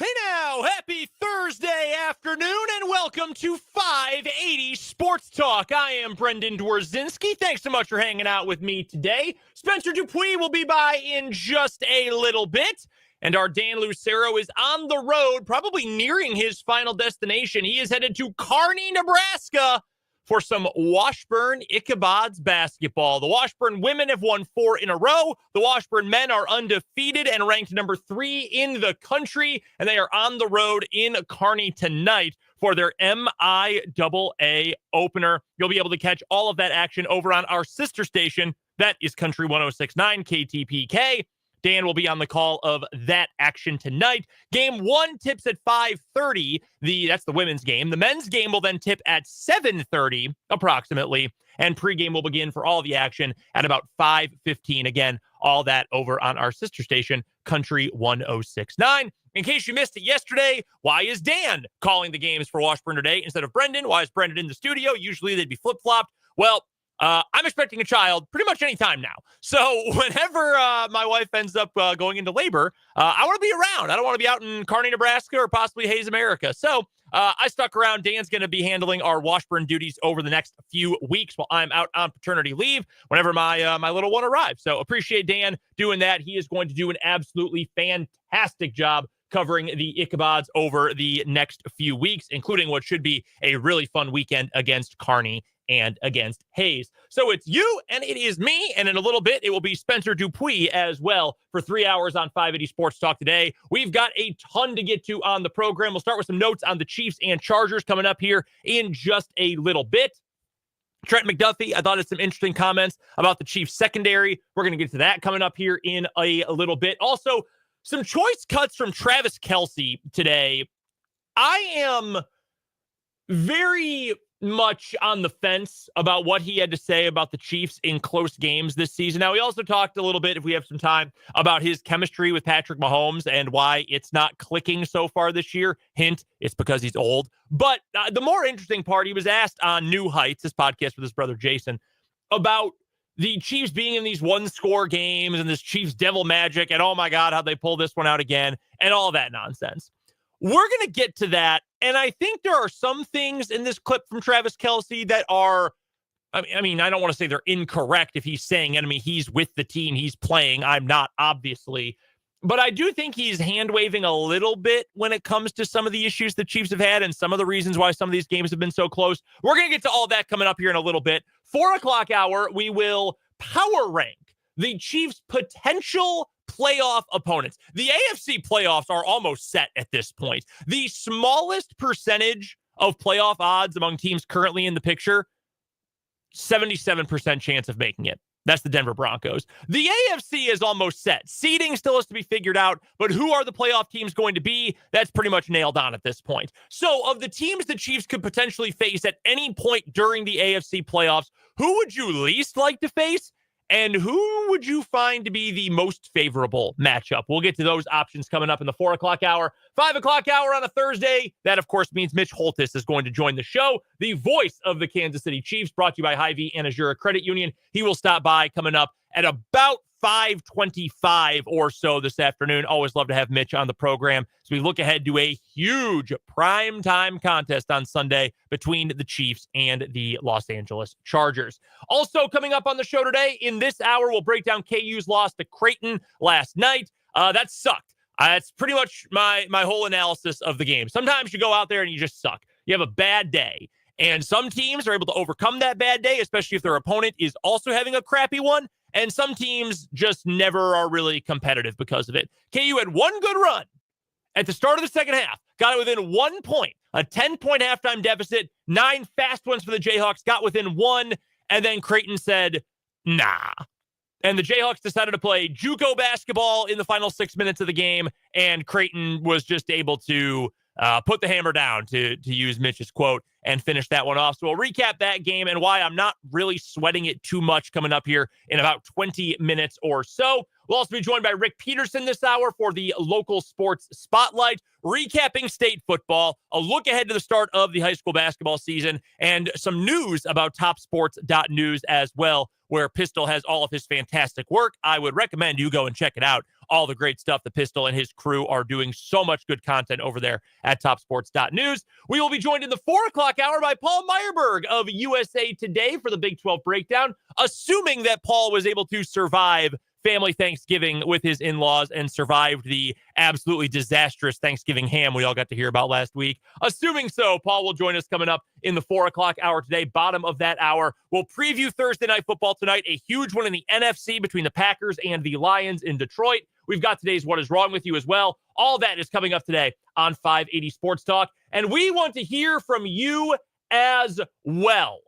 Hey now, happy Thursday afternoon and welcome to 580 Sports Talk. I am Brendan Dworzinski. Thanks so much for hanging out with me today. Spencer Dupuis will be by in just a little bit. And our Dan Lucero is on the road, probably nearing his final destination. He is headed to Kearney, Nebraska for some Washburn Ichabods basketball. The Washburn women have won 4 in a row. The Washburn men are undefeated and ranked number 3 in the country, and they are on the road in Kearney tonight for their MIAA opener. You'll be able to catch all of that action over on our sister station. That is Country 106.9 KTPK. Dan will be on the call of that action tonight. Game 1 tips at 5:30. That's the women's game. The men's game will then tip at 7:30 approximately, and pregame will begin for all the action at about 5:15. Again, all that over on our sister station, Country 106.9. In case you missed it yesterday, why is Dan calling the games for Washburn today instead of Brendan? Why is Brendan in the studio? Usually they'd be flip-flopped. Well, I'm expecting a child pretty much any time now. So whenever my wife ends up going into labor, I want to be around. I don't want to be out in Kearney, Nebraska, or possibly Hayes, America. So I stuck around. Dan's going to be handling our Washburn duties over the next few weeks while I'm out on paternity leave whenever my little one arrives. So appreciate Dan doing that. He is going to do an absolutely fantastic job covering the Ichabods over the next few weeks, including what should be a really fun weekend against Kearney and against Hayes. So it's you and it is me, and in a little bit, it will be Spencer Dupuis as well for 3 hours on 580 Sports Talk today. We've got a ton to get to on the program. We'll start with some notes on the Chiefs and Chargers coming up here in just a little bit. Trent McDuffie, I thought had some interesting comments about the Chiefs secondary. We're going to get to that coming up here in a little bit. Also, some choice cuts from Travis Kelce today. I am very much on the fence about what he had to say about the Chiefs in close games this season. Now, we also talked a little bit, if we have some time, about his chemistry with Patrick Mahomes and why it's not clicking so far this year. Hint, it's because he's old. But the more interesting part, he was asked on New Heights, this podcast with his brother Jason, about the Chiefs being in these one-score games and this Chiefs devil magic and, oh my God, how'd they pull this one out again and all that nonsense. We're going to get to that, and I think there are some things in this clip from Travis Kelce that are, I mean, I don't want to say they're incorrect if he's saying it. I mean, he's with the team, he's playing. I'm not, obviously. But I do think he's hand-waving a little bit when it comes to some of the issues the Chiefs have had and some of the reasons why some of these games have been so close. We're going to get to all that coming up here in a little bit. 4 o'clock hour, we will power rank the Chiefs' potential playoff opponents. The AFC playoffs are almost set at this point. The smallest percentage of playoff odds among teams currently in the picture, 77% chance of making it. That's the Denver Broncos. The AFC is almost set. Seeding still has to be figured out, but who are the playoff teams going to be? That's pretty much nailed on at this point. So of the teams the Chiefs could potentially face at any point during the AFC playoffs, who would you least like to face? And who would you find to be the most favorable matchup? We'll get to those options coming up in the 4 o'clock hour. 5 o'clock hour on a Thursday. That, of course, means Mitch Holthus is going to join the show. The voice of the Kansas City Chiefs, brought to you by Hy-Vee and Azura Credit Union. He will stop by coming up at about 5:25 or so this afternoon. Always love to have Mitch on the program as we look ahead to a huge primetime contest on Sunday between the Chiefs and the Los Angeles Chargers. Also coming up on the show today, in this hour, we'll break down KU's loss to Creighton last night. That sucked. That's pretty much my whole analysis of the game. Sometimes you go out there and you just suck. You have a bad day. And some teams are able to overcome that bad day, especially if their opponent is also having a crappy one. And some teams just never are really competitive because of it. KU had one good run at the start of the second half, got it within 1 point, a 10-point halftime deficit, 9 fast ones for the Jayhawks, got within 1, and then Creighton said, nah. And the Jayhawks decided to play JUCO basketball in the final 6 minutes of the game, and Creighton was just able to put the hammer down, to use Mitch's quote, and finish that one off. So we'll recap that game and why I'm not really sweating it too much coming up here in about 20 minutes or so. We'll also be joined by Rick Peterson this hour for the local sports spotlight, recapping state football, a look ahead to the start of the high school basketball season, and some news about TopSports.news as well, where Pistol has all of his fantastic work. I would recommend you go and check it out all the great stuff the Pistol and his crew are doing. So much good content over there at TopSports.news. We will be joined in the 4 o'clock hour by Paul Myerberg of USA Today for the Big 12 breakdown, assuming that Paul was able to survive family Thanksgiving with his in-laws and survived the absolutely disastrous Thanksgiving ham we all got to hear about last week. Assuming so, Paul will join us coming up in the 4 o'clock hour today. Bottom of that hour, we'll preview Thursday Night Football tonight, a huge one in the NFC between the Packers and the Lions in Detroit. We've got today's What Is Wrong With You as well. All that is coming up today on 580 Sports Talk, and we want to hear from you as well.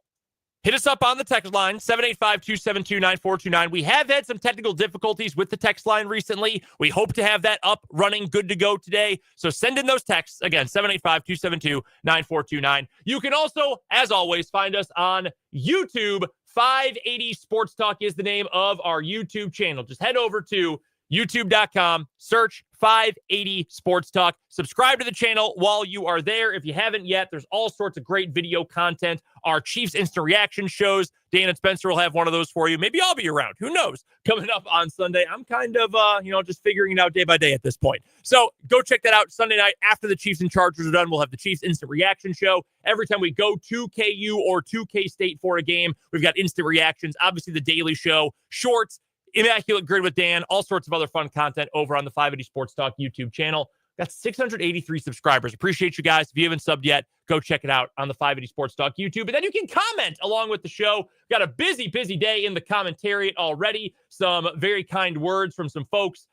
Hit us up on the text line, 785-272-9429. We have had some technical difficulties with the text line recently. We hope to have that up, running, good to go today. So send in those texts. Again, 785-272-9429. You can also, as always, find us on YouTube. 580 Sports Talk is the name of our YouTube channel. Just head over to youtube.com, search 580 Sports Talk. Subscribe to the channel while you are there. If you haven't yet, there's all sorts of great video content. Our Chiefs Instant Reaction shows. Dan and Spencer will have one of those for you. Maybe I'll be around. Who knows? Coming up on Sunday. I'm kind of, just figuring it out day by day at this point. So go check that out Sunday night after the Chiefs and Chargers are done. We'll have the Chiefs Instant Reaction show. Every time we go to KU or to K-State for a game, we've got instant reactions. Obviously, the Daily Show, shorts, Immaculate Grid with Dan, all sorts of other fun content over on the 580 Sports Talk YouTube channel. Got 683 subscribers. Appreciate you guys. If you haven't subbed yet, go check it out on the 580 Sports Talk YouTube. And then you can comment along with the show. Got a busy day in the commentariat already. Some very kind words from some folks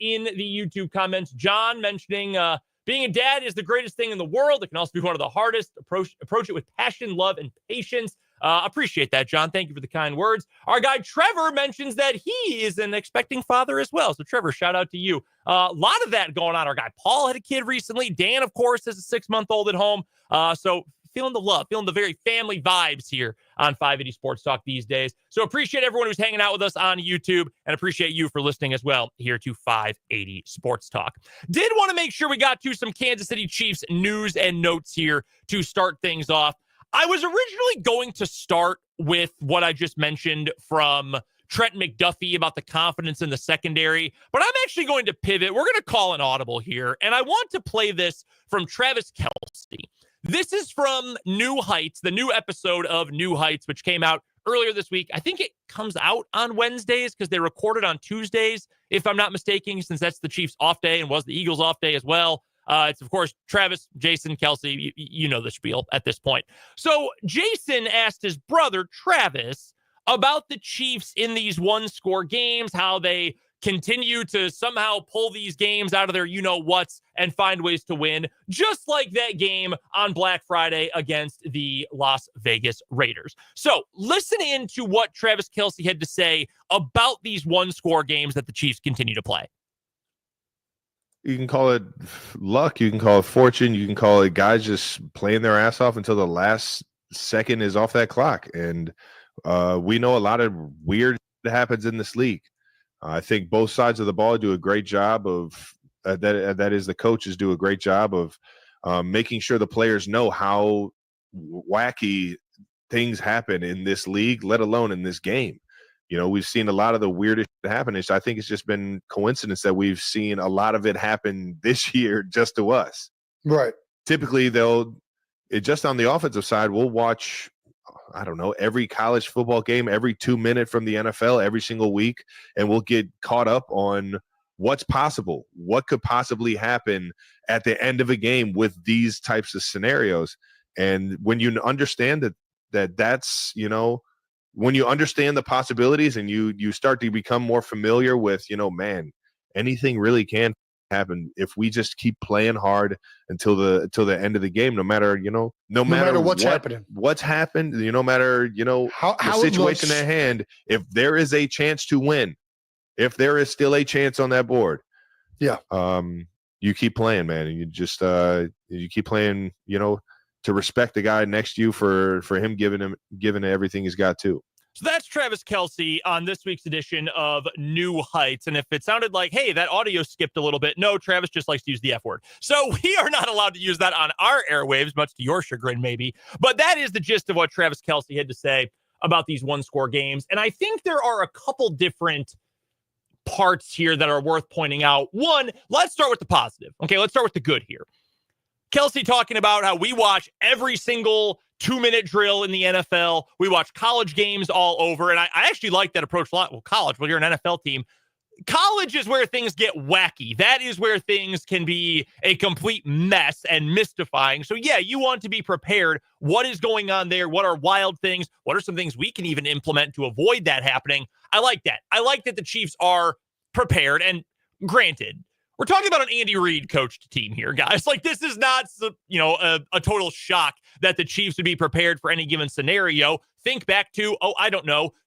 in the YouTube comments. John mentioning being a dad is the greatest thing in the world. It can also be one of the hardest. Approach it with passion, love, and patience. Appreciate that, John. Thank you for the kind words. Our guy Trevor mentions that he is an expecting father as well. So, Trevor, shout out to you. A lot of that going on. Our guy Paul had a kid recently. Dan, of course, has a 6-month-old at home. So, feeling the love, feeling the very family vibes here on 580 Sports Talk these days. So, appreciate everyone who's hanging out with us on YouTube, and appreciate you for listening as well here to 580 Sports Talk. Did want to make sure we got to some Kansas City Chiefs news and notes here to start things off. I was originally going to start with what I just mentioned from Trent McDuffie about the confidence in the secondary, but I'm actually going to pivot. We're going to call an audible here, and I want to play this from Travis Kelce. This is from New Heights, the new episode of New Heights, which came out earlier this week. I think it comes out on Wednesdays because they recorded on Tuesdays, if I'm not mistaken, since that's the Chiefs' off day and was the Eagles' off day as well. It's, of course, Travis, Jason, Kelce. You know the spiel at this point. So Jason asked his brother, Travis, about the Chiefs in these one-score games, how they continue to somehow pull these games out of their you-know-whats and find ways to win, just like that game on Black Friday against the Las Vegas Raiders. So listen in to what Travis Kelce had to say about these one-score games that the Chiefs continue to play. You can call it luck. You can call it fortune. You can call it guys just playing their ass off until the last second is off that clock. And we know a lot of weird happens in this league. I think both sides of the ball do a great job of that is the coaches do a great job of making sure the players know how wacky things happen in this league, let alone in this game. You know, we've seen a lot of the weirdest happening. So I think it's just been coincidence that we've seen a lot of it happen this year just to us. Right. Typically, just on the offensive side, we'll watch, I don't know, every college football game, every 2 minutes from the NFL every single week, and we'll get caught up on what's possible, what could possibly happen at the end of a game with these types of scenarios. And when you understand that's, you know, when you understand the possibilities and you start to become more familiar with, you know, man, anything really can happen if we just keep playing hard until the end of the game, no matter what's happening, no matter, you know, how the situation at hand, if there is a chance to win, if there is still a chance on that board, you keep playing, man. And you just you keep playing, you know, to respect the guy next to you for him giving everything he's got too. So that's Travis Kelce on this week's edition of New Heights. And if it sounded like, hey, that audio skipped a little bit, no, Travis just likes to use the F word. So we are not allowed to use that on our airwaves, much to your chagrin, maybe. But that is the gist of what Travis Kelce had to say about these one-score games. And I think there are a couple different parts here that are worth pointing out. One, let's start with the positive. Okay, let's start with the good here. Kelce talking about how we watch every single 2-minute drill in the NFL. We watch college games all over. And I actually like that approach a lot. Well, college, well, you're an NFL team. College is where things get wacky. That is where things can be a complete mess and mystifying. So, yeah, you want to be prepared. What is going on there? What are wild things? What are some things we can even implement to avoid that happening? I like that. I like that the Chiefs are prepared. And granted, we're talking about an Andy Reid coached team here, guys. Like, this is not, a total shock that the Chiefs would be prepared for any given scenario. Think back to,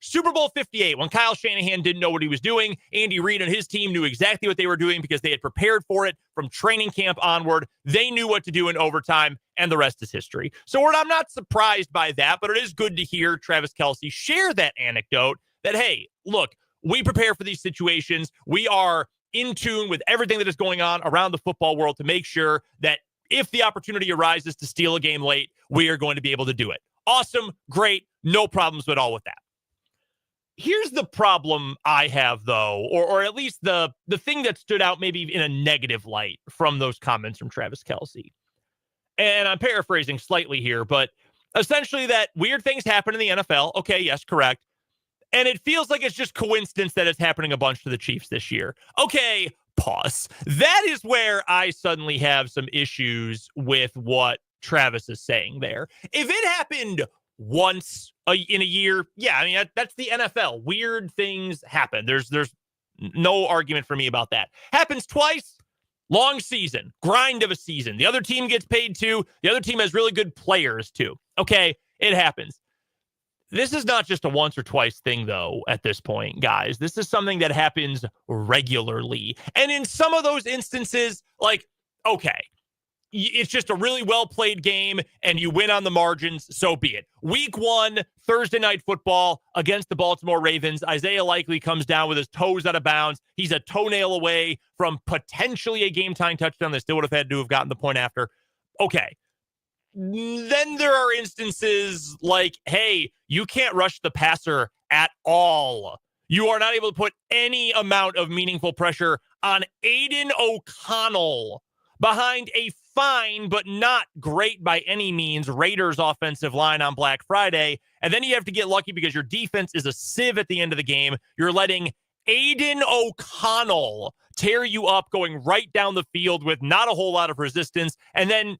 Super Bowl 58, when Kyle Shanahan didn't know what he was doing. Andy Reid and his team knew exactly what they were doing because they had prepared for it from training camp onward. They knew what to do in overtime, and the rest is history. So I'm not surprised by that, but it is good to hear Travis Kelce share that anecdote that, hey, look, we prepare for these situations. We are in tune with everything that is going on around the football world to make sure that if the opportunity arises to steal a game late, we are going to be able to do it. Awesome, great, no problems at all with that. Here's the problem I have, though, or at least the thing that stood out maybe in a negative light from those comments from Travis Kelce. And I'm paraphrasing slightly here, but essentially that weird things happen in the NFL. Okay, yes, correct. And it feels like it's just coincidence that it's happening a bunch to the Chiefs this year. Okay, pause. That is where I suddenly have some issues with what Travis is saying there. If it happened once in a year, yeah, I mean, that's the NFL. Weird things happen. There's no argument for me about that. Happens twice, long season, grind of a season. The other team gets paid too. The other team has really good players too. Okay, it happens. This is not just a once or twice thing, though, at this point, guys. This is something that happens regularly. And in some of those instances, like, okay, it's just a really well-played game, and you win on the margins, so be it. Week 1, Thursday Night Football against the Baltimore Ravens. Isaiah Likely comes down with his toes out of bounds. He's a toenail away from potentially a game-tying touchdown. They still would have had to have gotten the point after. Okay. Then there are instances like, hey, you can't rush the passer at all. You are not able to put any amount of meaningful pressure on Aiden O'Connell behind a fine but not great by any means Raiders offensive line on Black Friday. And then you have to get lucky because your defense is a sieve at the end of the game. You're letting Aiden O'Connell tear you up going right down the field with not a whole lot of resistance. And then,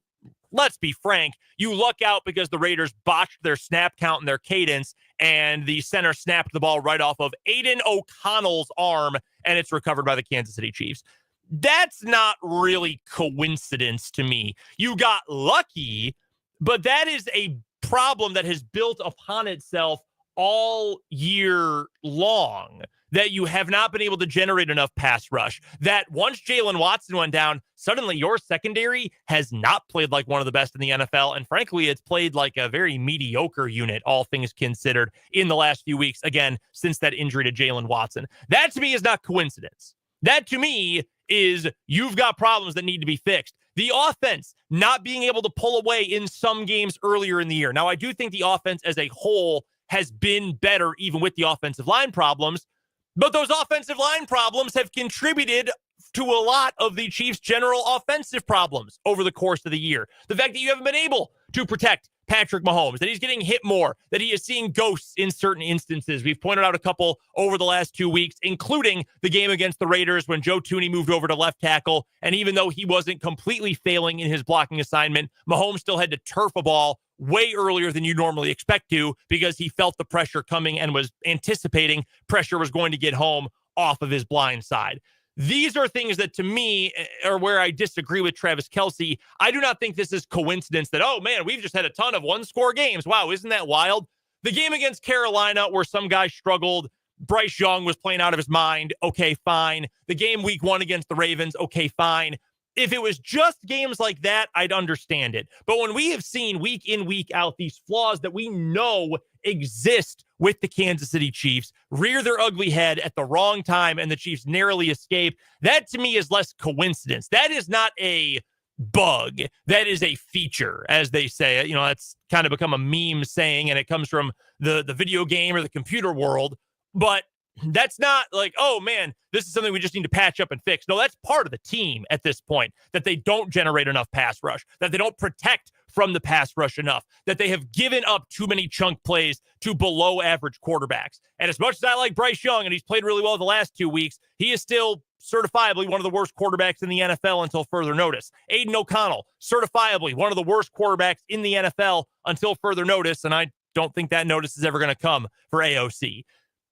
let's be frank, you luck out because the Raiders botched their snap count and their cadence, and the center snapped the ball right off of Aiden O'Connell's arm, and it's recovered by the Kansas City Chiefs. That's not really coincidence to me. You got lucky, but that is a problem that has built upon itself all year long, that you have not been able to generate enough pass rush, that once Jalen Watson went down, suddenly your secondary has not played like one of the best in the NFL. And frankly, it's played like a very mediocre unit, all things considered, in the last few weeks, again, since that injury to Jalen Watson. That to me is not coincidence. That to me is you've got problems that need to be fixed. The offense not being able to pull away in some games earlier in the year. Now, I do think the offense as a whole has been better even with the offensive line problems, but those offensive line problems have contributed to a lot of the Chiefs' general offensive problems over the course of the year. The fact that you haven't been able to protect Patrick Mahomes, that he's getting hit more, that he is seeing ghosts in certain instances. We've pointed out a couple over the last 2 weeks, including the game against the Raiders when Joe Thuney moved over to left tackle. And even though he wasn't completely failing in his blocking assignment, Mahomes still had to turf a ball way earlier than you normally expect to because he felt the pressure coming and was anticipating pressure was going to get home off of his blind side. These are things that, to me, are where I disagree with Travis Kelce. I do not think this is coincidence that, oh, man, we've just had a ton of one-score games. Wow, isn't that wild? The game against Carolina where some guy struggled, Bryce Young was playing out of his mind. Okay, fine. The game week 1 against the Ravens. Okay, fine. If it was just games like that, I'd understand it. But when we have seen week in, week out, these flaws that we know exist with the Kansas City Chiefs rear their ugly head at the wrong time and the Chiefs narrowly escape, that to me is less coincidence. That is not a bug. That is a feature, as they say. You know, that's kind of become a meme saying, and it comes from the video game or the computer world. But That's not like, oh man, this is something we just need to patch up and fix. No, that's part of the team at this point, that they don't generate enough pass rush, that they don't protect from the pass rush enough, that they have given up too many chunk plays to below average quarterbacks. And as much as I like Bryce Young, and he's played really well the last 2 weeks, he is still certifiably one of the worst quarterbacks in the NFL until further notice. Aiden O'Connell, certifiably one of the worst quarterbacks in the NFL until further notice. And I don't think that notice is ever going to come for AOC.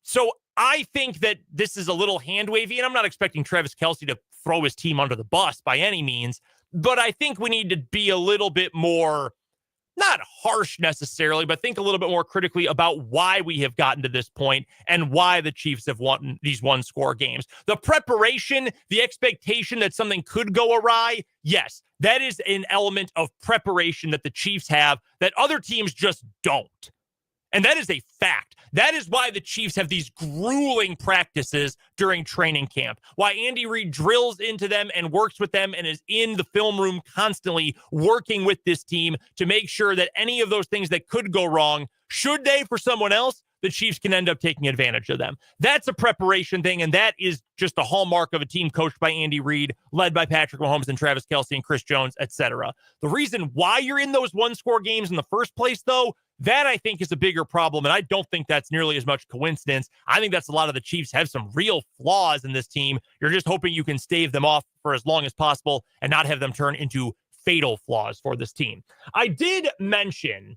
So I think that this is a little hand-wavy, and I'm not expecting Travis Kelce to throw his team under the bus by any means, but I think we need to be a little bit more, not harsh necessarily, but think a little bit more critically about why we have gotten to this point and why the Chiefs have won these one-score games. The preparation, the expectation that something could go awry, yes, that is an element of preparation that the Chiefs have that other teams just don't. And that is a fact. That is why the Chiefs have these grueling practices during training camp, why Andy Reid drills into them and works with them and is in the film room constantly working with this team to make sure that any of those things that could go wrong, should they for someone else, the Chiefs can end up taking advantage of them. That's a preparation thing, and that is just a hallmark of a team coached by Andy Reid, led by Patrick Mahomes and Travis Kelce and Chris Jones, etc. The reason why you're in those one-score games in the first place, though, that I think is a bigger problem, and I don't think that's nearly as much coincidence. I think that's a lot of the Chiefs have some real flaws in this team. You're just hoping you can stave them off for as long as possible and not have them turn into fatal flaws for this team. I did mention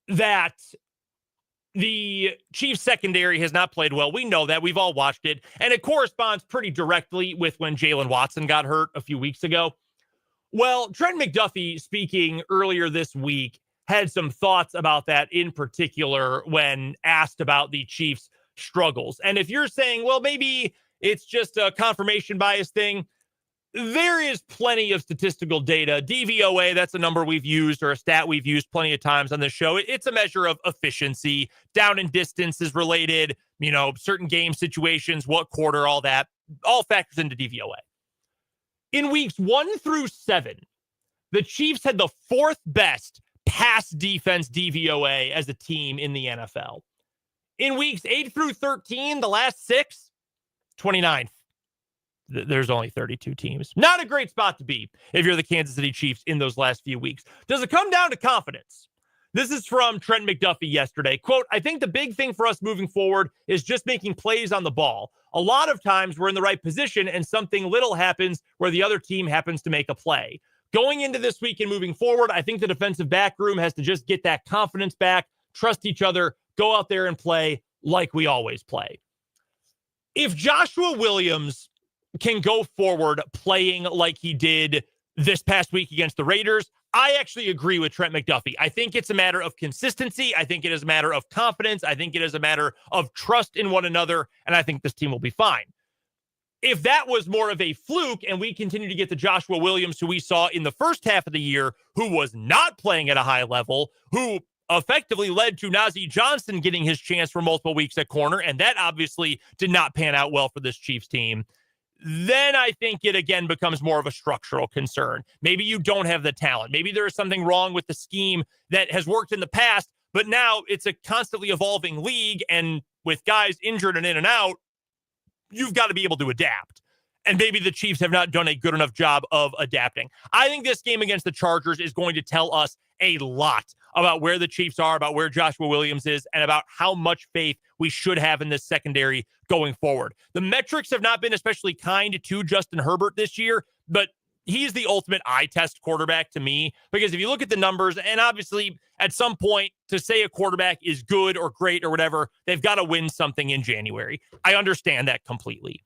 that the Chiefs secondary has not played well. We know that. We've all watched it. And it corresponds pretty directly with when Jalen Watson got hurt a few weeks ago. Well, Trent McDuffie, speaking earlier this week, had some thoughts about that in particular when asked about the Chiefs' struggles. And if you're saying, well, maybe it's just a confirmation bias thing, there is plenty of statistical data. DVOA, that's a number we've used or a stat we've used plenty of times on this show. It's a measure of efficiency. Down and distance is related, certain game situations, what quarter, all that, all factors into DVOA. In weeks 1 through 7, the Chiefs had the 4th best pass defense DVOA as a team in the NFL. In weeks 8 through 13, the last 6, 29th. There's only 32 teams. Not a great spot to be if you're the Kansas City Chiefs in those last few weeks. Does it come down to confidence? This is from Trent McDuffie yesterday. Quote, I think the big thing for us moving forward is just making plays on the ball. A lot of times we're in the right position and something little happens where the other team happens to make a play. Going into this week and moving forward, I think the defensive back room has to just get that confidence back, trust each other, go out there and play like we always play. If Joshua Williams can go forward playing like he did this past week against the Raiders, I actually agree with Trent McDuffie. I think it's a matter of consistency. I think it is a matter of confidence. I think it is a matter of trust in one another, and I think this team will be fine. If that was more of a fluke and we continue to get the Joshua Williams who we saw in the first half of the year, who was not playing at a high level, who effectively led to Najee Johnson getting his chance for multiple weeks at corner, and that obviously did not pan out well for this Chiefs team, then I think it again becomes more of a structural concern. Maybe you don't have the talent. Maybe there is something wrong with the scheme that has worked in the past, but now it's a constantly evolving league, and with guys injured and in and out, you've got to be able to adapt. And maybe the Chiefs have not done a good enough job of adapting. I think this game against the Chargers is going to tell us a lot about where the Chiefs are, about where Joshua Williams is, and about how much faith we should have in this secondary going forward. The metrics have not been especially kind to Justin Herbert this year, but he's the ultimate eye test quarterback to me, because if you look at the numbers, and obviously at some point to say a quarterback is good or great or whatever, they've got to win something in January. I understand that completely.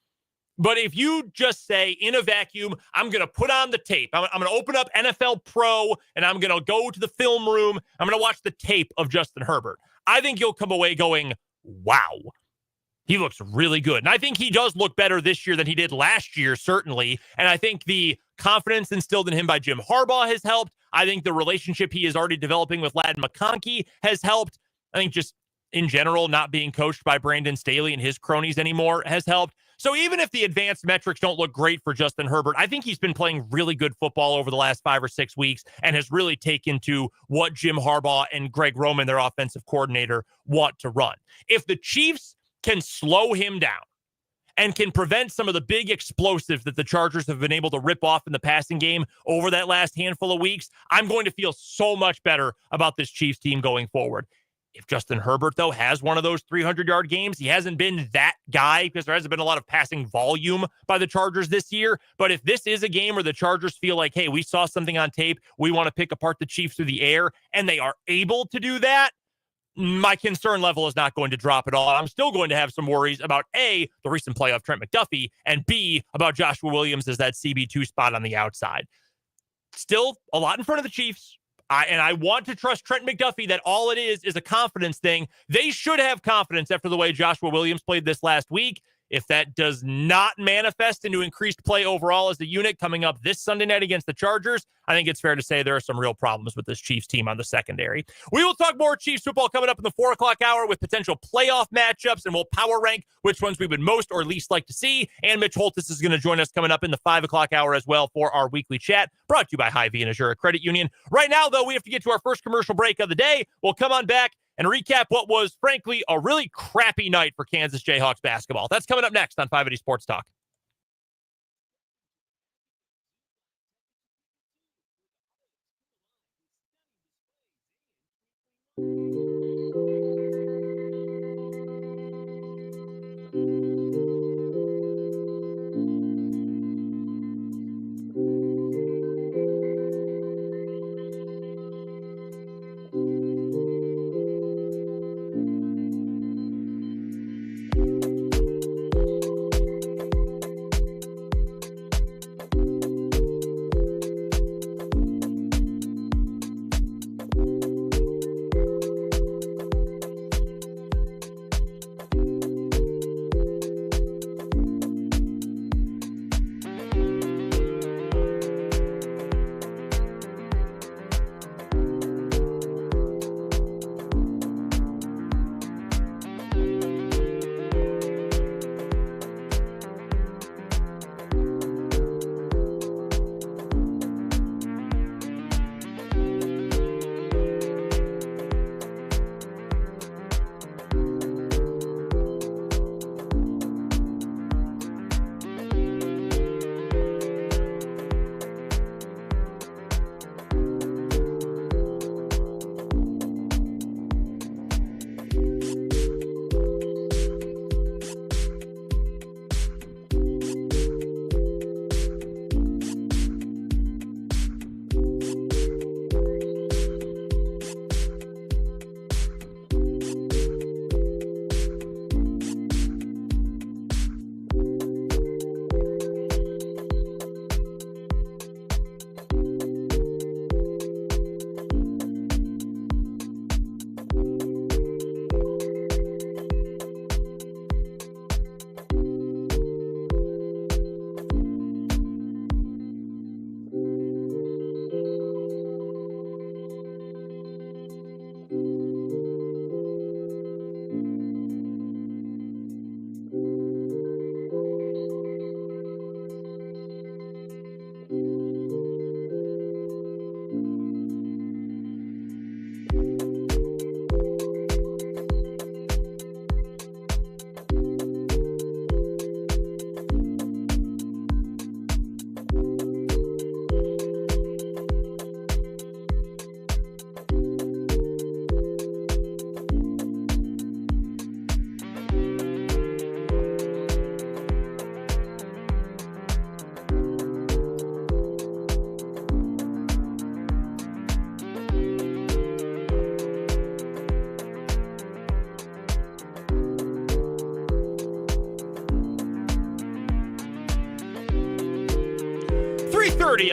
But if you just say in a vacuum, I'm going to put on the tape, I'm going to open up NFL Pro and I'm going to go to the film room, I'm going to watch the tape of Justin Herbert, I think you'll come away going, wow, he looks really good. And I think he does look better this year than he did last year, certainly. And I think the confidence instilled in him by Jim Harbaugh has helped. I think the relationship he is already developing with Ladd McConkey has helped. I think just in general, not being coached by Brandon Staley and his cronies anymore has helped. So even if the advanced metrics don't look great for Justin Herbert, I think he's been playing really good football over the last 5 or 6 weeks and has really taken to what Jim Harbaugh and Greg Roman, their offensive coordinator, want to run. If the Chiefs can slow him down and can prevent some of the big explosives that the Chargers have been able to rip off in the passing game over that last handful of weeks, I'm going to feel so much better about this Chiefs team going forward. If Justin Herbert, though, has one of those 300-yard games, he hasn't been that guy because there hasn't been a lot of passing volume by the Chargers this year. But if this is a game where the Chargers feel like, hey, we saw something on tape, we want to pick apart the Chiefs through the air, and they are able to do that, my concern level is not going to drop at all. I'm still going to have some worries about A, the recent play of Trent McDuffie, and B, about Joshua Williams as that CB2 spot on the outside. Still a lot in front of the Chiefs. I want to trust Trent McDuffie that all it is a confidence thing. They should have confidence after the way Joshua Williams played this last week. If that does not manifest into increased play overall as a unit coming up this Sunday night against the Chargers, I think it's fair to say there are some real problems with this Chiefs team on the secondary. We will talk more Chiefs football coming up in the 4 o'clock hour with potential playoff matchups, and we'll power rank which ones we would most or least like to see. And Mitch Holthus is going to join us coming up in the 5 o'clock hour as well for our weekly chat, brought to you by Hy-Vee and Azura Credit Union. Right now, though, we have to get to our first commercial break of the day. We'll come on back and recap what was, frankly, a really crappy night for Kansas Jayhawks basketball. That's coming up next on 580 Sports Talk.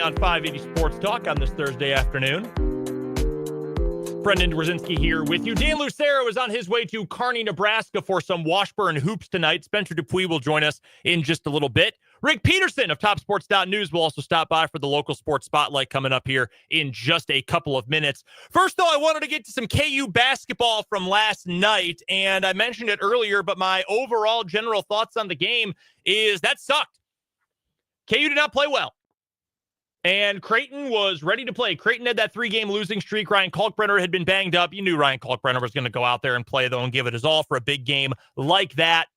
On 580 Sports Talk on this Thursday afternoon. Brendan Dworzinski here with you. Dan Lucero is on his way to Kearney, Nebraska for some Washburn hoops tonight. Spencer Dupuis will join us in just a little bit. Rick Peterson of TopSports.news will also stop by for the local sports spotlight coming up here in just a couple of minutes. First, though, I wanted to get to some KU basketball from last night, and I mentioned it earlier, but my overall general thoughts on the game is that sucked. KU did not play well. And Creighton was ready to play. Creighton had that 3-game losing streak. Ryan Kalkbrenner had been banged up. You knew Ryan Kalkbrenner was going to go out there and play, though, and give it his all for a big game like that.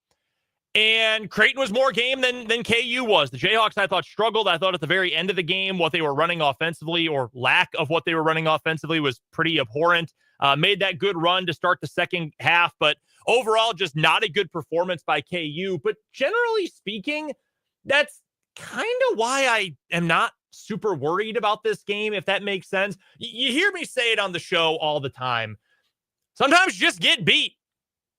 And Creighton was more game than KU was. The Jayhawks, I thought, struggled. I thought at the very end of the game, what they were running offensively, or lack of what they were running offensively, was pretty abhorrent. Made that good run to start the second half, but overall, just not a good performance by KU. But generally speaking, that's kind of why I am not super worried about this game, if that makes sense. You hear me say it on the show all the time. Sometimes you just get beat.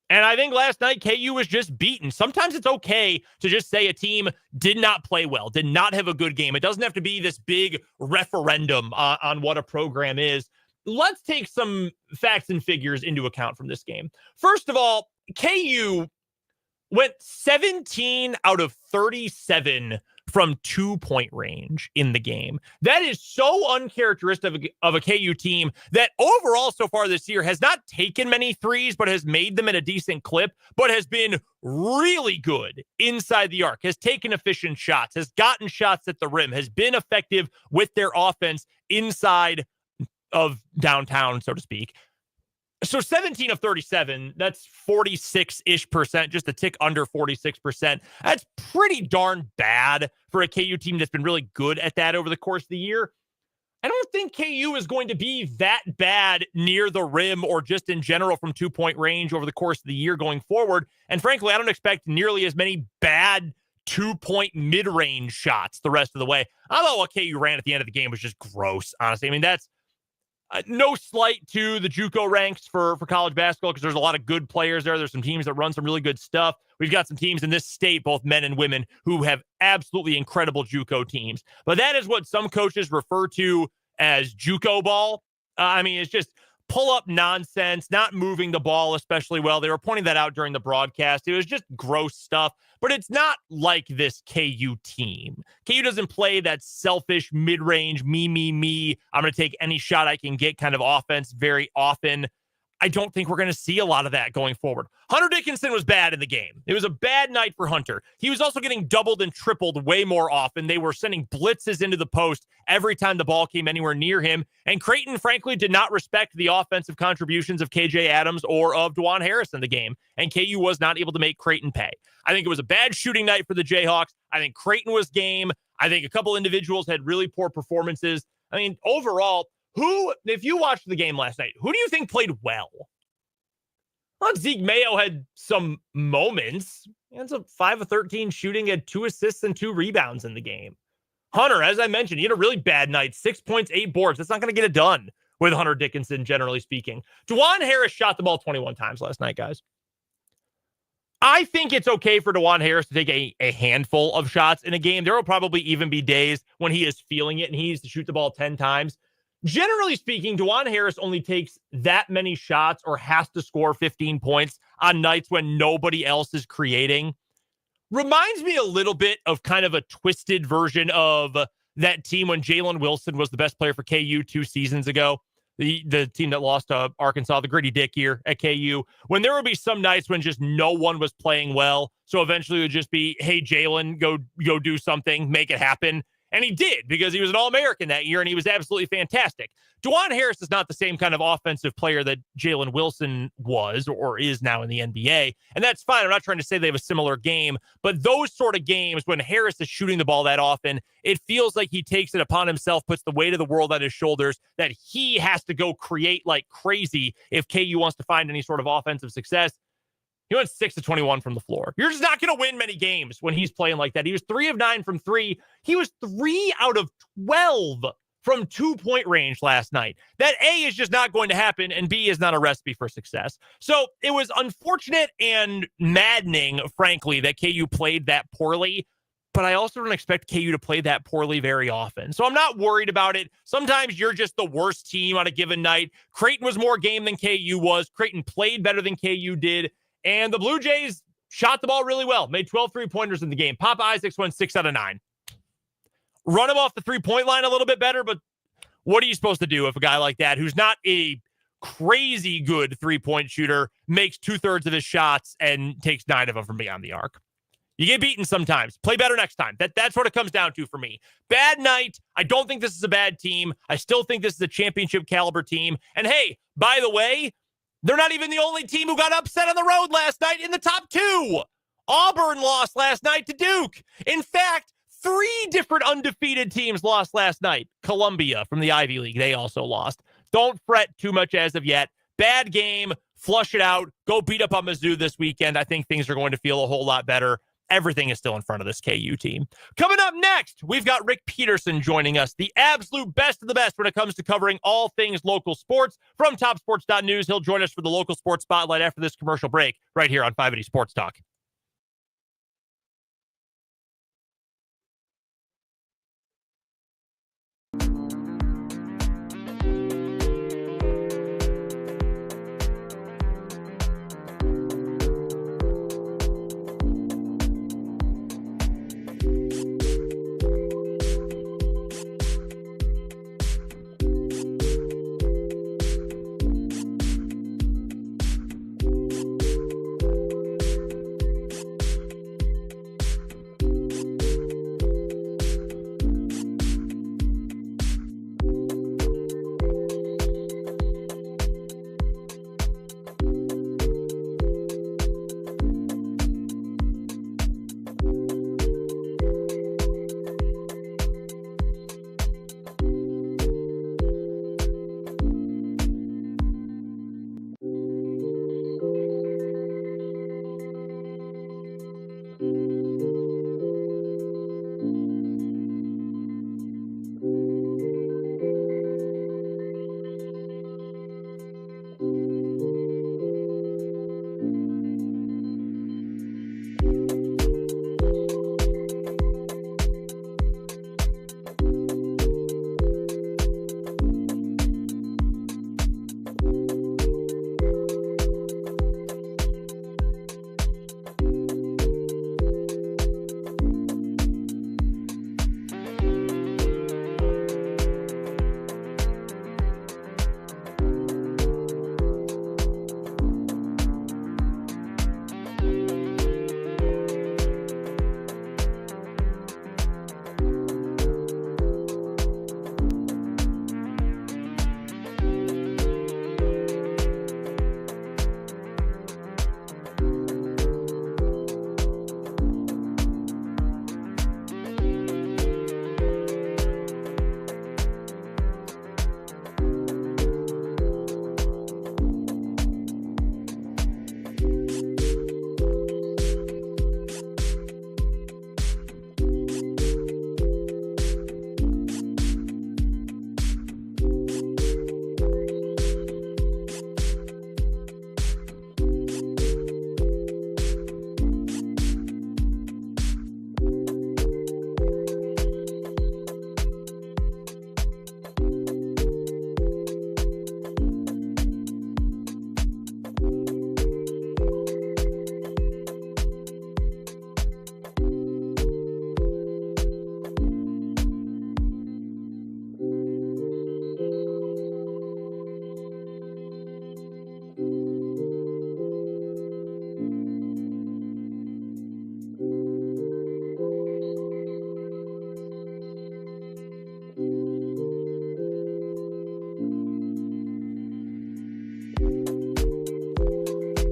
And I think last night KU was just beaten. Sometimes it's okay to just say a team did not play well, did not have a good game. It doesn't have to be this big referendum on what a program is. Let's take some facts and figures into account from this game. First of all, KU went 17 out of 37 from 2-point range in the game. That is so uncharacteristic of a KU team that overall so far this year has not taken many threes, but has made them in a decent clip, but has been really good inside the arc, has taken efficient shots, has gotten shots at the rim, has been effective with their offense inside of downtown, so to speak. So 17 of 37, that's 46-ish%, just a tick under 46%. That's pretty darn bad for a KU team that's been really good at that over the course of the year. I don't think KU is going to be that bad near the rim or just in general from 2-point range over the course of the year going forward. And frankly, I don't expect nearly as many bad 2-point mid-range shots the rest of the way. I thought what KU ran at the end of the game was just gross, honestly. I mean, that's no slight to the JUCO ranks for college basketball, because there's a lot of good players there. There's some teams that run some really good stuff. We've got some teams in this state, both men and women, who have absolutely incredible JUCO teams. But that is what some coaches refer to as JUCO ball. I mean, it's just pull-up nonsense, not moving the ball especially well. They were pointing that out during the broadcast. It was just gross stuff, but it's not like this KU team. KU doesn't play that selfish mid-range, me, I'm going to take any shot I can get kind of offense very often. I don't think we're going to see a lot of that going forward. Hunter Dickinson was bad in the game. It was a bad night for Hunter. He was also getting doubled and tripled way more often. They were sending blitzes into the post every time the ball came anywhere near him. And Creighton, frankly, did not respect the offensive contributions of KJ Adams or of DeJuan Harris in the game. And KU was not able to make Creighton pay. I think it was a bad shooting night for the Jayhawks. I think Creighton was game. I think a couple individuals had really poor performances. I mean, overall, if you watched the game last night, who do you think played well? Well, Zeke Mayo had some moments. He had some 5 of 13 shooting, had 2 assists and 2 rebounds in the game. Hunter, as I mentioned, he had a really bad night, 6 points, 8 boards. That's not going to get it done with Hunter Dickinson, generally speaking. DeJuan Harris shot the ball 21 times last night, guys. I think it's okay for DeJuan Harris to take a handful of shots in a game. There will probably even be days when he is feeling it and he needs to shoot the ball 10 times. Generally speaking, DeJuan Harris only takes that many shots or has to score 15 points on nights when nobody else is creating. Reminds me a little bit of kind of a twisted version of that team when Jalen Wilson was the best player for KU 2 seasons ago. The team that lost to Arkansas, the Gritty Dick year at KU, when there would be some nights when just no one was playing well. So eventually it would just be, hey, Jalen, go do something, make it happen. And he did, because he was an All-American that year, and he was absolutely fantastic. DeJuan Harris is not the same kind of offensive player that Jalen Wilson was or is now in the NBA, and that's fine. I'm not trying to say they have a similar game, but those sort of games, when Harris is shooting the ball that often, it feels like he takes it upon himself, puts the weight of the world on his shoulders, that he has to go create like crazy if KU wants to find any sort of offensive success. He went 6 of 21 from the floor. You're just not going to win many games when he's playing like that. He was 3 of 9 from 3. He was 3 out of 12 from 2-point range last night. That A is just not going to happen, and B is not a recipe for success. So it was unfortunate and maddening, frankly, that KU played that poorly. But I also don't expect KU to play that poorly very often. So I'm not worried about it. Sometimes you're just the worst team on a given night. Creighton was more game than KU was. Creighton played better than KU did. And the Blue Jays shot the ball really well, made 12 3-pointers in the game. Papa Isaacs went 6 out of 9. Run him off the 3-point line a little bit better, but what are you supposed to do if a guy like that, who's not a crazy good 3-point shooter, makes 2/3 of his shots and takes 9 of them from beyond the arc? You get beaten sometimes. Play better next time. That's what it comes down to for me. Bad night. I don't think this is a bad team. I still think this is a championship caliber team. And hey, by the way, they're not even the only team who got upset on the road last night in the top 2. Auburn lost last night to Duke. In fact, 3 different undefeated teams lost last night. Columbia from the Ivy League, they also lost. Don't fret too much as of yet. Bad game. Flush it out. Go beat up on Mizzou this weekend. I think things are going to feel a whole lot better. Everything is still in front of this KU team. Coming up next, we've got Rick Peterson joining us, the absolute best of the best when it comes to covering all things local sports. From TopSports.news, he'll join us for the local sports spotlight after this commercial break right here on 580 Sports Talk.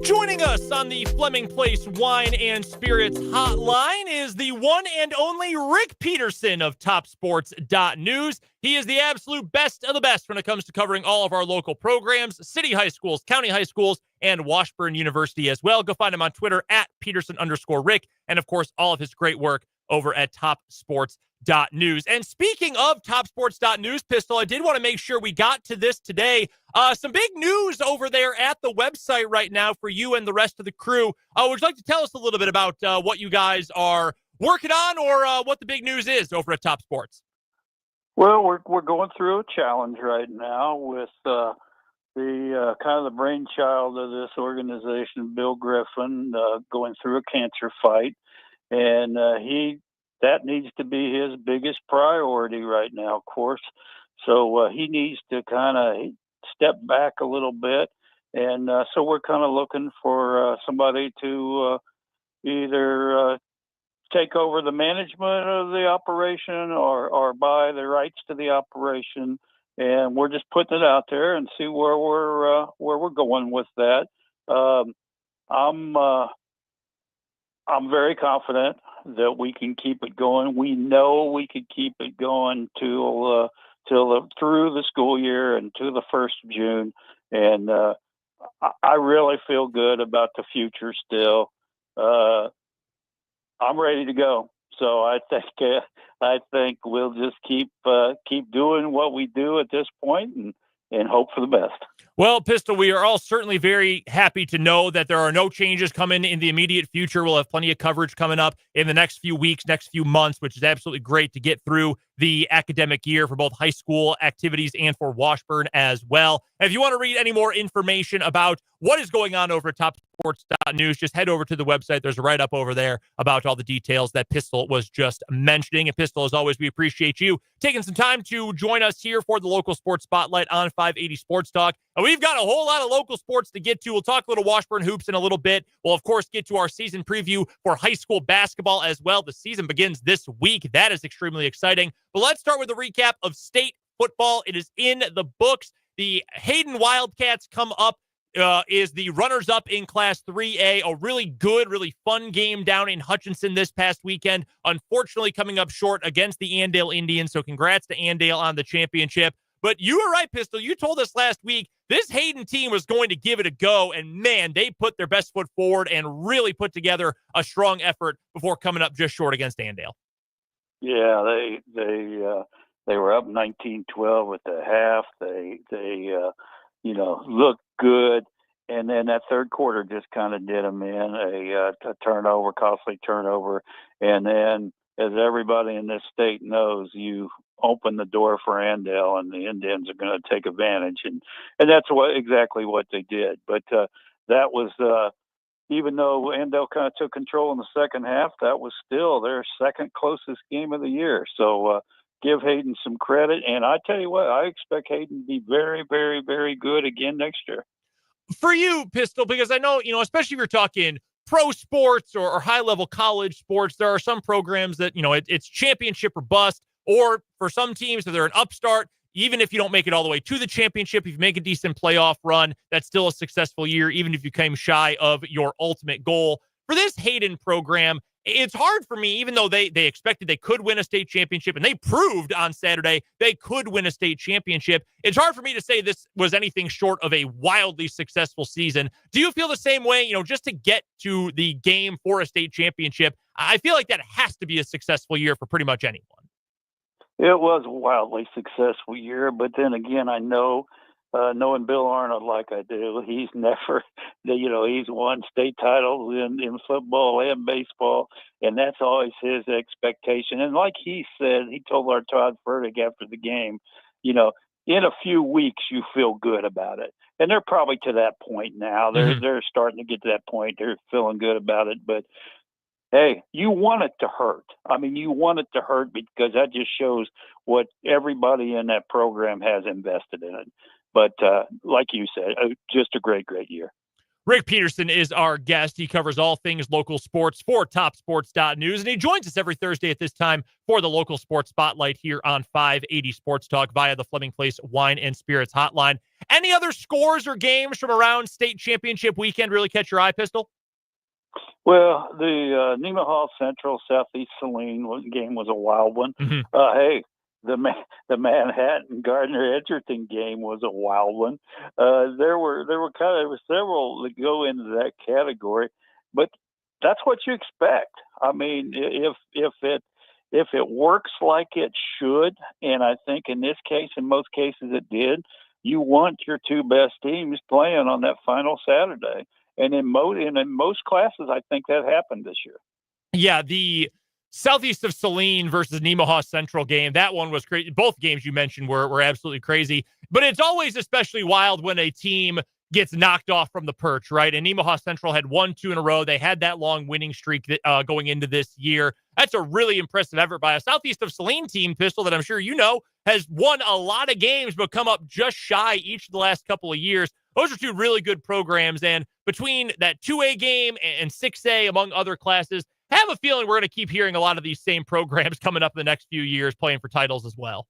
Joining us on the Fleming Place Wine and Spirits hotline is the one and only Rick Peterson of TopSports.news. He is the absolute best of the best when it comes to covering all of our local programs, city high schools, county high schools, and Washburn University as well. Go find him on Twitter at Peterson_Rick, and of course, all of his great work over at TopSports.news. And speaking of TopSports.news, Pistol, I did want to make sure we got to this today. Some big news over there at the website right now for you and the rest of the crew. Would you like to tell us a little bit about what you guys are working on, or what the big news is over at Top Sports? Well, we're going through a challenge right now with the kind of the brainchild of this organization, Bill Griffin, going through a cancer fight. And that needs to be his biggest priority right now, of course. So he needs to kind of step back a little bit. And so we're kind of looking for somebody to either take over the management of the operation or buy the rights to the operation. And we're just putting it out there and see where we're going with that. I'm very confident that we can keep it going. We know we could keep it going till through the school year and to the 1st of June. And I really feel good about the future still. I'm ready to go. So I think we'll just keep doing what we do at this point and hope for the best. Well, Pistol, we are all certainly very happy to know that there are no changes coming in the immediate future. We'll have plenty of coverage coming up in the next few weeks, next few months, which is absolutely great to get through the academic year for both high school activities and for Washburn as well. And if you want to read any more information about what is going on over at TopSports.news, just head over to the website. There's a write-up over there about all the details that Pistol was just mentioning. And Pistol, as always, we appreciate you taking some time to join us here for the local sports spotlight on 580 Sports Talk. And we've got a whole lot of local sports to get to. We'll talk a little Washburn hoops in a little bit. We'll, of course, get to our season preview for high school basketball as well. The season begins this week. That is extremely exciting. But let's start with a recap of state football. It is in the books. The Hayden Wildcats come up is the runners-up in Class 3A. A really good, really fun game down in Hutchinson this past weekend. Unfortunately, coming up short against the Andale Indians, so congrats to Andale on the championship. But you were right, Pistol. You told us last week this Hayden team was going to give it a go, and man, they put their best foot forward and really put together a strong effort before coming up just short against Andale. Yeah, they were up 19-12 at the half. They looked good, and then that third quarter just kind of did them in a turnover, costly turnover, and then as everybody in this state knows, you open the door for Andale, and the Indians are going to take advantage, and that's exactly what they did. But that was even though Andale kind of took control in the second half, that was still their second closest game of the year. So give Hayden some credit. And I tell you what, I expect Hayden to be very, very, very good again next year. For you, Pistol, because I know, especially if you're talking pro sports or high-level college sports, there are some programs that, it's championship or bust, or for some teams, if they're an upstart, even if you don't make it all the way to the championship, if you make a decent playoff run, that's still a successful year, even if you came shy of your ultimate goal. For this Hayden program, it's hard for me, even though they expected they could win a state championship, and they proved on Saturday they could win a state championship. It's hard for me to say this was anything short of a wildly successful season. Do you feel the same way? Just to get to the game for a state championship, I feel like that has to be a successful year for pretty much anyone. It was a wildly successful year, but then again, I know, knowing Bill Arnold like I do, he's never, he's won state titles in football and baseball, and that's always his expectation. And like he said, he told our Todd Furtick after the game, in a few weeks you feel good about it. And they're probably to that point now. They're starting to get to that point. They're feeling good about it, but hey, you want it to hurt. I mean, you want it to hurt because that just shows what everybody in that program has invested in it. But like you said, just a great, great year. Rick Peterson is our guest. He covers all things local sports for TopSports.news, and he joins us every Thursday at this time for the local sports spotlight here on 580 Sports Talk via the Fleming Place Wine and Spirits hotline. Any other scores or games from around state championship weekend really catch your eye, Pistol? Well, the Nemaha Central Southeast Saline game was a wild one. Mm-hmm. Hey, the Manhattan Gardner Edgerton game was a wild one. There were several that go into that category, but that's what you expect. I mean, if it works like it should, and I think in this case, in most cases, it did. You want your two best teams playing on that final Saturday. And in most classes, I think that happened this year. Yeah, the Southeast of Saline versus Nemaha Central game, that one was crazy. Both games you mentioned were absolutely crazy. But it's always especially wild when a team gets knocked off from the perch, right? And Nemaha Central had 1-2 in a row. They had that long winning streak going into this year. That's a really impressive effort by a Southeast of Saline team, Pistol, that I'm sure you know has won a lot of games but come up just shy each of the last couple of years. Those are two really good programs, and between that 2A game and 6A, among other classes, have a feeling we're going to keep hearing a lot of these same programs coming up in the next few years playing for titles as well.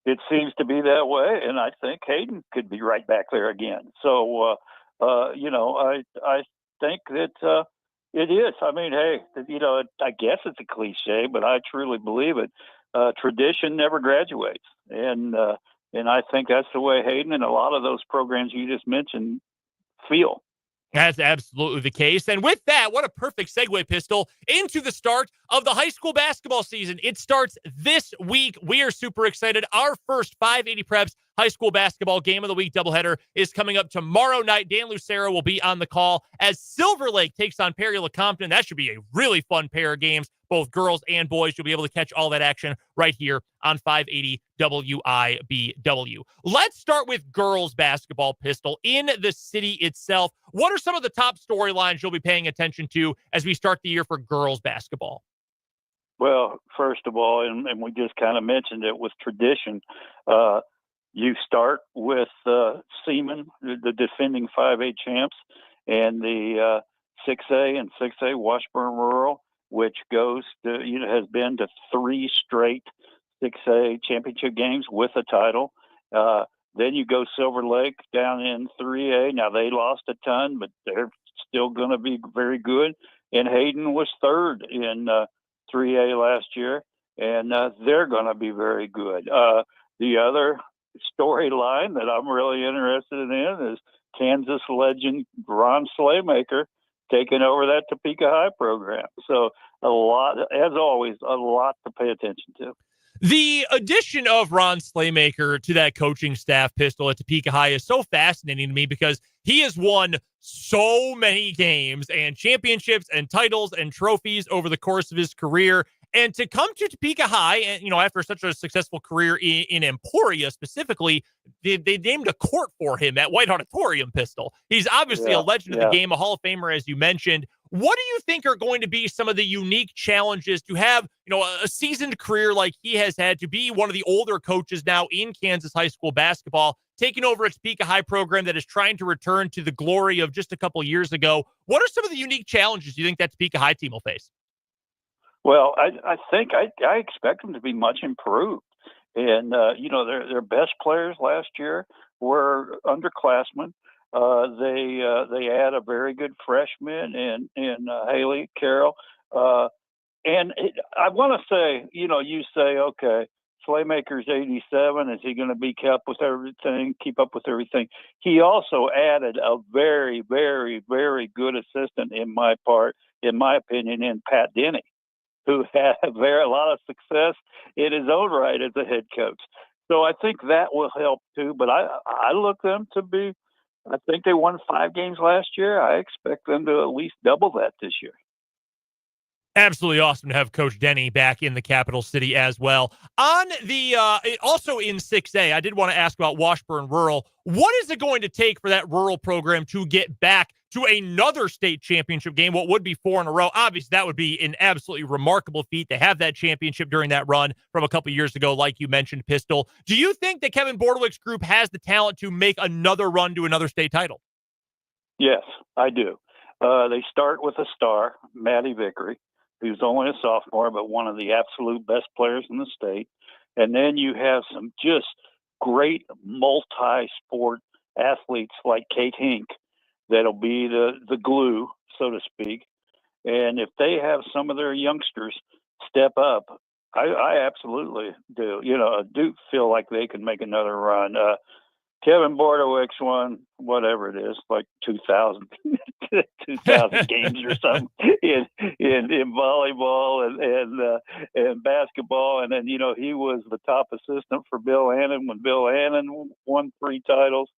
It seems to be that way, and I think Hayden could be right back there again. So, I think that it is. I mean, hey, I guess it's a cliche, but I truly believe it. Tradition never graduates, and I think that's the way Hayden and a lot of those programs you just mentioned feel. That's absolutely the case. And with that, what a perfect segue, Pistol, into the start of the high school basketball season. It starts this week. We are super excited. Our first 580 Preps high school basketball game of the week doubleheader is coming up tomorrow night. Dan Lucero will be on the call as Silver Lake takes on Perry LeCompton. That should be a really fun pair of games, both girls and boys. You'll be able to catch all that action right here on 580 WIBW. Let's start with girls basketball, Pistol, in the city itself. What are some of the top storylines you'll be paying attention to as we start the year for girls basketball? Well, first of all, and we just kind of mentioned it with tradition, you start with Seaman, the defending 5A champs, and the 6A and 6A Washburn Rural, which goes to, has been to 3 straight 6A championship games with a title. Then you go Silver Lake down in 3A. Now they lost a ton, but they're still going to be very good. And Hayden was third in 3A last year, and they're going to be very good. The other storyline that I'm really interested in is Kansas legend Ron Slaymaker taking over that Topeka High program. So a lot, as always, a lot to pay attention to. The addition of Ron Slaymaker to that coaching staff, Pistol, at Topeka High is so fascinating to me because he has won so many games and championships and titles and trophies over the course of his career. And to come to Topeka High, and after such a successful career in Emporia specifically, they named a court for him at White Auditorium, Pistol. He's obviously a legend of the game, a Hall of Famer, as you mentioned. What do you think are going to be some of the unique challenges to have, a seasoned career like he has had, to be one of the older coaches now in Kansas high school basketball, taking over a Topeka High program that is trying to return to the glory of just a couple years ago? What are some of the unique challenges you think that Topeka High team will face? Well, I think I expect them to be much improved. And, their best players last year were underclassmen. They had a very good freshman in Haley Carroll. And I want to say, you say, okay, Slaymaker's 87. Is he going to be keep up with everything? He also added a very, very, very good assistant in my opinion, in Pat Denny, who had a lot of success in his own right as a head coach. So I think that will help too. But I look them to be, I think they won 5 games last year. I expect them to at least double that this year. Absolutely awesome to have Coach Denny back in the capital city as well. On the also in 6A, I did want to ask about Washburn Rural. What is it going to take for that rural program to get back to another state championship game, what would be 4 in a row? Obviously, that would be an absolutely remarkable feat to have that championship during that run from a couple years ago, like you mentioned, Pistol. Do you think that Kevin Bordewick's group has the talent to make another run to another state title? Yes, I do. They start with a star, Maddie Vickery, who's only a sophomore, but one of the absolute best players in the state. And then you have some just great multi-sport athletes like Kate Hink that'll be the glue, so to speak. And if they have some of their youngsters step up, I absolutely do. I do feel like they can make another run. Kevin Bordewick's won whatever it is, like 2,000 games or something in volleyball and basketball, and then he was the top assistant for Bill Hannon when Bill Hannon won 3 titles.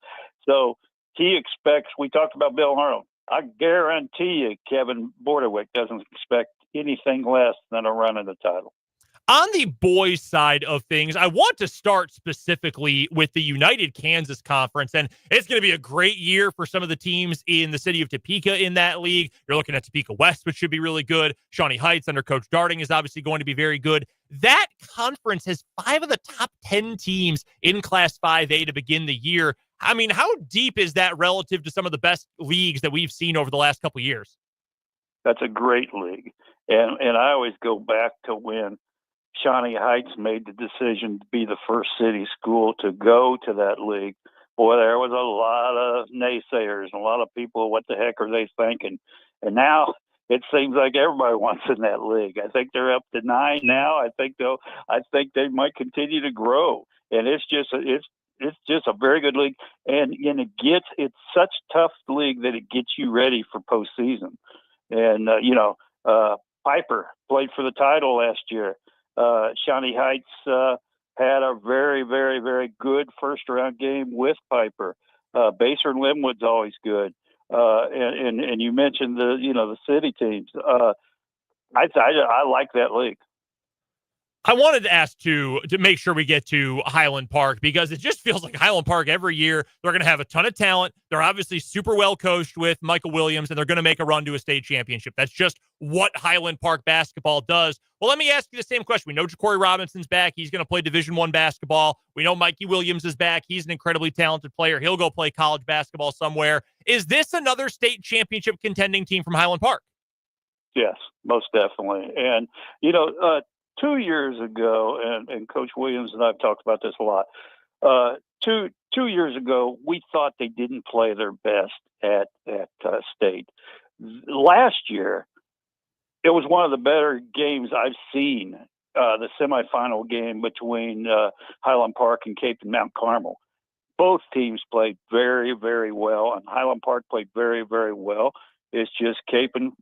So he expects. We talked about Bill Harlan. I guarantee you, Kevin Bordewick doesn't expect anything less than a run in the title. On the boys' side of things, I want to start specifically with the United Kansas Conference, and it's going to be a great year for some of the teams in the city of Topeka in that league. You're looking at Topeka West, which should be really good. Shawnee Heights under Coach Darding is obviously going to be very good. That conference has 5 of the top 10 teams in Class 5A to begin the year. I mean, how deep is that relative to some of the best leagues that we've seen over the last couple of years? That's a great league. And I always go back to when Shawnee Heights made the decision to be the first city school to go to that league. Boy, there was a lot of naysayers and a lot of people, what the heck are they thinking? And now it seems like everybody wants in that league. I think they're up to 9 now. I think they might continue to grow. And it's just a very good league. And it's such a tough league that it gets you ready for postseason. And Piper played for the title last year. Shawnee Heights had a very, very, very good first-round game with Piper. Baser and Linwood's always good. And you mentioned the city teams. I like that league. I wanted to ask to make sure we get to Highland Park, because it just feels like Highland Park every year, they're going to have a ton of talent. They're obviously super well coached with Michael Williams, and they're going to make a run to a state championship. That's just what Highland Park basketball does. Well, let me ask you the same question. We know Ja'Cory Robinson's back. He's going to play Division I basketball. We know Mikey Williams is back. He's an incredibly talented player. He'll go play college basketball somewhere. Is this another state championship contending team from Highland Park? Yes, most definitely. And, 2 years ago, and Coach Williams and I've talked about this a lot. 2 years ago, we thought they didn't play their best at state. Last year, it was one of the better games I've seen. The semifinal game between Highland Park and Cape and Mount Carmel. Both teams played very, very well, and Highland Park played very, very well. It's just Cape and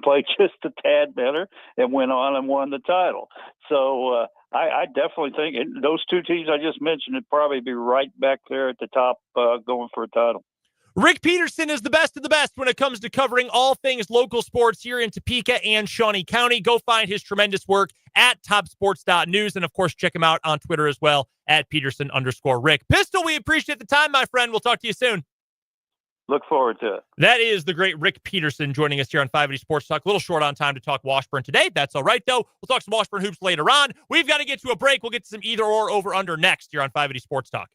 played just a tad better and went on and won the title. So I definitely think those two teams I just mentioned would probably be right back there at the top going for a title. Rick Peterson is the best of the best when it comes to covering all things local sports here in Topeka and Shawnee County. Go find his tremendous work at TopSports.news. And, of course, check him out on Twitter as well at Peterson_Rick. Pistol, we appreciate the time, my friend. We'll talk to you soon. Look forward to it. That is the great Rick Peterson joining us here on 580 Sports Talk. A little short on time to talk Washburn today. That's all right, though. We'll talk some Washburn hoops later on. We've got to get to a break. We'll get to some either or over under next here on 580 Sports Talk.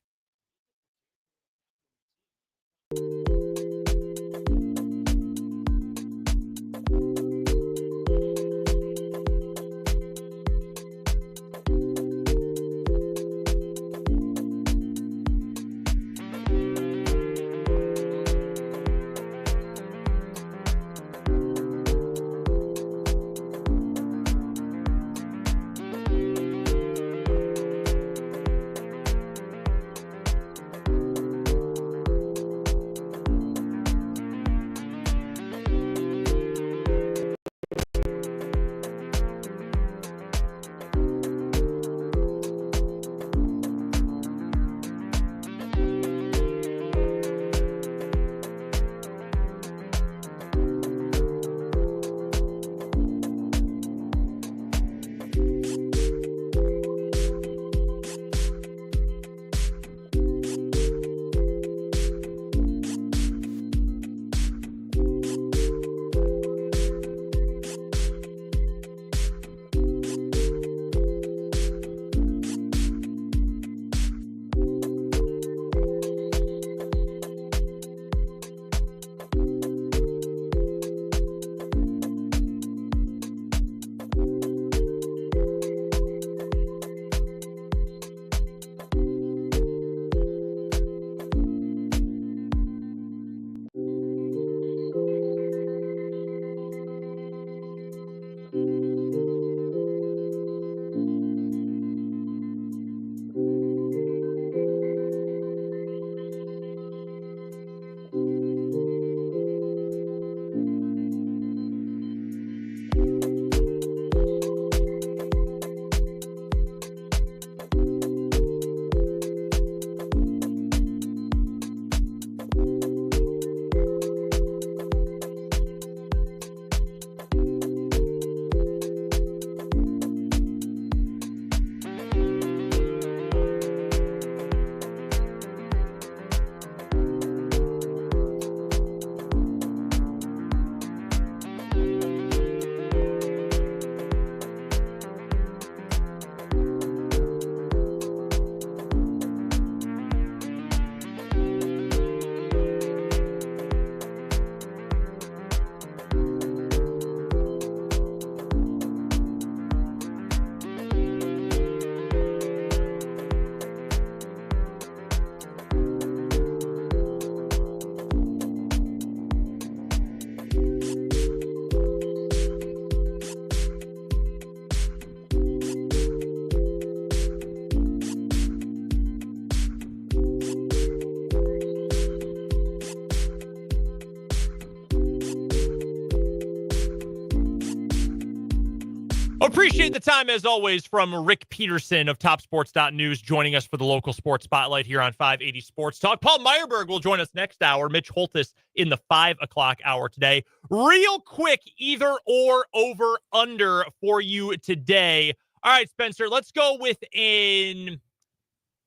Appreciate the time, as always, from Rick Peterson of TopSports.news joining us for the local sports spotlight here on 580 Sports Talk. Paul Myerberg will join us next hour. Mitch Holthus in the 5 o'clock hour today. Real quick, either or, over, under for you today. All right, Spencer, let's go with an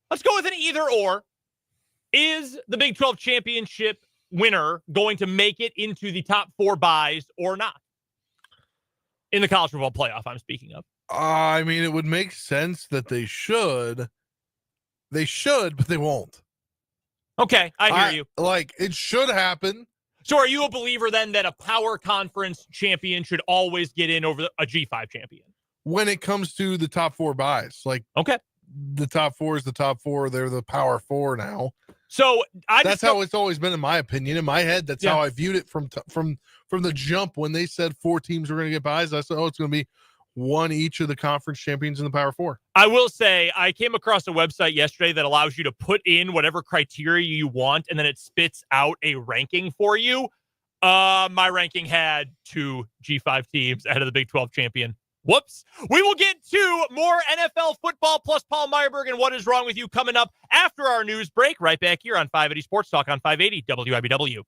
either or. Is the Big 12 championship winner going to make it into the top 4 buys or not? In the college football playoff, I'm speaking of. I mean, it would make sense that they should. They should, but they won't. Okay, I hear you. Like, it should happen. So are you a believer then that a power conference champion should always get in over a G5 champion? When it comes to the top 4 buys. Like, okay, the top 4 is the top 4. They're the power 4 now. So that's how it's always been, in my opinion. In my head, that's how I viewed it from the jump. When they said 4 teams were going to get buys, I said, it's going to be one each of the conference champions in the Power 4. I will say I came across a website yesterday that allows you to put in whatever criteria you want, and then it spits out a ranking for you. My ranking had 2 G5 teams ahead of the Big 12 champion. Whoops. We will get to more NFL football plus Paul Myerberg and What Is Wrong With You coming up after our news break, right back here on 580 Sports Talk on 580 WIBW.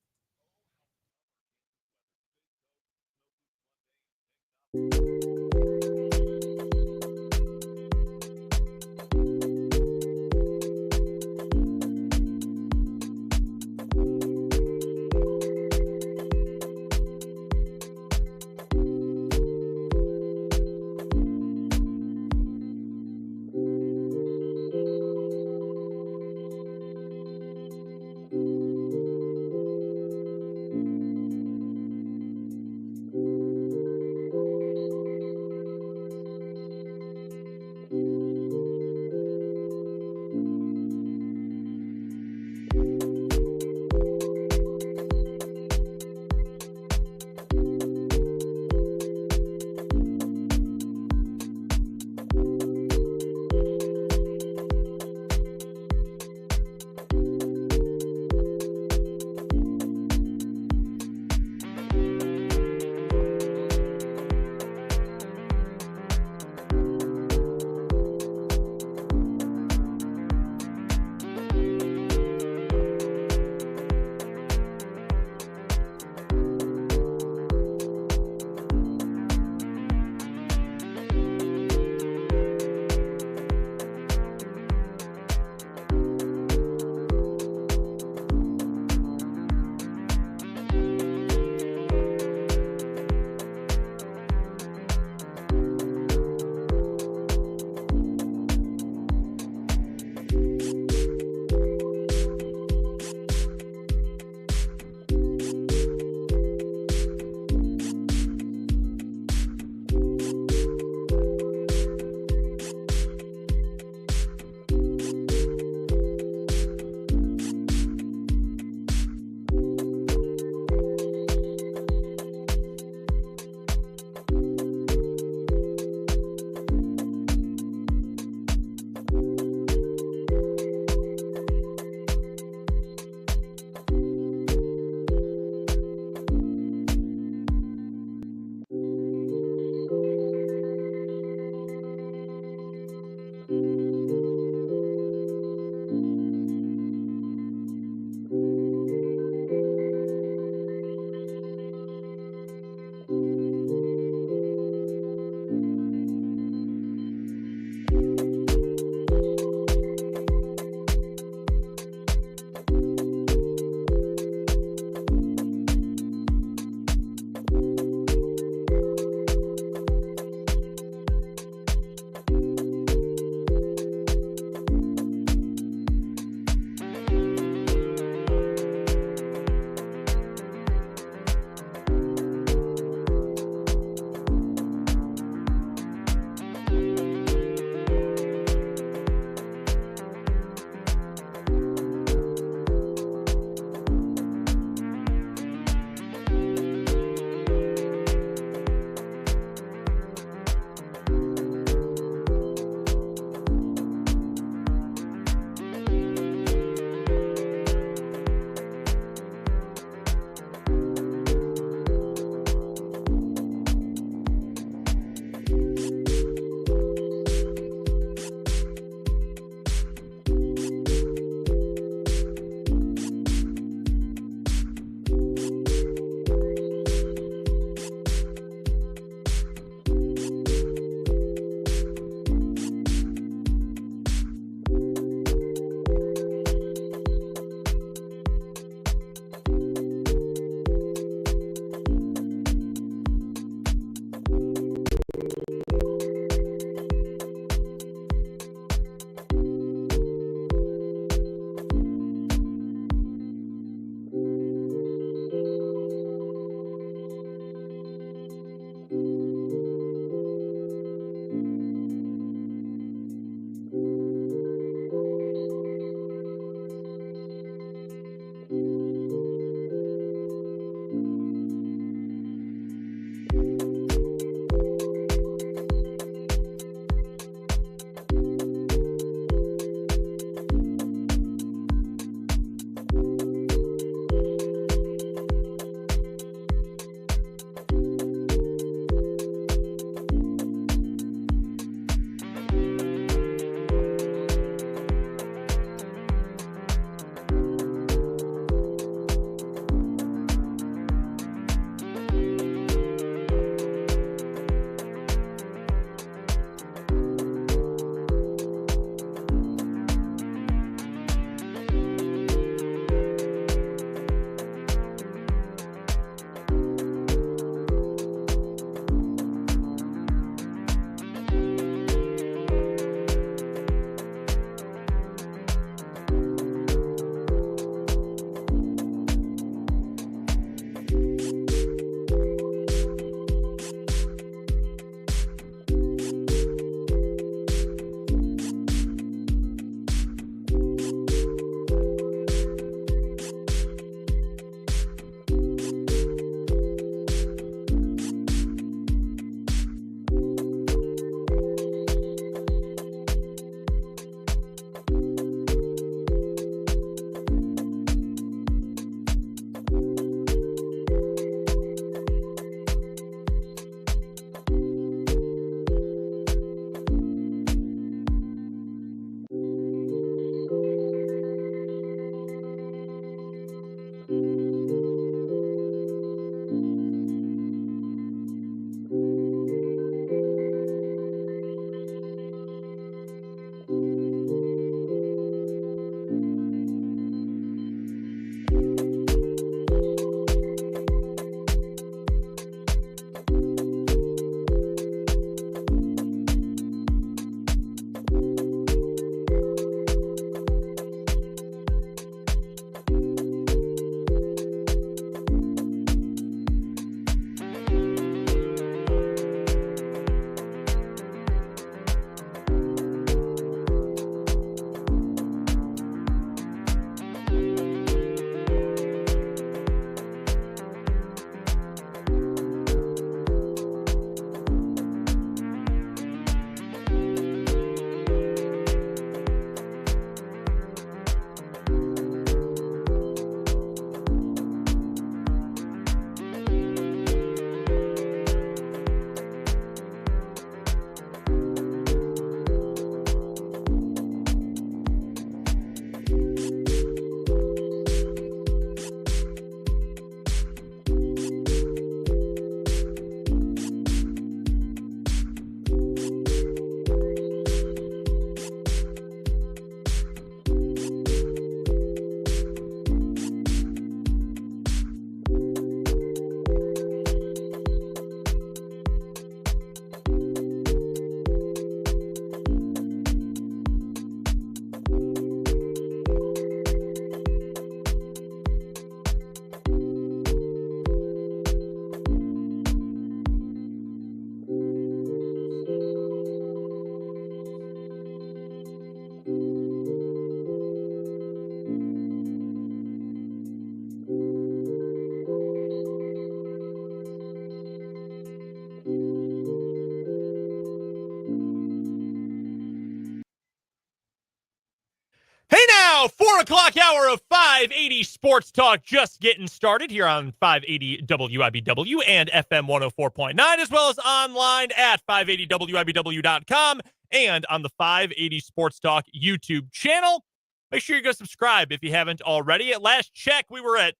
now 4 o'clock hour of 580 Sports Talk, just getting started here on 580 WIBW and FM 104.9, as well as online at 580WIBW.com and on the 580 Sports Talk YouTube channel. Make sure you go subscribe if you haven't already. At last check, we were at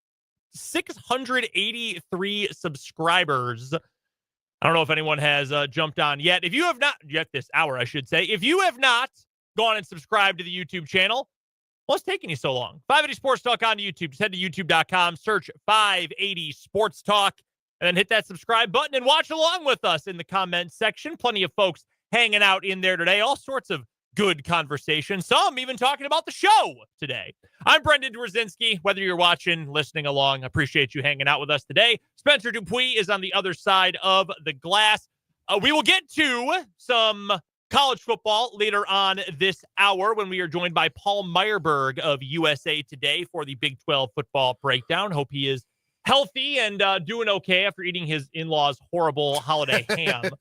683 subscribers. I don't know if anyone has jumped on yet. If you have not, yet this hour, I should say, if you have not gone and subscribed to the YouTube channel, what's taking you so long? 580 Sports Talk on YouTube. Just head to youtube.com, search 580 Sports Talk, and then hit that subscribe button and watch along with us in the comment section. Plenty of folks hanging out in there today. All sorts of good conversation. Some even talking about the show today. I'm Brendan Dworzinski. Whether you're watching, listening along, I appreciate you hanging out with us today. Spencer Dupuis is on the other side of the glass. We will get to some college football later on this hour when we are joined by Paul Myerberg of USA Today for the Big 12 football breakdown. Hope he is healthy and doing okay after eating his in-laws' horrible holiday ham.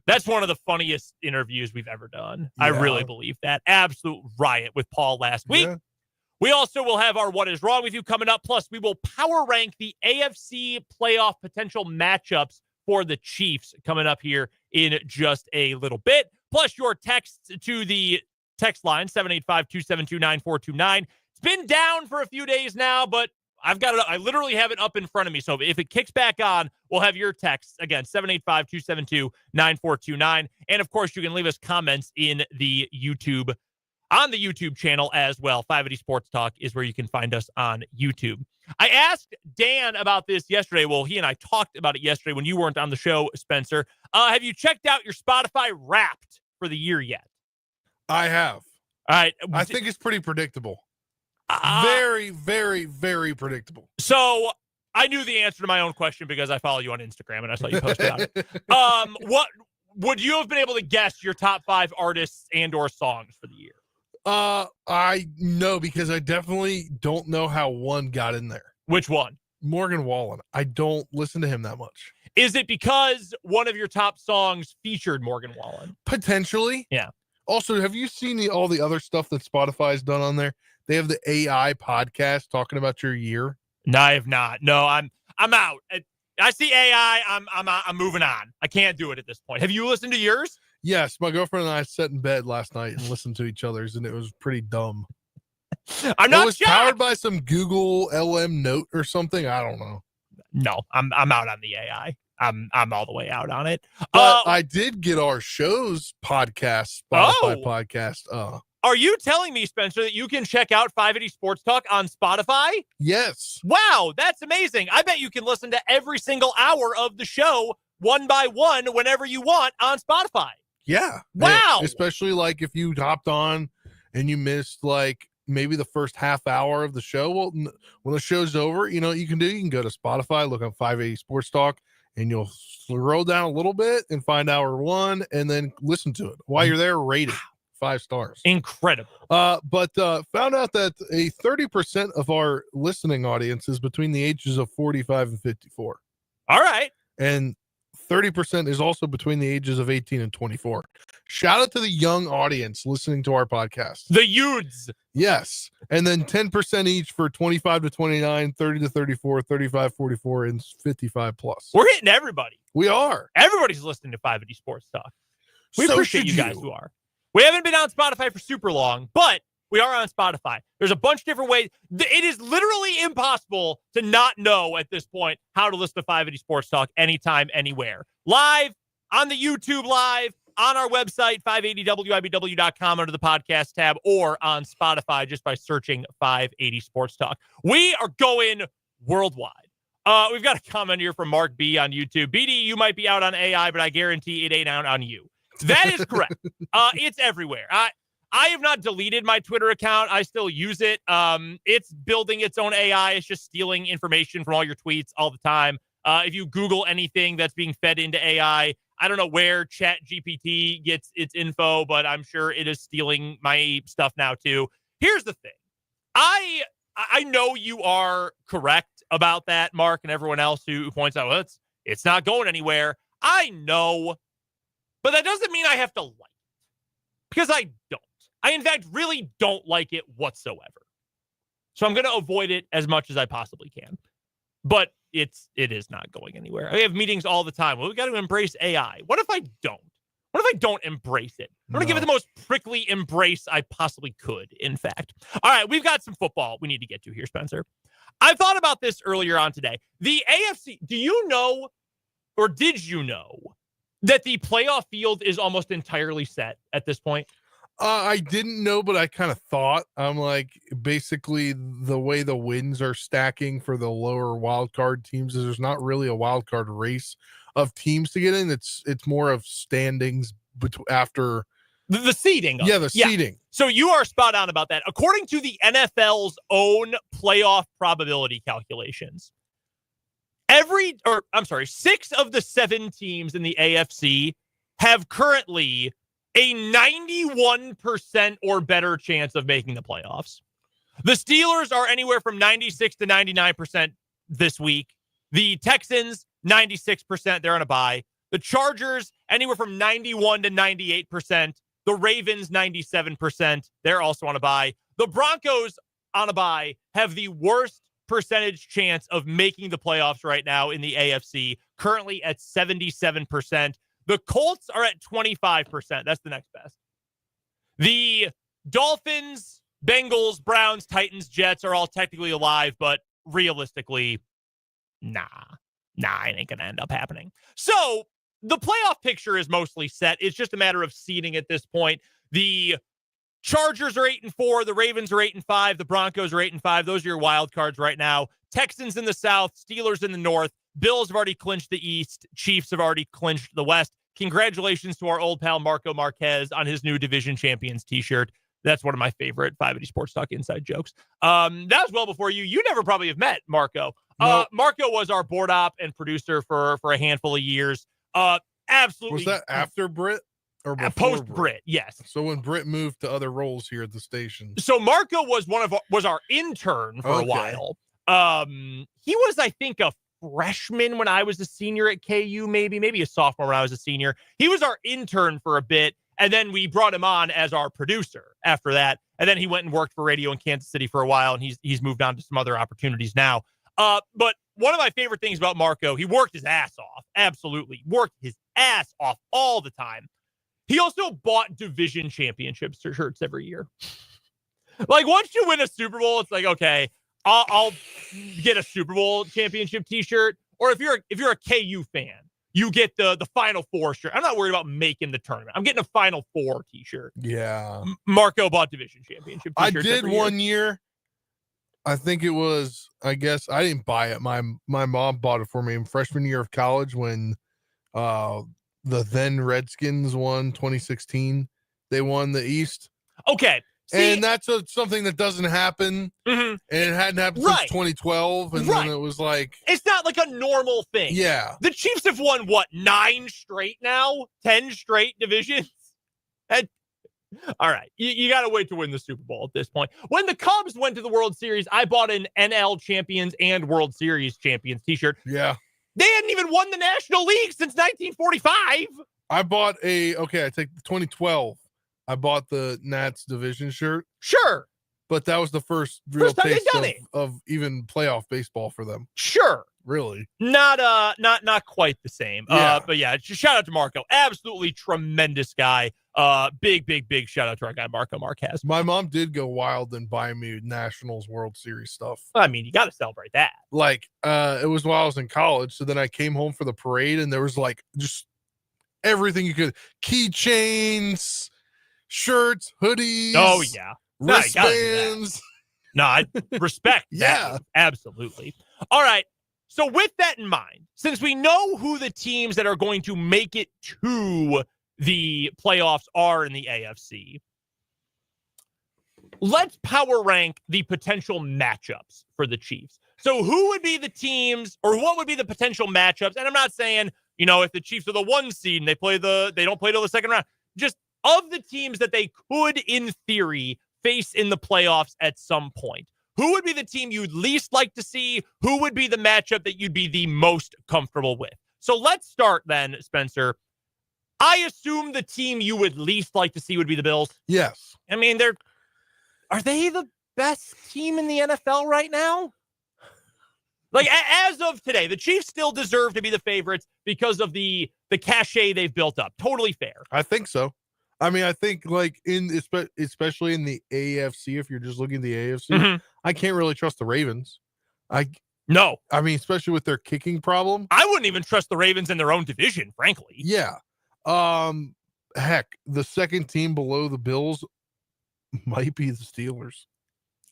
That's one of the funniest interviews we've ever done. Yeah. I really believe that. Absolute riot with Paul last week. Yeah. We also will have our What Is Wrong With You coming up. Plus, we will power rank the AFC playoff potential matchups for the Chiefs coming up here in just a little bit. Plus, your texts to the text line, 785-272-9429. It's been down for a few days now, but I've got it. I literally have it up in front of me. So if it kicks back on, we'll have your texts again, 785-272-9429. And of course, you can leave us comments on the YouTube channel as well. 580 Sports Talk is where you can find us on YouTube. I asked Dan about this yesterday. Well, he and I talked about it yesterday when you weren't on the show, Spencer. Have you checked out your Spotify Wrapped for the year yet? I have. All right. I think it's pretty predictable. Very, very, very predictable. So I knew the answer to my own question because I follow you on Instagram and I saw you post about it. What would you have been able to guess your top 5 artists and or songs for the year? I know because I definitely don't know how one got in there. Which one? Morgan Wallen. I don't listen to him that much. Is it because one of your top songs featured Morgan Wallen? Potentially. Yeah. Also, have you seen all the other stuff that Spotify's done on there? They have the AI podcast talking about your year. No, I have not. No, I'm out. I see AI. I'm moving on. I can't do it at this point. Have you listened to yours? Yes, my girlfriend and I sat in bed last night and listened to each other's, and it was pretty dumb. I'm not. It was powered by some Google LM Note or something. I don't know. No, I'm out on the AI. I'm all the way out on it. But I did get our show's podcast, Spotify podcast. Are you telling me, Spencer, that you can check out 580 Sports Talk on Spotify? Yes. Wow, that's amazing. I bet you can listen to every single hour of the show one by one whenever you want on Spotify. Yeah. Wow. Especially like if you hopped on and you missed like maybe the first half hour of the show. Well, when the show's over, you know what you can do? You can go to Spotify, look up 580 Sports Talk, and you'll scroll down a little bit and find hour 1 and then listen to it. While you're there, rate it 5 stars. Incredible. But found out that a 30% of our listening audience is between the ages of 45 and 54. All right. And 30% is also between the ages of 18 and 24. Shout out to the young audience listening to our podcast. The youths. Yes. And then 10% each for 25 to 29, 30 to 34, 35, 44, and 55 plus. We're hitting everybody. We are. Everybody's listening to 580 Sports Talk. We appreciate you guys who are. We haven't been on Spotify for super long, but we are on Spotify. There's a bunch of different ways. It is literally impossible to not know at this point how to listen to 580 Sports Talk anytime, anywhere. Live, on the YouTube Live, on our website, 580WIBW.com under the podcast tab, or on Spotify just by searching 580 Sports Talk. We are going worldwide. We've got a comment here from Mark B on YouTube. BD, you might be out on AI, but I guarantee it ain't out on you. That is correct. It's everywhere. I have not deleted my Twitter account. I still use it. It's building its own AI. It's just stealing information from all your tweets all the time. If you Google anything that's being fed into AI, I don't know where ChatGPT gets its info, but I'm sure it is stealing my stuff now too. Here's the thing. I know you are correct about that, Mark, and everyone else who points out, well, it's not going anywhere. I know, but that doesn't mean I have to like it, because I don't. I, in fact, really don't like it whatsoever. So I'm going to avoid it as much as I possibly can. But it is not going anywhere. I have meetings all the time. Well, we got to embrace AI. What if I don't? What if I don't embrace it? I'm going to give it the most prickly embrace I possibly could, in fact. All right, we've got some football we need to get to here, Spencer. I thought about this earlier on today. The AFC, do you know, or did you know, that the playoff field is almost entirely set at this point? I didn't know, but I kind of thought. I'm like, basically, the way the wins are stacking for the lower wild card teams is there's not really a wild card race of teams to get in. It's more of standings after the seeding. Seeding. So you are spot on about that. According to the NFL's own playoff probability calculations, 6 of the 7 teams in the AFC have currently a 91% or better chance of making the playoffs. The Steelers are anywhere from 96 to 99% this week. The Texans, 96%. They're on a bye. The Chargers, anywhere from 91 to 98%. The Ravens, 97%. They're also on a bye. The Broncos, on a bye, have the worst percentage chance of making the playoffs right now in the AFC, currently at 77%. The Colts are at 25%. That's the next best. The Dolphins, Bengals, Browns, Titans, Jets are all technically alive, but realistically, nah, it ain't going to end up happening. So the playoff picture is mostly set. It's just a matter of seeding at this point. The Chargers are 8-4. The Ravens are 8-5. The Broncos are 8-5. Those are your wild cards right now. Texans in the South, Steelers in the North. Bills have already clinched the East. Chiefs have already clinched the West. Congratulations to our old pal Marco Marquez on his new Division Champions t-shirt. That's one of my favorite 580 Sports Talk inside jokes. That was well before you. You never probably have met Marco. Nope. Marco was our board op and producer for a handful of years. Absolutely. Was that after Britt or before post Britt? Yes. So when Britt moved to other roles here at the station. So Marco was our intern for a while. He was, I think, a freshman when I was a senior at KU, maybe a sophomore when I was a senior. He was our intern for a bit, and then we brought him on as our producer after that. And then he went and worked for radio in Kansas City for a while, and he's moved on to some other opportunities now. But one of my favorite things about Marco, he worked his ass off. Absolutely. Worked his ass off all the time. He also bought division championship shirts every year. Like, once you win a Super Bowl, it's like, okay, I'll get a Super Bowl championship t-shirt. Or if you're a KU fan, you get the Final Four shirt. I'm not worried about making the tournament. I'm getting a Final Four t-shirt. Yeah. Marco bought division championship t-shirts. I did one year. I think it was, I guess I didn't buy it. My mom bought it for me in freshman year of college when the then Redskins won 2016. They won the East. Okay. See, and that's something that doesn't happen. Mm-hmm. And it hadn't happened since 2012. And then it was like, it's not like a normal thing. Yeah. The Chiefs have won, 9 straight now? 10 straight divisions? All right. You got to wait to win the Super Bowl at this point. When the Cubs went to the World Series, I bought an NL Champions and World Series Champions t-shirt. Yeah. They hadn't even won the National League since 1945. I bought I take 2012. I bought the Nats division shirt. Sure. But that was the first real taste of even playoff baseball for them. Sure. Really? Not quite the same. Yeah. But yeah, shout out to Marco. Absolutely tremendous guy. Big shout out to our guy Marco Marquez. My mom did go wild and buy me Nationals World Series stuff. I mean, you got to celebrate that. Like, it was while I was in college. So then I came home for the parade and there was like just everything you could, keychains, shirts, hoodies. Oh yeah. Wristbands. No, I respect yeah. that. Absolutely. All right. So with that in mind, since we know who the teams that are going to make it to the playoffs are in the AFC, let's power rank the potential matchups for the Chiefs. So who would be the teams, or what would be the potential matchups? And I'm not saying, if the Chiefs are the 1 seed and they don't play till the second round, just of the teams that they could, in theory, face in the playoffs at some point. Who would be the team you'd least like to see? Who would be the matchup that you'd be the most comfortable with? So let's start then, Spencer. I assume the team you would least like to see would be the Bills. Yes. I mean, are they the best team in the NFL right now? Like, as of today, the Chiefs still deserve to be the favorites because of the cachet they've built up. Totally fair. I think so. I mean, I think like especially in the AFC, if you're just looking at the AFC, I can't really trust the Ravens. No. I mean, especially with their kicking problem. I wouldn't even trust the Ravens in their own division, frankly. Yeah. Heck, the second team below the Bills might be the Steelers.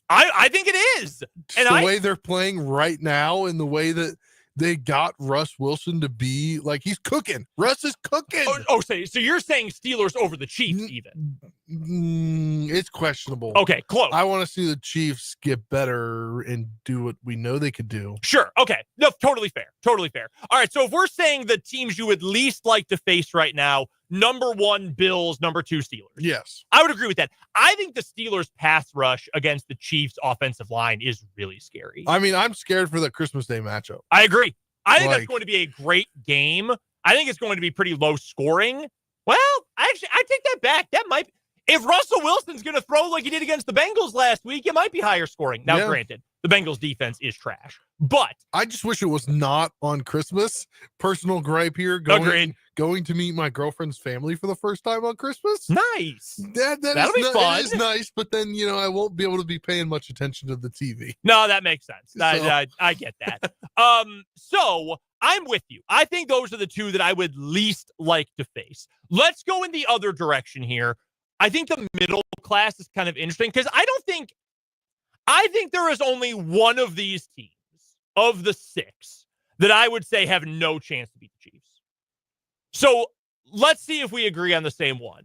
I think it is. And the way they're playing right now and the way that they got Russ Wilson to be like he's cooking. Russ is cooking. So you're saying Steelers over the Chiefs even? It's questionable. Okay, close. I want to see the Chiefs get better and do what we know they could do. Sure. Okay. No, totally fair. Totally fair. All right. So if we're saying the teams you would least like to face right now, number 1, Bills, number 2, Steelers. Yes. I would agree with that. I think the Steelers pass rush against the Chiefs offensive line is really scary. I mean, I'm scared for the Christmas Day matchup. I agree. I think that's going to be a great game. I think it's going to be pretty low scoring. Well, I take that back. That might, if Russell Wilson's going to throw like he did against the Bengals last week, it might be higher scoring. Now, granted, the Bengals defense is trash, but I just wish it was not on Christmas. Personal gripe here. Going to meet my girlfriend's family for the first time on Christmas. Nice. That'll be fun. It is nice, but then, I won't be able to be paying much attention to the TV. No, that makes sense. I get that. So I'm with you. I think those are the two that I would least like to face. Let's go in the other direction here. I think the middle class is kind of interesting because I think there is only one of these teams of the 6 that I would say have no chance to beat the Chiefs. So let's see if we agree on the same one.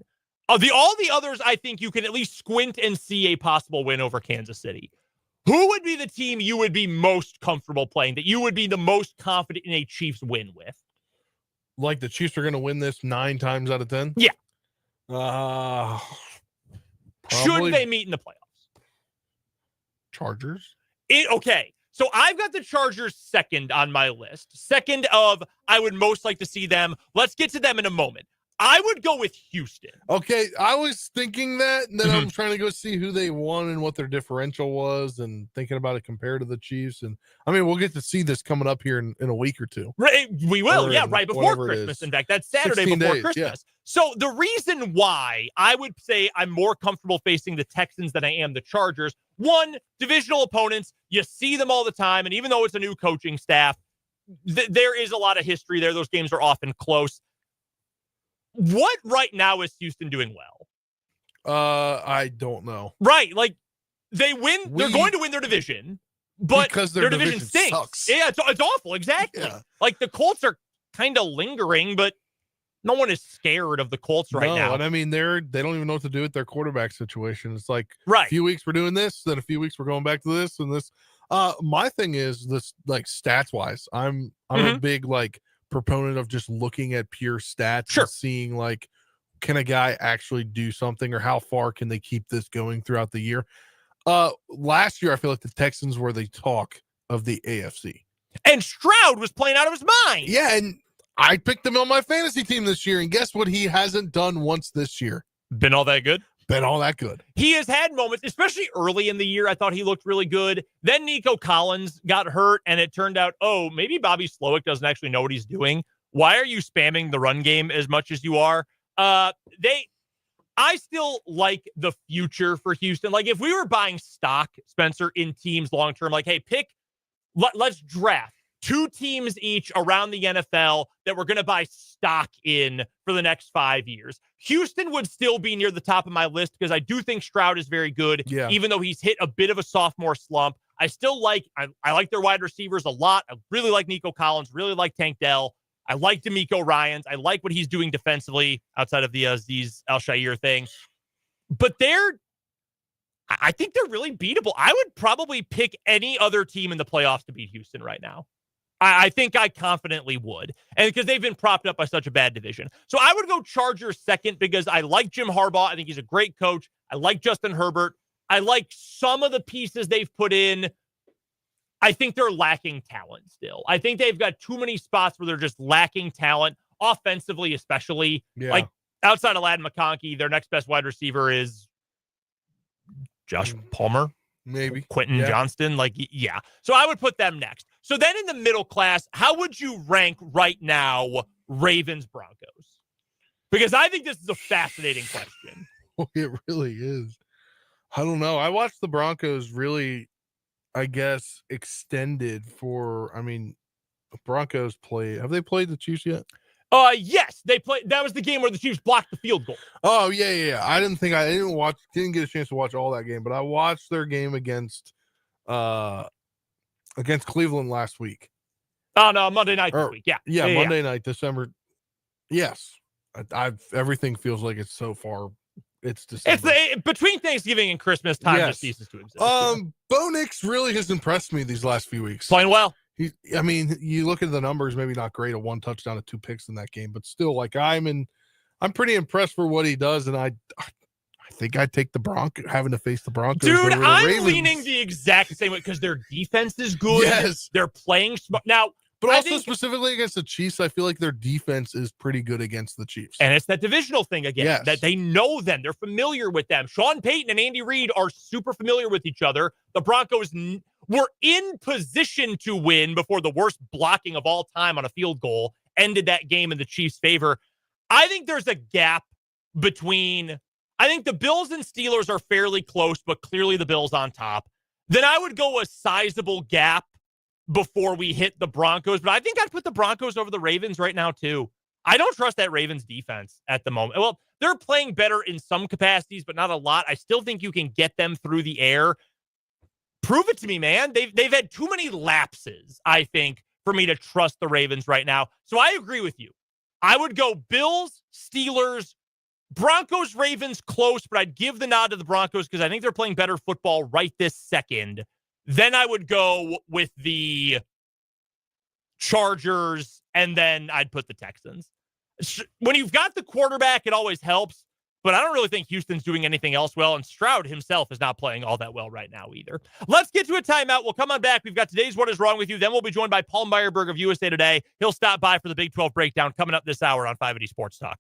All the others, I think you can at least squint and see a possible win over Kansas City. Who would be the team you would be most comfortable playing, that you would be the most confident in a Chiefs win with? Like the Chiefs are going to win this 9 times out of 10? Yeah. Should they meet in the playoffs? Chargers. Okay. So I've got the Chargers second on my list. Second of, I would most like to see them. Let's get to them in a moment. I would go with Houston. Okay, I was thinking that, and then I'm trying to go see who they won and what their differential was and thinking about it compared to the Chiefs. And, I mean, we'll get to see this coming up here in a week or two. Right, we will, right before Christmas. In fact, that's Saturday before Christmas. Yeah. So the reason why I would say I'm more comfortable facing the Texans than I am the Chargers, one, divisional opponents, you see them all the time, and even though it's a new coaching staff, there is a lot of history there. Those games are often close. What right now is Houston doing well? I don't know. Right, like they win. They're going to win their division, but because their division stinks. Sucks. Yeah, it's awful. Exactly. Yeah. Like the Colts are kind of lingering, but no one is scared of the Colts right now. And I mean, they don't even know what to do with their quarterback situation. It's like a few weeks we're doing this, then a few weeks we're going back to this and this. My thing is this, like stats wise, I'm a big proponent of just looking at pure stats and seeing can a guy actually do something or how far can they keep this going throughout the year. Last year I feel like the Texans were the talk of the AFC, and Stroud was playing out of his mind. Yeah, and I picked him on my fantasy team this year, and guess what? He hasn't done once this year. Been all that good. He has had moments, especially early in the year. I thought he looked really good. Then Nico Collins got hurt, and it turned out, maybe Bobby Slowick doesn't actually know what he's doing. Why are you spamming the run game as much as you are? I still like the future for Houston. Like if we were buying stock, Spencer, in teams long term, hey, let's draft 2 teams each around the NFL that we're going to buy stock in for the next 5 years. Houston would still be near the top of my list because I do think Stroud is very good, even though he's hit a bit of a sophomore slump. I still I like their wide receivers a lot. I really like Nico Collins, really like Tank Dell. I like DeMeco Ryans. I like what he's doing defensively outside of the Azeez Al-Shaair thing. But I think they're really beatable. I would probably pick any other team in the playoffs to beat Houston right now. I think I confidently would. And because they've been propped up by such a bad division. So I would go Chargers second because I like Jim Harbaugh. I think he's a great coach. I like Justin Herbert. I like some of the pieces they've put in. I think they're lacking talent still. I think they've got too many spots where they're just lacking talent. offensively especially. Yeah. Like, outside of Ladd McConkey, their next best wide receiver is Josh Palmer. Maybe Quentin Johnston. Like, yeah. So I would put them next. So then in the middle class, how would you rank right now Ravens Broncos? Because I think this is a fascinating question. It really is. I don't know. I watched the Broncos really, I guess, extended for, the Broncos play. Have they played the Chiefs yet? Yes, they played. That was the game where the Chiefs blocked the field goal. Oh, yeah. I didn't get a chance to watch all that game, but I watched their game against Cleveland last week. Oh, no, Monday night this week. Yeah. Monday night, December. Yes. Everything feels like it's so far. It's December. It's between Thanksgiving and Christmas time just ceases to exist. Bo Nix really has impressed me these last few weeks. Playing well. You look at the numbers, maybe not great, a 1 touchdown and 2 picks in that game, but still, like, I'm pretty impressed for what he does, and I think I'd take the Broncos, having to face the Broncos. Dude, I'm Ravens. leaning the exact same way because their defense is good. Yes. They're playing smart. Now, but also specifically against the Chiefs, I feel like their defense is pretty good against the Chiefs. And it's that divisional thing again, that they know them. They're familiar with them. Sean Payton and Andy Reid are super familiar with each other. The Broncos were in position to win before the worst blocking of all time on a field goal ended that game in the Chiefs' favor. I think there's a gap between, I think the Bills and Steelers are fairly close, but clearly the Bills on top. Then I would go a sizable gap before we hit the Broncos, but I think I'd put the Broncos over the Ravens right now too. I don't trust that Ravens defense at the moment. Well, they're playing better in some capacities, but not a lot. I still think you can get them through the air. Prove it to me, man. They've had too many lapses, I think, for me to trust the Ravens right now. So I agree with you. I would go Bills, Steelers, Broncos, Ravens close, but I'd give the nod to the Broncos because I think they're playing better football right this second. Then I would go with the Chargers, and then I'd put the Texans. When you've got the quarterback, it always helps, but I don't really think Houston's doing anything else well, and Stroud himself is not playing all that well right now either. Let's get to a timeout. We'll come on back. We've got today's What Is Wrong With You. Then we'll be joined by Paul Myerberg of USA Today. He'll stop by for the Big 12 breakdown coming up this hour on 580 Sports Talk.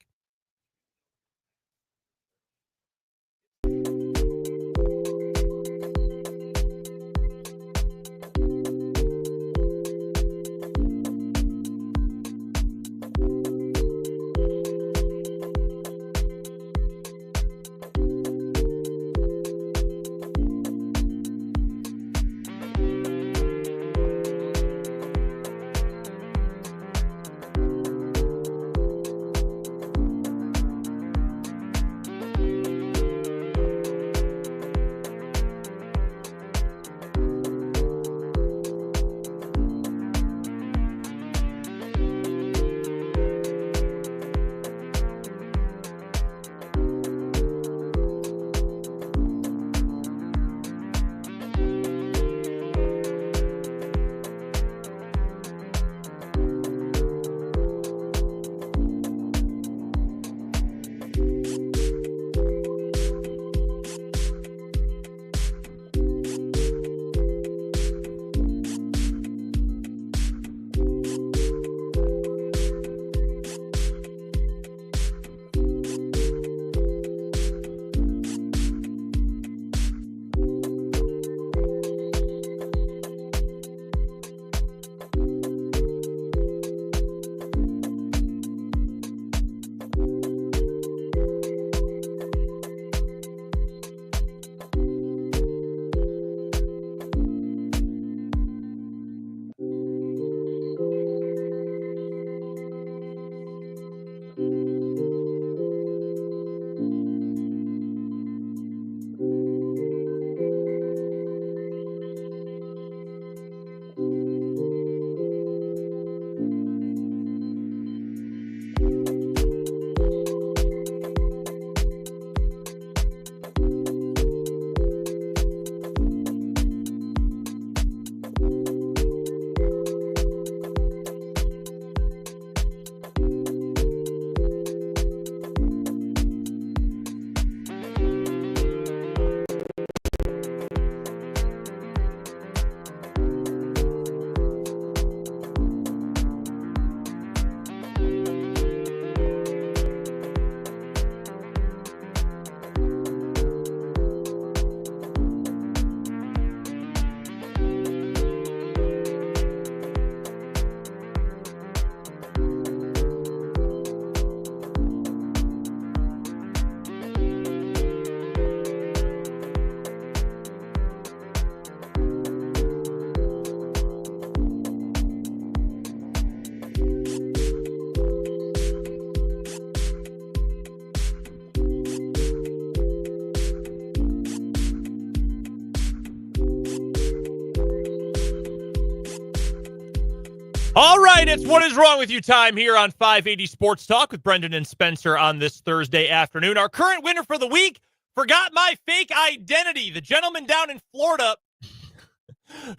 All right, it's What Is Wrong With You time here on 580 Sports Talk with Brendan and Spencer on this Thursday afternoon. Our current winner for the week forgot my fake identity. The gentleman down in Florida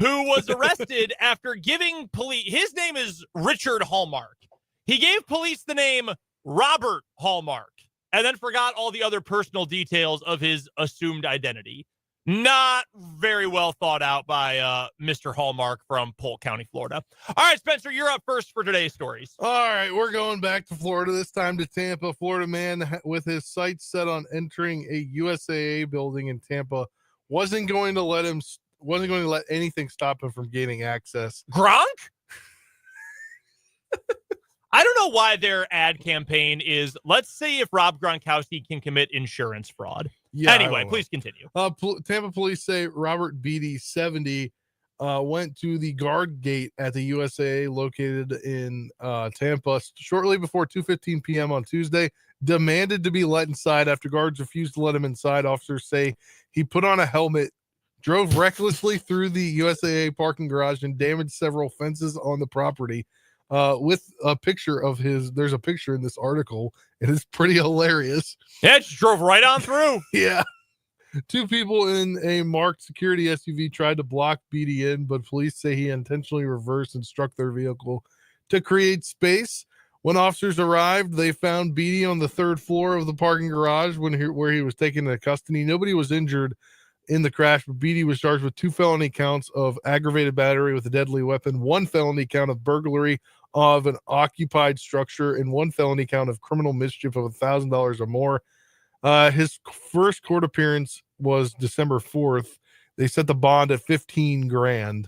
who was arrested after giving police, his name is Richard Hallmark. He gave police the name Robert Hallmark and then forgot all the other personal details of his assumed identity. Not very well thought out by Mr. Hallmark from Polk County, Florida. All right, Spencer, you're up first for today's stories. All right, we're going back to Florida, this time to Tampa. Florida man with his sights set on entering a USAA building in Tampa wasn't going to let anything stop him from gaining access. Gronk? I don't know why their ad campaign is, let's see if Rob Gronkowski can commit insurance fraud. Yeah, anyway, please continue. Tampa police say Robert Beatty, 70, went to the guard gate at the USAA located in Tampa shortly before 2:15 p.m. on Tuesday, demanded to be let inside. After guards refused to let him inside, officers say he put on a helmet, drove recklessly through the USAA parking garage, and damaged several fences on the property. With a picture of there's a picture in this article. It is pretty hilarious. Yeah, it just drove right on through. Yeah. Two people in a marked security SUV tried to block Beatty in, but police say he intentionally reversed and struck their vehicle to create space. When officers arrived, they found Beatty on the third floor of the parking garage where he was taken into custody. Nobody was injured in the crash, but Beatty was charged with 2 felony counts of aggravated battery with a deadly weapon, 1 felony count of burglary of an occupied structure, and 1 felony count of criminal mischief of $1,000 or more. His first court appearance was December 4th. They set the bond at $15,000.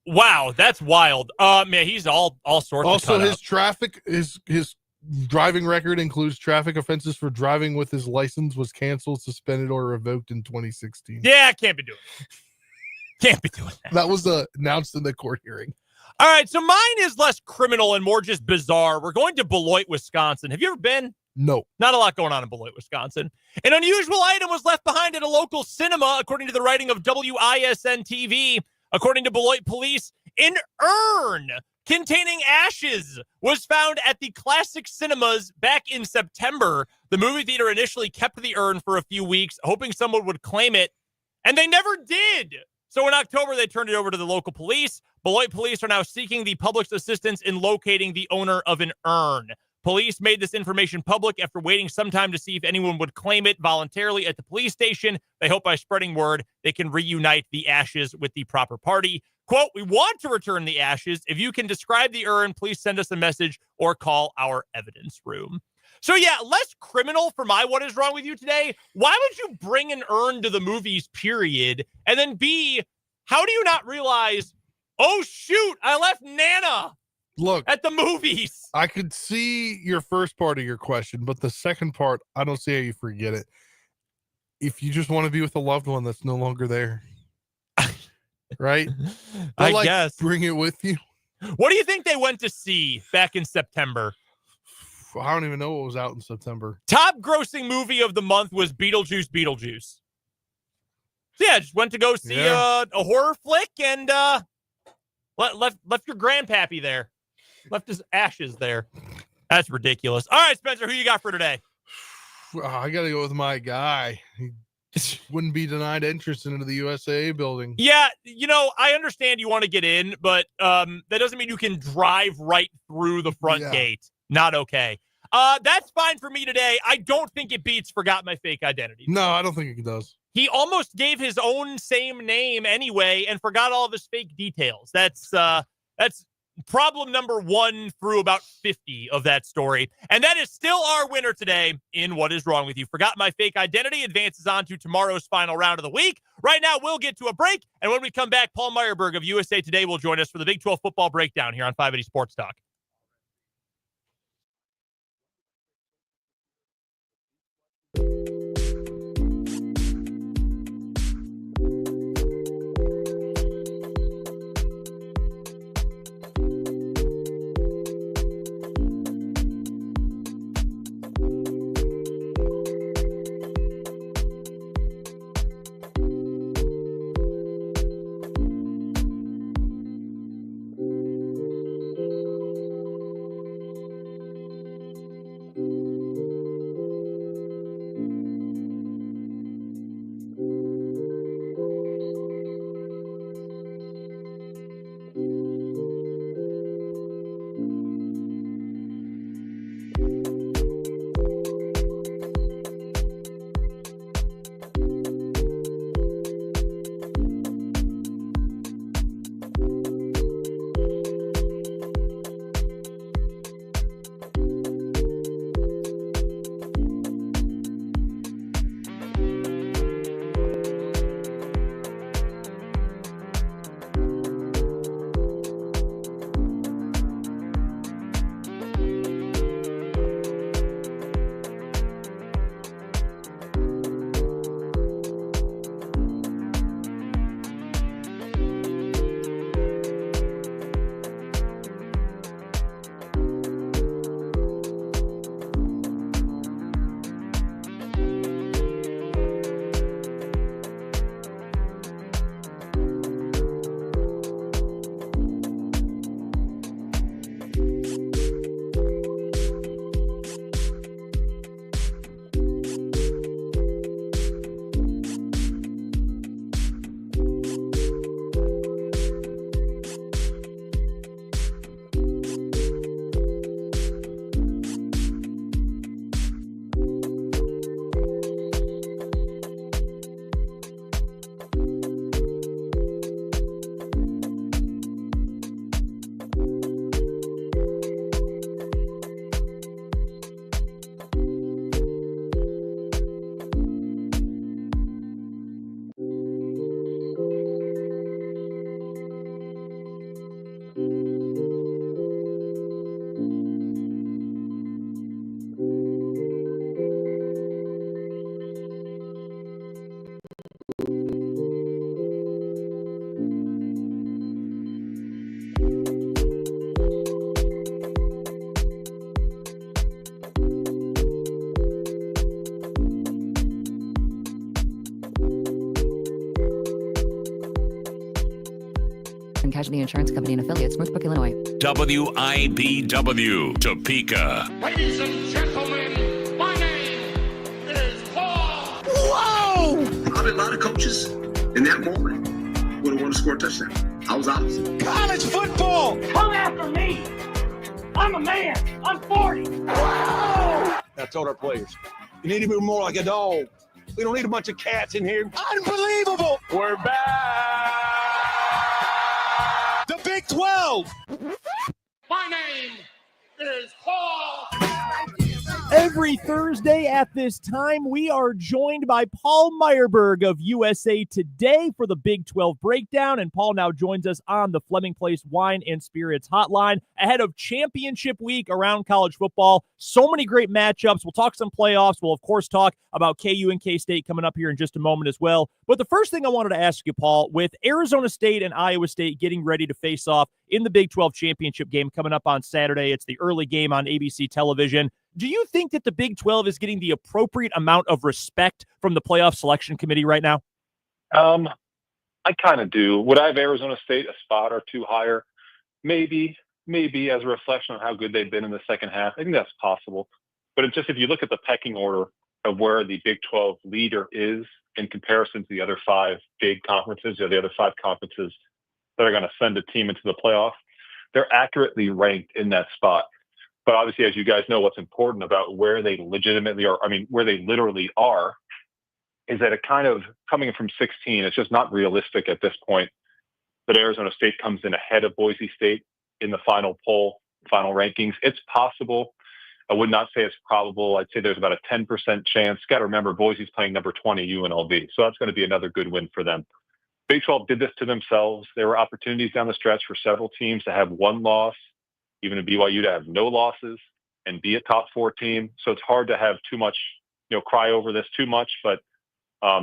Wow, that's wild. Man, he's all sorts. Also, of his traffic, his driving record includes traffic offenses for driving with his license was canceled, suspended, or revoked in 2016. Yeah, can't be doing it. Can't be doing that. That was announced in the court hearing. All right, so mine is less criminal and more just bizarre. We're going to Beloit, Wisconsin. Have you ever been? No. Not a lot going on in Beloit, Wisconsin. An unusual item was left behind at a local cinema, according to the writing of WISN TV. According to Beloit police, an urn containing ashes was found at the Classic Cinemas back in September. The movie theater initially kept the urn for a few weeks, hoping someone would claim it, and they never did. So in October, they turned it over to the local police. Beloit police are now seeking the public's assistance in locating the owner of an urn. Police made this information public after waiting some time to see if anyone would claim it voluntarily at the police station. They hope by spreading word, they can reunite the ashes with the proper party. Quote, "We want to return the ashes. If you can describe the urn, please send us a message or call our evidence room." So yeah, less criminal for my What Is Wrong With You today. Why would you bring an urn to the movies, period? And then B, how do you not realize, oh shoot, I left Nana at the movies? I could see your first part of your question, but the second part, I don't see how you forget it. If you just want to be with a loved one that's no longer there, right? I guess. Bring it with you. What do you think they went to see back in September? I don't even know what was out in September. Top grossing movie of the month was Beetlejuice. So yeah, just went to go see a horror flick and left your grandpappy there. Left his ashes there. That's ridiculous. All right, Spencer, who you got for today? I got to go with my guy. He wouldn't be denied entrance into the USAA building. Yeah, I understand you want to get in, but that doesn't mean you can drive right through the front gate. Not okay. That's fine for me today. I don't think it beats forgot my fake identity. No, I don't think it does. He almost gave his own same name anyway and forgot all of his fake details. That's problem number 1 through about 50 of that story. And that is still our winner today in What Is Wrong With You. Forgot my fake identity advances on to tomorrow's final round of the week. Right now, we'll get to a break. And when we come back, Paul Myerberg of USA Today will join us for the Big 12 football breakdown here on 580 Sports Talk. Casualty Insurance Company and Affiliates, Northbrook, Illinois. WIBW, Topeka. Ladies and gentlemen, my name is Paul. Whoa! Probably a lot of coaches in that moment would have wanted to score a touchdown. I was opposite. College football! Come after me! I'm a man! I'm 40! Whoa! I told our players, you need to be more like a dog. We don't need a bunch of cats in here. Unbelievable! We're back! The Big 12! My name is Paul. Every Thursday at this time, we are joined by Paul Myerberg of USA Today for the Big 12 breakdown. And Paul now joins us on the Fleming Place Wine and Spirits hotline ahead of championship week around college football. So many great matchups. We'll talk some playoffs. We'll, of course, talk about KU and K-State coming up here in just a moment as well. But the first thing I wanted to ask you, Paul, with Arizona State and Iowa State getting ready to face off in the Big 12 championship game coming up on Saturday, it's the early game on ABC television. Do you think that the Big 12 is getting the appropriate amount of respect from the playoff selection committee right now? I kind of do. Would I have Arizona State a spot or two higher? Maybe as a reflection on how good they've been in the second half. I think that's possible. But it's just, if you look at the pecking order of where the Big 12 leader is in comparison to the other five big conferences, or the other five conferences that are going to send a team into the playoff, they're accurately ranked in that spot. But obviously, as you guys know, what's important about where they legitimately are, where they literally are, is that it kind of, coming from 16, it's just not realistic at this point that Arizona State comes in ahead of Boise State in the final poll, final rankings. It's possible. I would not say it's probable. I'd say there's about a 10% chance. Got to remember, Boise's playing number 20 UNLV, so that's going to be another good win for them. Big 12 did this to themselves. There were opportunities down the stretch for several teams to have one loss, even a BYU to have no losses and be a top four team. So it's hard to have too much, cry over this too much. But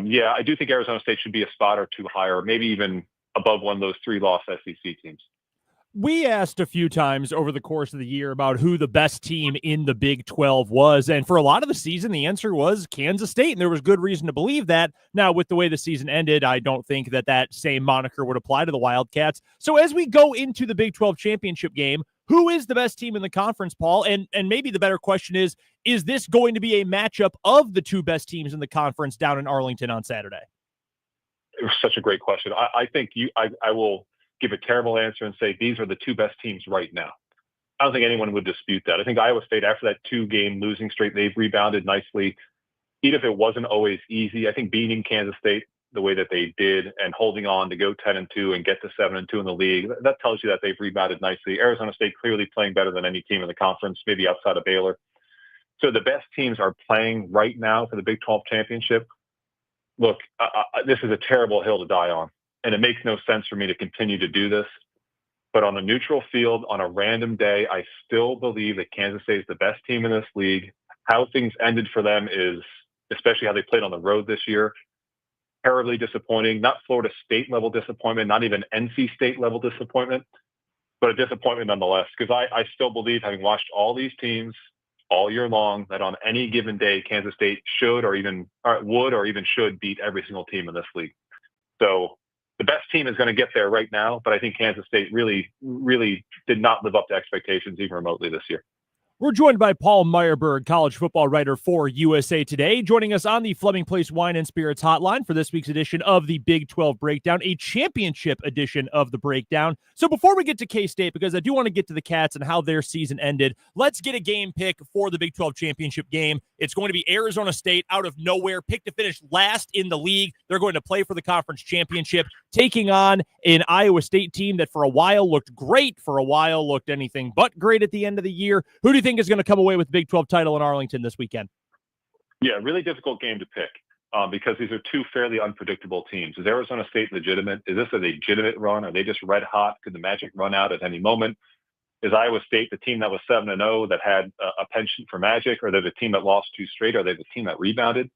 yeah, I do think Arizona State should be a spot or two higher, maybe even above one of those 3-loss SEC teams. We asked a few times over the course of the year about who the best team in the Big 12 was. And for a lot of the season, the answer was Kansas State. And there was good reason to believe that. Now, with the way the season ended, I don't think that same moniker would apply to the Wildcats. So as we go into the Big 12 championship game, who is the best team in the conference, Paul? And maybe the better question is this going to be a matchup of the two best teams in the conference down in Arlington on Saturday? It was such a great question. I think I will give a terrible answer and say these are the two best teams right now. I don't think anyone would dispute that. I think Iowa State, after that 2-game losing streak, they've rebounded nicely. Even if it wasn't always easy, I think beating Kansas State the way that they did and holding on to go 10-2 and get to 7-2 in the league, that tells you that they've rebounded nicely. Arizona State clearly playing better than any team in the conference, maybe outside of Baylor. So the best teams are playing right now for the Big 12 championship. Look, this is a terrible hill to die on, and it makes no sense for me to continue to do this. But on a neutral field, on a random day, I still believe that Kansas State is the best team in this league. How things ended for them is, especially how they played on the road this year, terribly disappointing. Not Florida State level disappointment, not even NC State level disappointment, but a disappointment nonetheless. Because I still believe, having watched all these teams all year long, that on any given day, Kansas State would or even should beat every single team in this league. So the best team is going to get there right now, but I think Kansas State really, really did not live up to expectations even remotely this year. We're joined by Paul Myerberg, college football writer for USA Today, joining us on the Fleming Place Wine and Spirits hotline for this week's edition of the Big 12 Breakdown, a championship edition of the Breakdown. So before we get to K-State, because I do want to get to the Cats and how their season ended, let's get a game pick for the Big 12 championship game. It's going to be Arizona State out of nowhere, picked to finish last in the league. They're going to play for the conference championship, taking on an Iowa State team that for a while looked great, for a while looked anything but great at the end of the year. Who do you think is going to come away with the Big 12 title in Arlington this weekend? Yeah, really difficult game to pick because these are two fairly unpredictable teams. Is Arizona State legitimate? Is this a legitimate run? Are they just red hot? Could the magic run out at any moment? Is Iowa State the team that was 7-0 that had a penchant for magic? Or are they the team that lost 2 straight? Are they the team that rebounded?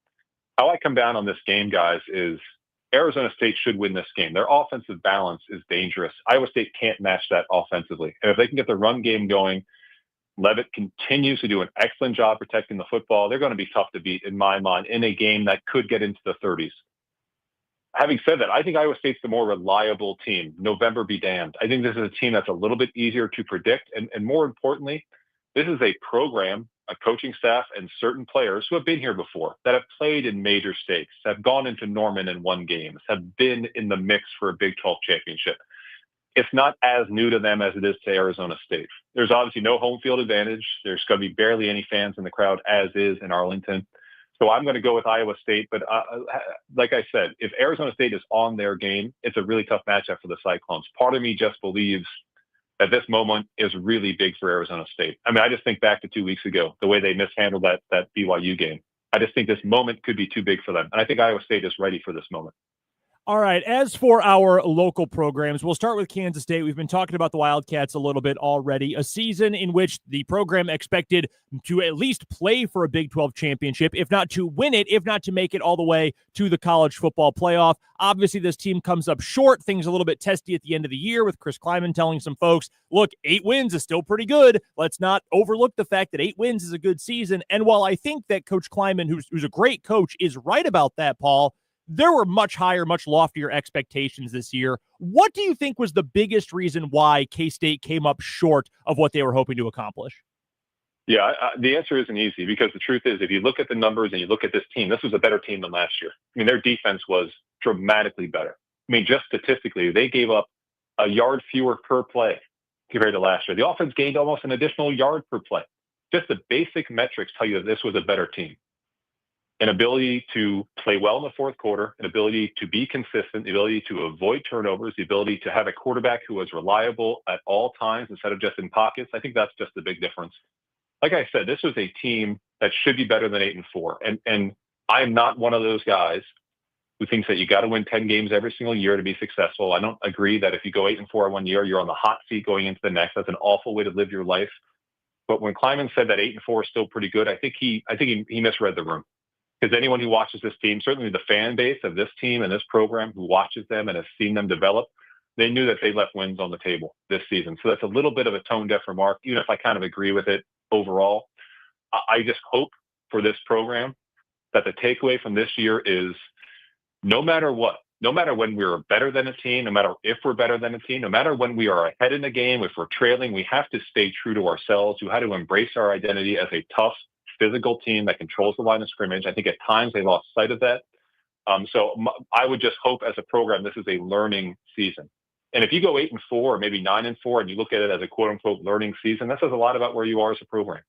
How I come down on this game, guys, is Arizona State should win this game. Their offensive balance is dangerous. Iowa State can't match that offensively. And if they can get the run game going, Levitt continues to do an excellent job protecting the football. They're going to be tough to beat, in my mind, in a game that could get into the 30s. Having said that, I think Iowa State's the more reliable team. November be damned. I think this is a team that's a little bit easier to predict. And more importantly, this is a program, a coaching staff, and certain players who have been here before, that have played in major stakes, have gone into Norman and won games, have been in the mix for a Big 12 championship. It's not as new to them as it is to Arizona State. There's obviously no home field advantage. There's going to be barely any fans in the crowd, as is in Arlington. So I'm going to go with Iowa State. But like I said, if Arizona State is on their game, it's a really tough matchup for the Cyclones. Part of me just believes that this moment is really big for Arizona State. I mean, I just think back to 2 weeks ago, the way they mishandled that BYU game. I just think this moment could be too big for them. And I think Iowa State is ready for this moment. All right, as for our local programs, we'll start with Kansas State. We've been talking about the Wildcats a little bit already. A season in which the program expected to at least play for a Big 12 championship, if not to win it, if not to make it all the way to the college football playoff. Obviously, this team comes up short. Things a little bit testy at the end of the year with Chris Kleiman telling some folks, look, 8 wins is still pretty good. Let's not overlook the fact that 8 wins is a good season. And while I think that Coach Kleiman, who's a great coach, is right about that, Paul, there were much higher, much loftier expectations this year. What do you think was the biggest reason why K-State came up short of what they were hoping to accomplish? Yeah, the answer isn't easy, because the truth is, if you look at the numbers and you look at this team, this was a better team than last year. I mean, their defense was dramatically better. I mean, just statistically, they gave up a yard fewer per play compared to last year. The offense gained almost an additional yard per play. Just the basic metrics tell you that this was a better team. An ability to play well in the fourth quarter, an ability to be consistent, the ability to avoid turnovers, the ability to have a quarterback who was reliable at all times instead of just in pockets. I think that's just the big difference. Like I said, this was a team that should be better than 8-4. And I'm not one of those guys who thinks that you got to win 10 games every single year to be successful. I don't agree that if you go 8-4 one year, you're on the hot seat going into the next. That's an awful way to live your life. But when Kleiman said that 8-4 is still pretty good, I think he misread the room. Because anyone who watches this team, certainly the fan base of this team and this program who watches them and has seen them develop, they knew that they left wins on the table this season. So that's a little bit of a tone-deaf remark, even if I kind of agree with it overall. I just hope for this program that the takeaway from this year is no matter what, no matter when we're better than a team, no matter if we're better than a team, no matter when we are ahead in the game, if we're trailing, we have to stay true to ourselves. We have to embrace our identity as a tough, physical team that controls the line of scrimmage. I think at times they lost sight of that. I would just hope as a program, this is a learning season. And if you go 8-4 or maybe 9-4 and you look at it as a quote unquote learning season, that says a lot about where you are as a program.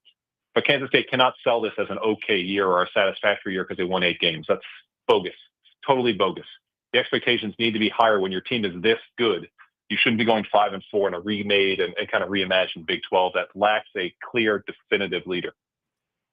But Kansas State cannot sell this as an okay year or a satisfactory year because they won 8 games. That's bogus. Totally bogus. The expectations need to be higher when your team is this good. You shouldn't be going 5-4 in a remade and kind of reimagined Big 12 that lacks a clear, definitive leader.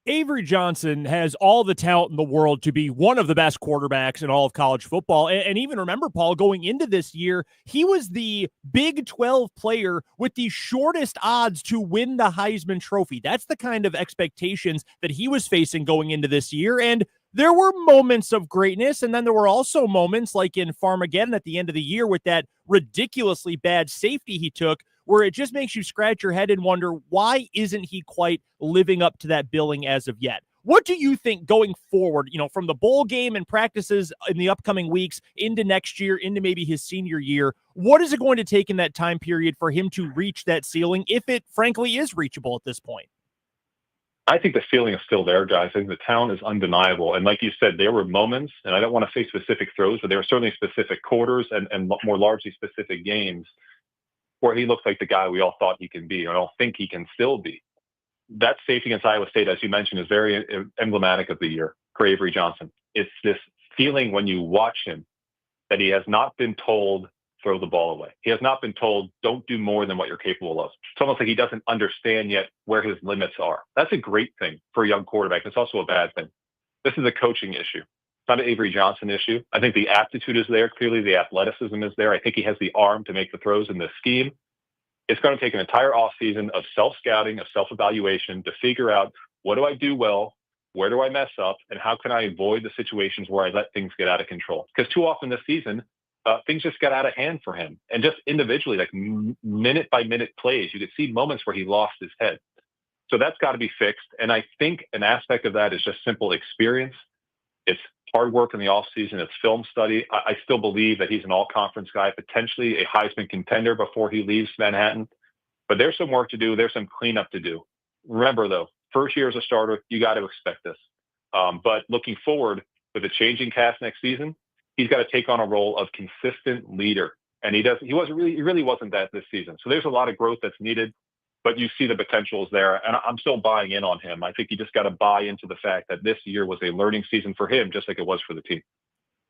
Avery Johnson has all the talent in the world to be one of the best quarterbacks in all of college football. And even remember, Paul, going into this year, he was the Big 12 player with the shortest odds to win the Heisman Trophy. That's the kind of expectations that he was facing going into this year. And there were moments of greatness, and then there were also moments like in Farmageddon at the end of the year with that ridiculously bad safety he took, where it just makes you scratch your head and wonder, why isn't he quite living up to that billing as of yet? What do you think going forward, from the bowl game and practices in the upcoming weeks into next year, into maybe his senior year, what is it going to take in that time period for him to reach that ceiling, if it frankly is reachable at this point? I think the feeling is still there, guys. I think the talent is undeniable. And like you said, there were moments, and I don't want to say specific throws, but there were certainly specific quarters and more largely specific games where he looks like the guy we all thought he can be, or I don't think he can still be. That safety against Iowa State, as you mentioned, is very emblematic of the year for Avery Johnson. It's this feeling when you watch him that he has not been told, throw the ball away. He has not been told, don't do more than what you're capable of. It's almost like he doesn't understand yet where his limits are. That's a great thing for a young quarterback. It's also a bad thing. This is a coaching issue. It's not an Avery Johnson issue. I think the aptitude is there. Clearly, the athleticism is there. I think he has the arm to make the throws in this scheme. It's going to take an entire offseason of self-scouting, of self-evaluation to figure out, what do I do well? Where do I mess up? And how can I avoid the situations where I let things get out of control? Because too often this season, things just got out of hand for him. And just individually, like minute-by-minute plays, you could see moments where he lost his head. So that's got to be fixed. And I think an aspect of that is just simple experience. It's hard work in the offseason. It's film study. I still believe that he's an all-conference guy, potentially a Heisman contender before he leaves Manhattan. But there's some work to do. There's some cleanup to do. Remember, though, first year as a starter, you got to expect this. But looking forward with a changing cast next season, he's got to take on a role of consistent leader. And he really wasn't that this season. So there's a lot of growth that's needed, but you see the potential is there. And I'm still buying in on him. I think you just got to buy into the fact that this year was a learning season for him, just like it was for the team.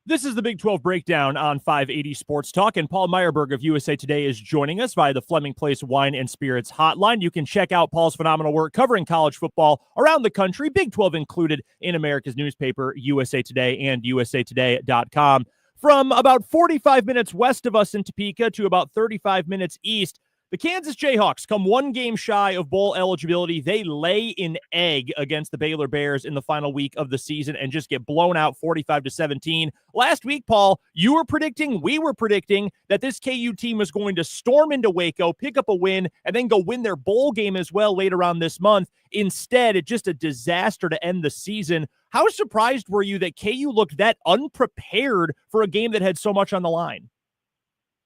This is the Big 12 Breakdown on 580 Sports Talk, and Paul Myerberg of USA Today is joining us via the Fleming Place Wine and Spirits hotline. You can check out Paul's phenomenal work covering college football around the country, Big 12 included, in America's newspaper, USA Today and usatoday.com. From about 45 minutes west of us in Topeka to about 35 minutes east, the Kansas Jayhawks come one game shy of bowl eligibility. They lay an egg against the Baylor Bears in the final week of the season and just get blown out 45-17. Last week, Paul, we were predicting that this KU team was going to storm into Waco, pick up a win, and then go win their bowl game as well later on this month. Instead, it's just a disaster to end the season. How surprised were you that KU looked that unprepared for a game that had so much on the line?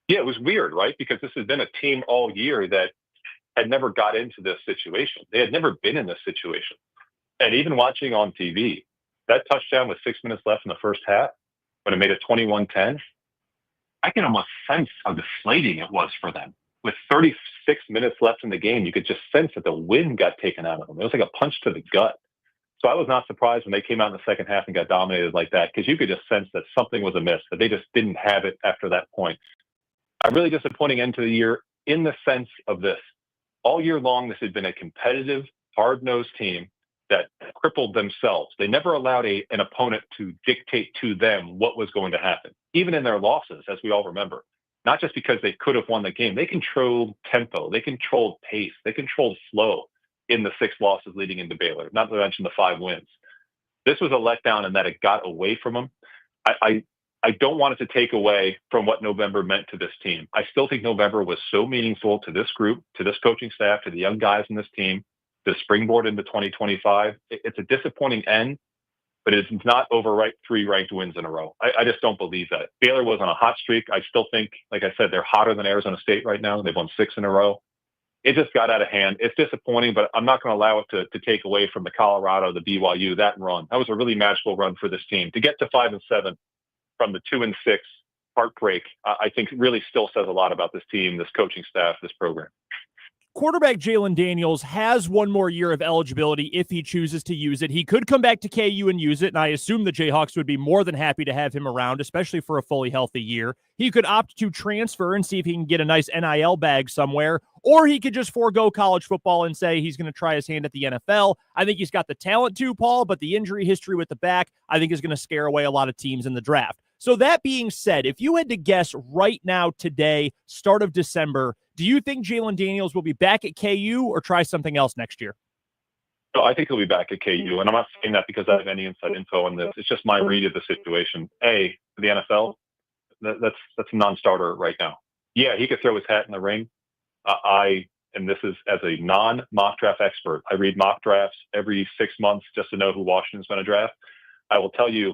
Yeah, it was weird, right? Because this has been a team all year that had never got into this situation. They had never been in this situation. And even watching on TV, that touchdown with 6 minutes left in the first half, when it made it 21-10, I can almost sense how deflating it was for them. With 36 minutes left in the game, you could just sense that the wind got taken out of them. It was like a punch to the gut. So I was not surprised when they came out in the second half and got dominated like that, because you could just sense that something was amiss, that they just didn't have it after that point. A really disappointing end to the year in the sense of this. All year long, this had been a competitive, hard-nosed team that crippled themselves. They never allowed an opponent to dictate to them what was going to happen, even in their losses, as we all remember. Not just because they could have won the game. They controlled tempo. They controlled pace. They controlled flow in the 6 losses leading into Baylor, not to mention the 5 wins. This was a letdown in that it got away from them. I don't want it to take away from what November meant to this team. I still think November was so meaningful to this group, to this coaching staff, to the young guys in this team, the springboard into 2025. It's a disappointing end, but it's not over 3 ranked wins in a row. I just don't believe that. Baylor was on a hot streak. I still think, like I said, they're hotter than Arizona State right now. They've won 6 in a row. It just got out of hand. It's disappointing, but I'm not going to allow it to take away from the Colorado, the BYU, that run. That was a really magical run for this team. To get to 5-7 from the 2-6 heartbreak, I think really still says a lot about this team, this coaching staff, this program. Quarterback Jalen Daniels has one more year of eligibility if he chooses to use it. He could come back to KU and use it, and I assume the Jayhawks would be more than happy to have him around, especially for a fully healthy year. He could opt to transfer and see if he can get a nice NIL bag somewhere, or he could just forego college football and say he's going to try his hand at the NFL. I think he's got the talent too, Paul, but the injury history with the back, I think, is going to scare away a lot of teams in the draft. So that being said, if you had to guess right now, today, start of December, do you think Jalen Daniels will be back at KU or try something else next year? No, I think he'll be back at KU, and I'm not saying that because I have any inside info on this. It's just my read of the situation. The NFL, that's a non-starter right now. Yeah, he could throw his hat in the ring. And this is as a non-mock draft expert, I read mock drafts every 6 months just to know who Washington's going to draft. I will tell you,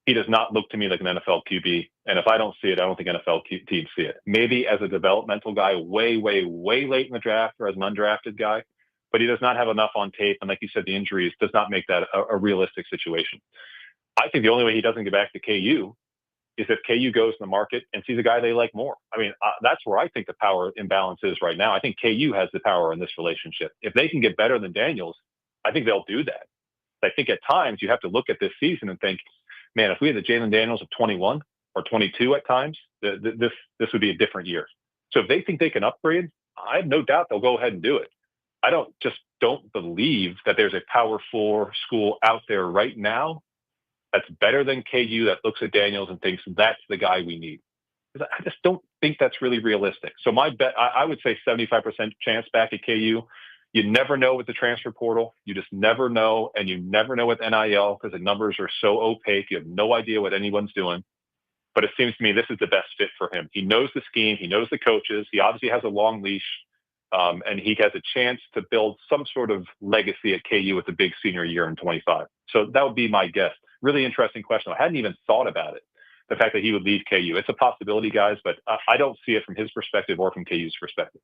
he does not look to me like an NFL QB. And if I don't see it, I don't think NFL teams see it. Maybe as a developmental guy way, way, way late in the draft or as an undrafted guy, but he does not have enough on tape. And like you said, the injuries does not make that a realistic situation. I think the only way he doesn't get back to KU is if KU goes in the market and sees a guy they like more. I mean, that's where I think the power imbalance is right now. I think KU has the power in this relationship. If they can get better than Daniels, I think they'll do that. I think at times you have to look at this season and think, man, if we had the Jalen Daniels of 21 or 22 at times, this would be a different year. So if they think they can upgrade, I have no doubt they'll go ahead and do it. I don't believe that there's a Power 4 school out there right now that's better than KU that looks at Daniels and thinks that's the guy we need. I just don't think that's really realistic. So my bet, I would say 75% chance back at KU. You never know with the transfer portal. You just never know. And you never know with NIL because the numbers are so opaque. You have no idea what anyone's doing. But it seems to me this is the best fit for him. He knows the scheme. He knows the coaches. He obviously has a long leash. And he has a chance to build some sort of legacy at KU with a big senior year in 25. So that would be my guess. really interesting question. I hadn't even thought about it. The fact that he would leave KU. It's a possibility, guys, but I don't see it from his perspective or from KU's perspective.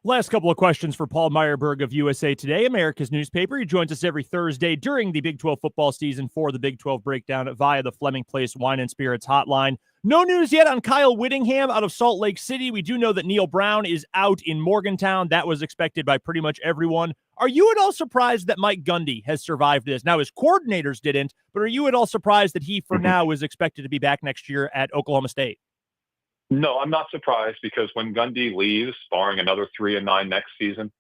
Last couple of questions for Paul Myerberg of USA Today, America's newspaper. He joins us every Thursday during the Big 12 football season for the Big 12 breakdown via the Fleming Place Wine and Spirits hotline. No news yet on Kyle Whittingham out of Salt Lake City. We do know that Neil Brown is out in Morgantown. That was expected by pretty much everyone. Are you at all surprised that Mike Gundy has survived this? Now, his coordinators didn't, but are you at all surprised that he, for now, is expected to be back next year at Oklahoma State? No, I'm not surprised, because when Gundy leaves, barring another 3-9 next season,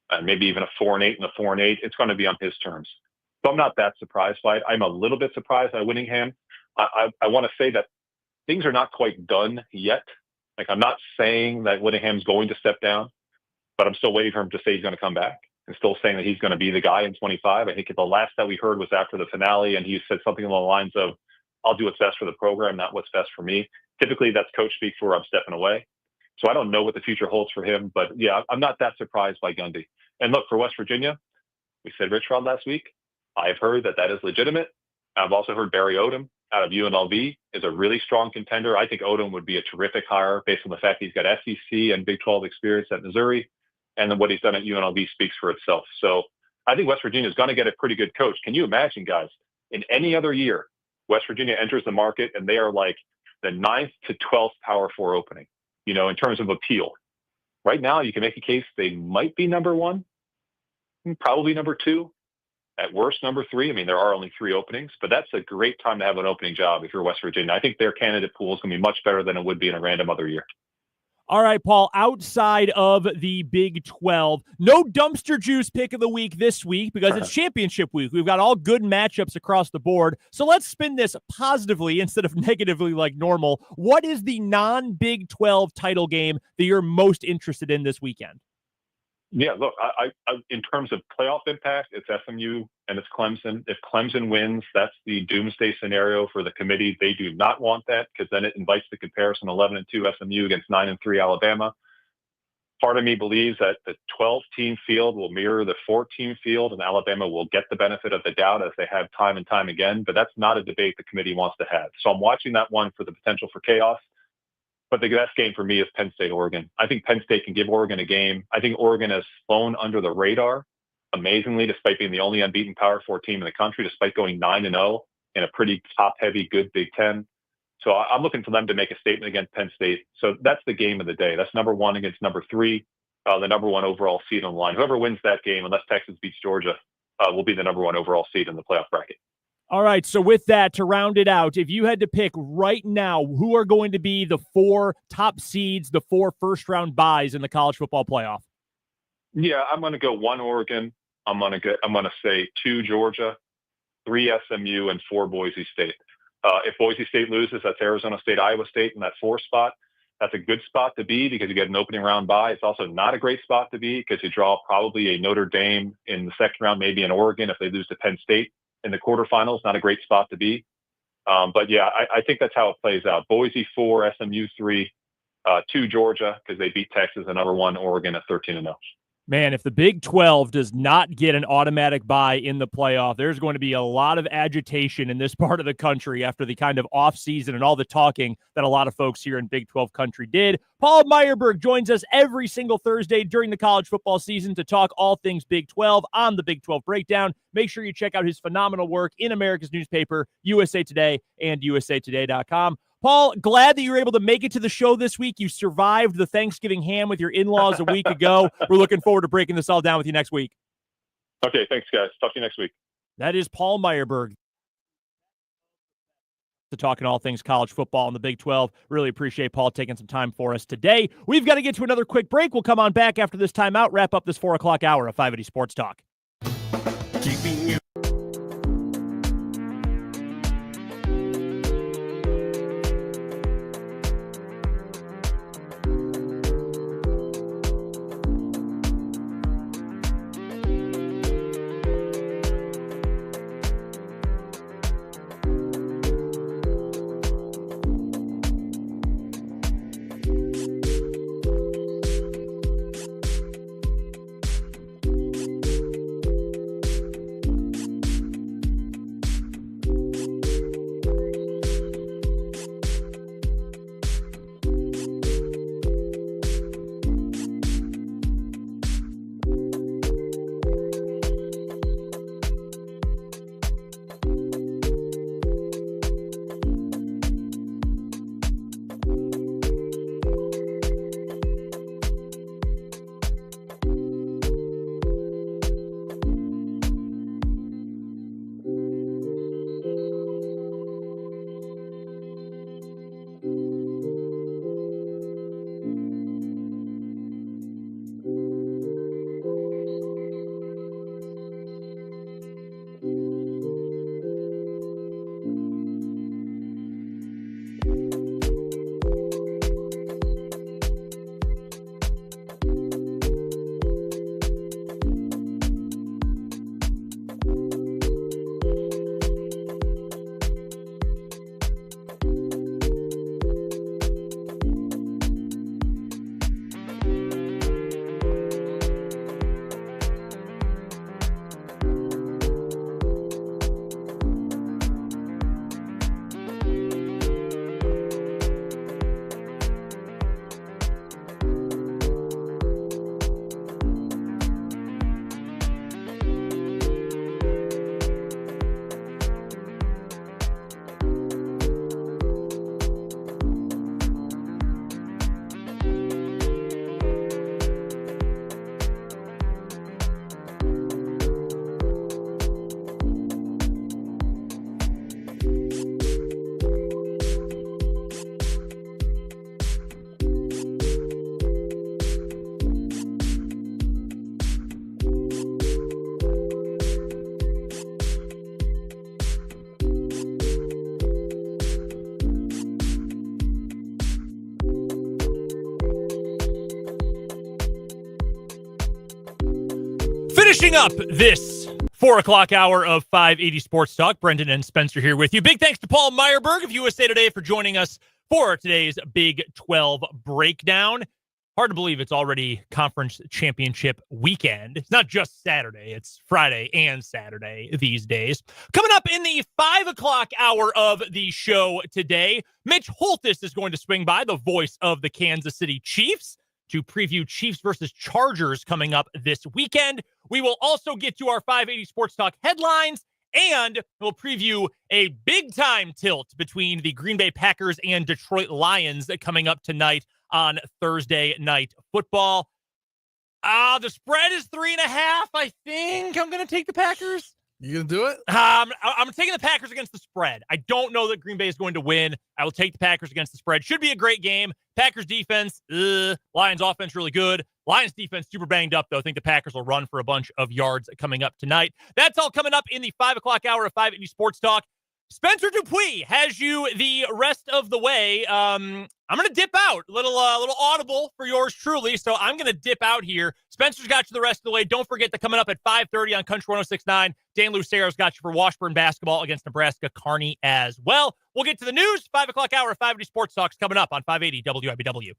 and maybe even a 4-8 and a 4-8, it's going to be on his terms. So I'm not that surprised by it. I'm a little bit surprised by Whittingham. I want to say that things are not quite done yet. Like, I'm not saying that Whittingham's going to step down, but I'm still waiting for him to say he's going to come back, and still saying that he's going to be the guy in 25. I think the last that we heard was after the finale, and he said something along the lines of, I'll do what's best for the program, not what's best for me. Typically, that's coach speak for I'm stepping away. So I don't know what the future holds for him, but yeah, I'm not that surprised by Gundy. And look, for West Virginia, we said Rich Rod last week. I've heard that is legitimate. I've also heard Barry Odom out of UNLV is a really strong contender. I think Odom would be a terrific hire based on the fact that he's got SEC and Big 12 experience at Missouri, and then what he's done at UNLV speaks for itself. So I think West Virginia is going to get a pretty good coach. Can you imagine, guys, in any other year, West Virginia enters the market and they are like the 9th to 12th Power 4 opening, in terms of appeal. Right now, you can make a case they might be number 1, probably number 2, at worst number 3. I mean, there are only 3 openings, but that's a great time to have an opening job if you're West Virginia. I think their candidate pool is going to be much better than it would be in a random other year. All right, Paul, outside of the Big 12, no dumpster juice pick of the week this week because it's championship week. We've got all good matchups across the board. So let's spin this positively instead of negatively like normal. What is the non-Big 12 title game that you're most interested in this weekend? Yeah, look, I in terms of playoff impact, it's SMU and it's Clemson. If Clemson wins, that's the doomsday scenario for the committee. They do not want that because then it invites the comparison 11-2 SMU against 9-3 Alabama. Part of me believes that the 12-team field will mirror the 14 field, and Alabama will get the benefit of the doubt as they have time and time again. But that's not a debate the committee wants to have. So I'm watching that one for the potential for chaos. But the best game for me is Penn State, Oregon. I think Penn State can give Oregon a game. I think Oregon has flown under the radar amazingly, despite being the only unbeaten Power 4 team in the country, despite going 9-0 in a pretty top-heavy, good Big Ten. So I'm looking for them to make a statement against Penn State. So that's the game of the day. That's number 1 against number 3, the number 1 overall seed on the line. Whoever wins that game, unless Texas beats Georgia, will be the number 1 overall seed in the playoff bracket. All right, so with that, to round it out, if you had to pick right now who are going to be the 4 top seeds, the 4 first-round buys in the college football playoff? Yeah, I'm going to go 1 Oregon. I'm going to say 2 Georgia, 3 SMU, and 4 Boise State. If Boise State loses, that's Arizona State, Iowa State in that 4 spot. That's a good spot to be because you get an opening round bye. It's also not a great spot to be because you draw probably a Notre Dame in the second round, maybe an Oregon if they lose to Penn State in the quarterfinals. Not a great spot to be. But yeah, I think that's how it plays out. Boise 4, SMU 3, 2 Georgia because they beat Texas, and number 1 Oregon at 13-0. Man, if the Big 12 does not get an automatic bye in the playoff, there's going to be a lot of agitation in this part of the country after the kind of offseason and all the talking that a lot of folks here in Big 12 country did. Paul Myerberg joins us every single Thursday during the college football season to talk all things Big 12 on the Big 12 Breakdown. Make sure you check out his phenomenal work in America's newspaper, USA Today, and usatoday.com. Paul, glad that you were able to make it to the show this week. You survived the Thanksgiving ham with your in-laws a week ago. We're looking forward to breaking this all down with you next week. Okay, thanks, guys. Talk to you next week. That is Paul Myerberg. To talking all things college football in the Big 12. Really appreciate Paul taking some time for us today. We've got to get to another quick break. We'll come on back after this timeout, wrap up this 4 o'clock hour of 580 Sports Talk. Keeping you. Finishing up this 4 o'clock hour of 580 Sports Talk, Brendan and Spencer here with you. Big thanks to Paul Myerberg of USA Today for joining us for today's Big 12 breakdown. Hard to believe it's already conference championship weekend. It's not just Saturday, it's Friday and Saturday these days. Coming up in the 5 o'clock hour of the show today, Mitch Holthus is going to swing by, the voice of the Kansas City Chiefs, to preview Chiefs versus Chargers coming up this weekend. We will also get to our 580 Sports Talk headlines, and we'll preview a big-time tilt between the Green Bay Packers and Detroit Lions coming up tonight on Thursday Night Football. The spread is 3.5. I think I'm going to take the Packers. You going to do it? I'm taking the Packers against the spread. I don't know that Green Bay is going to win. I will take the Packers against the spread. Should be a great game. Packers defense, Lions offense really good. Lions defense super banged up, though. I think the Packers will run for a bunch of yards coming up tonight. That's all coming up in the 5 o'clock hour of 580 Sports Talk. Spencer Dupuis has you the rest of the way. I'm going to dip out. Little audible for yours truly, so I'm going to dip out here. Spencer's got you the rest of the way. Don't forget that coming up at 5:30 on Country 106.9, Dan Lucero's got you for Washburn basketball against Nebraska Kearney as well. We'll get to the news. 5 o'clock hour of 580 Sports Talk's coming up on 580 WIBW.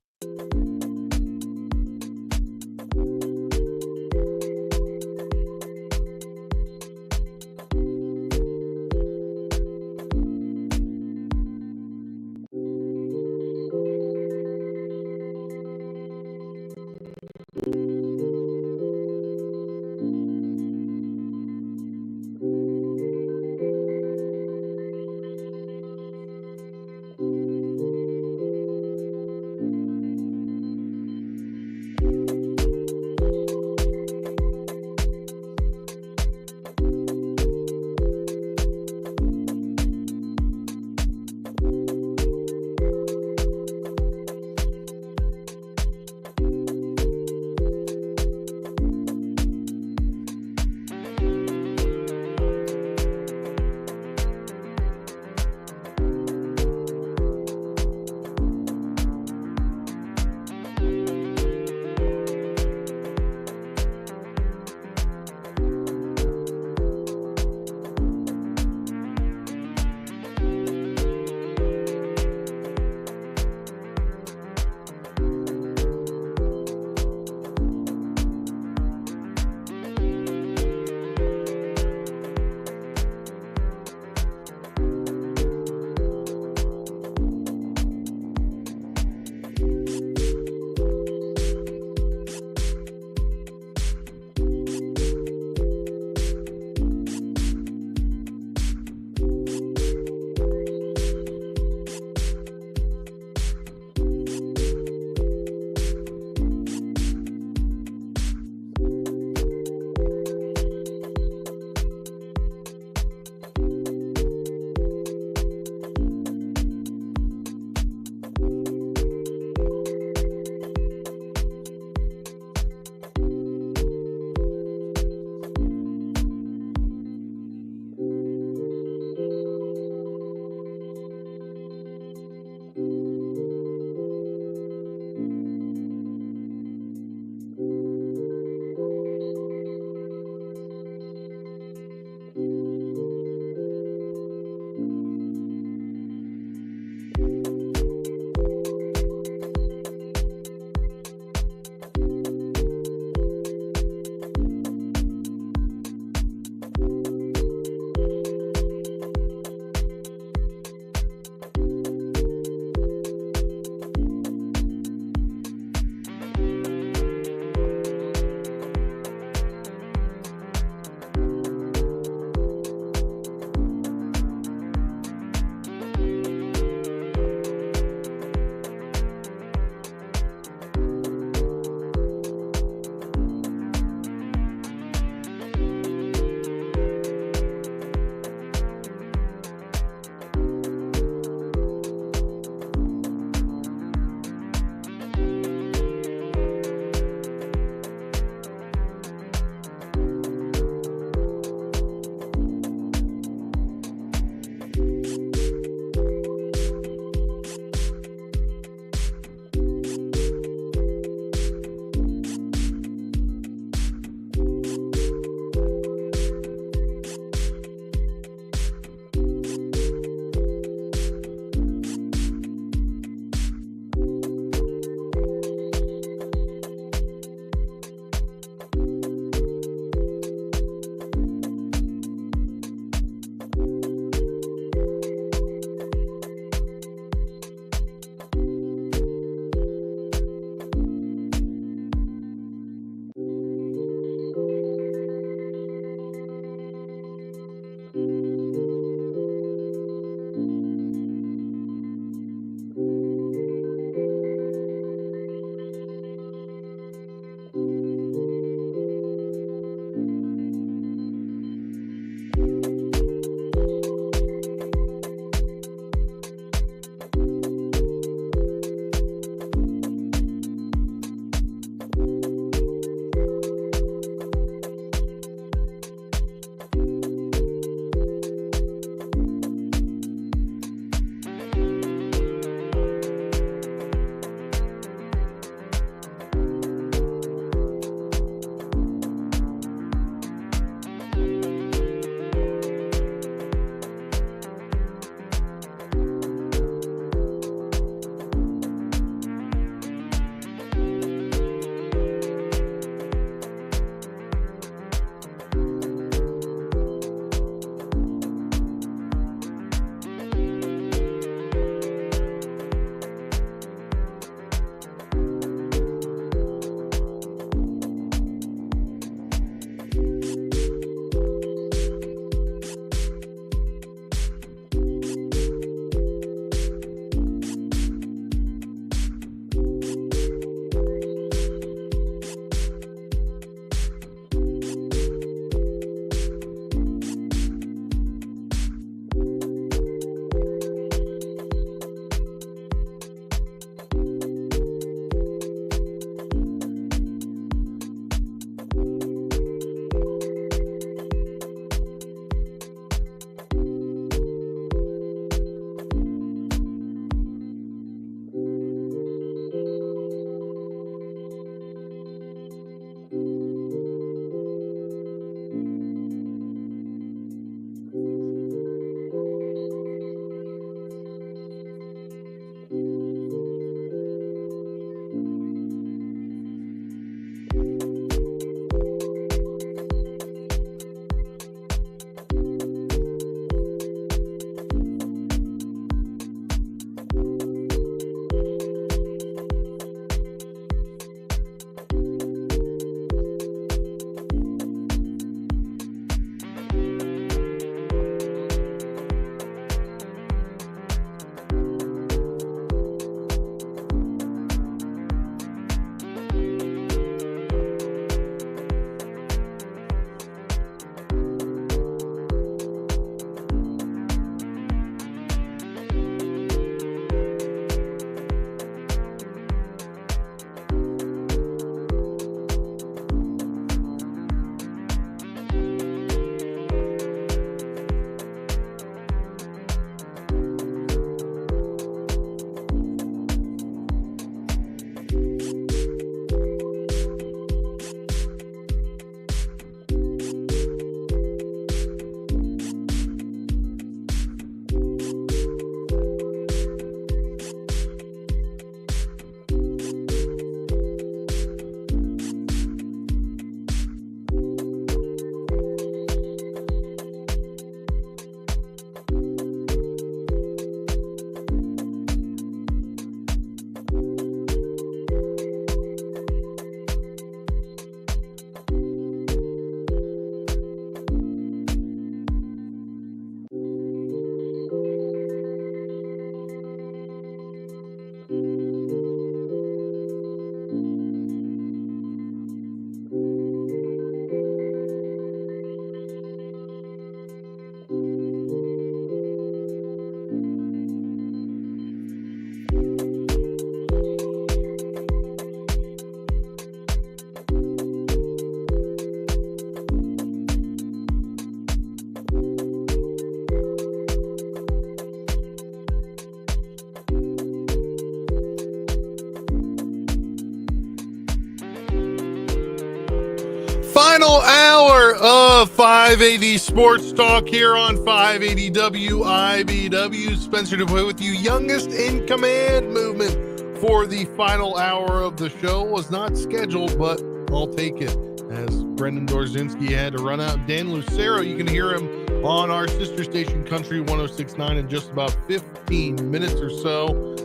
of 580 Sports Talk here on 580 WIBW. Spencer DuPuis with you. Youngest in command movement for the final hour of the show was not scheduled, but I'll take it, as Brendan Dorzinski had to run out. Dan Lucero, you can hear him on our sister station Country 106.9 in just about 15 minutes or so,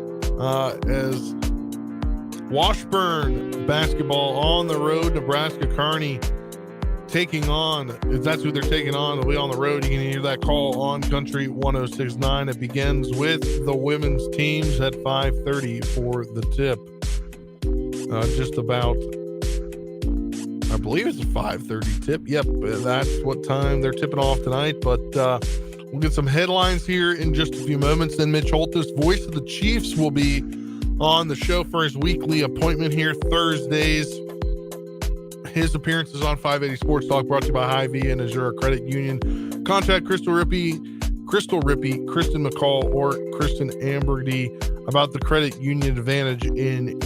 as Washburn basketball on the road. Nebraska Kearney taking on, if that's who they're taking on, they'll be on the road. You can hear that call on Country 106.9. It begins with the women's teams at 5:30 for the tip. Just about, I believe it's a 5:30 tip. Yep, that's what time they're tipping off tonight. But we'll get some headlines here in just a few moments. Then Mitch Holthus, voice of the Chiefs, will be on the show for his weekly appointment here Thursdays. His appearances on 580 Sports Talk brought to you by Hy-Vee and Azure Credit Union. Contact Crystal Rippey, Kristen McCall, or Kristen Amberdy about the credit union advantage in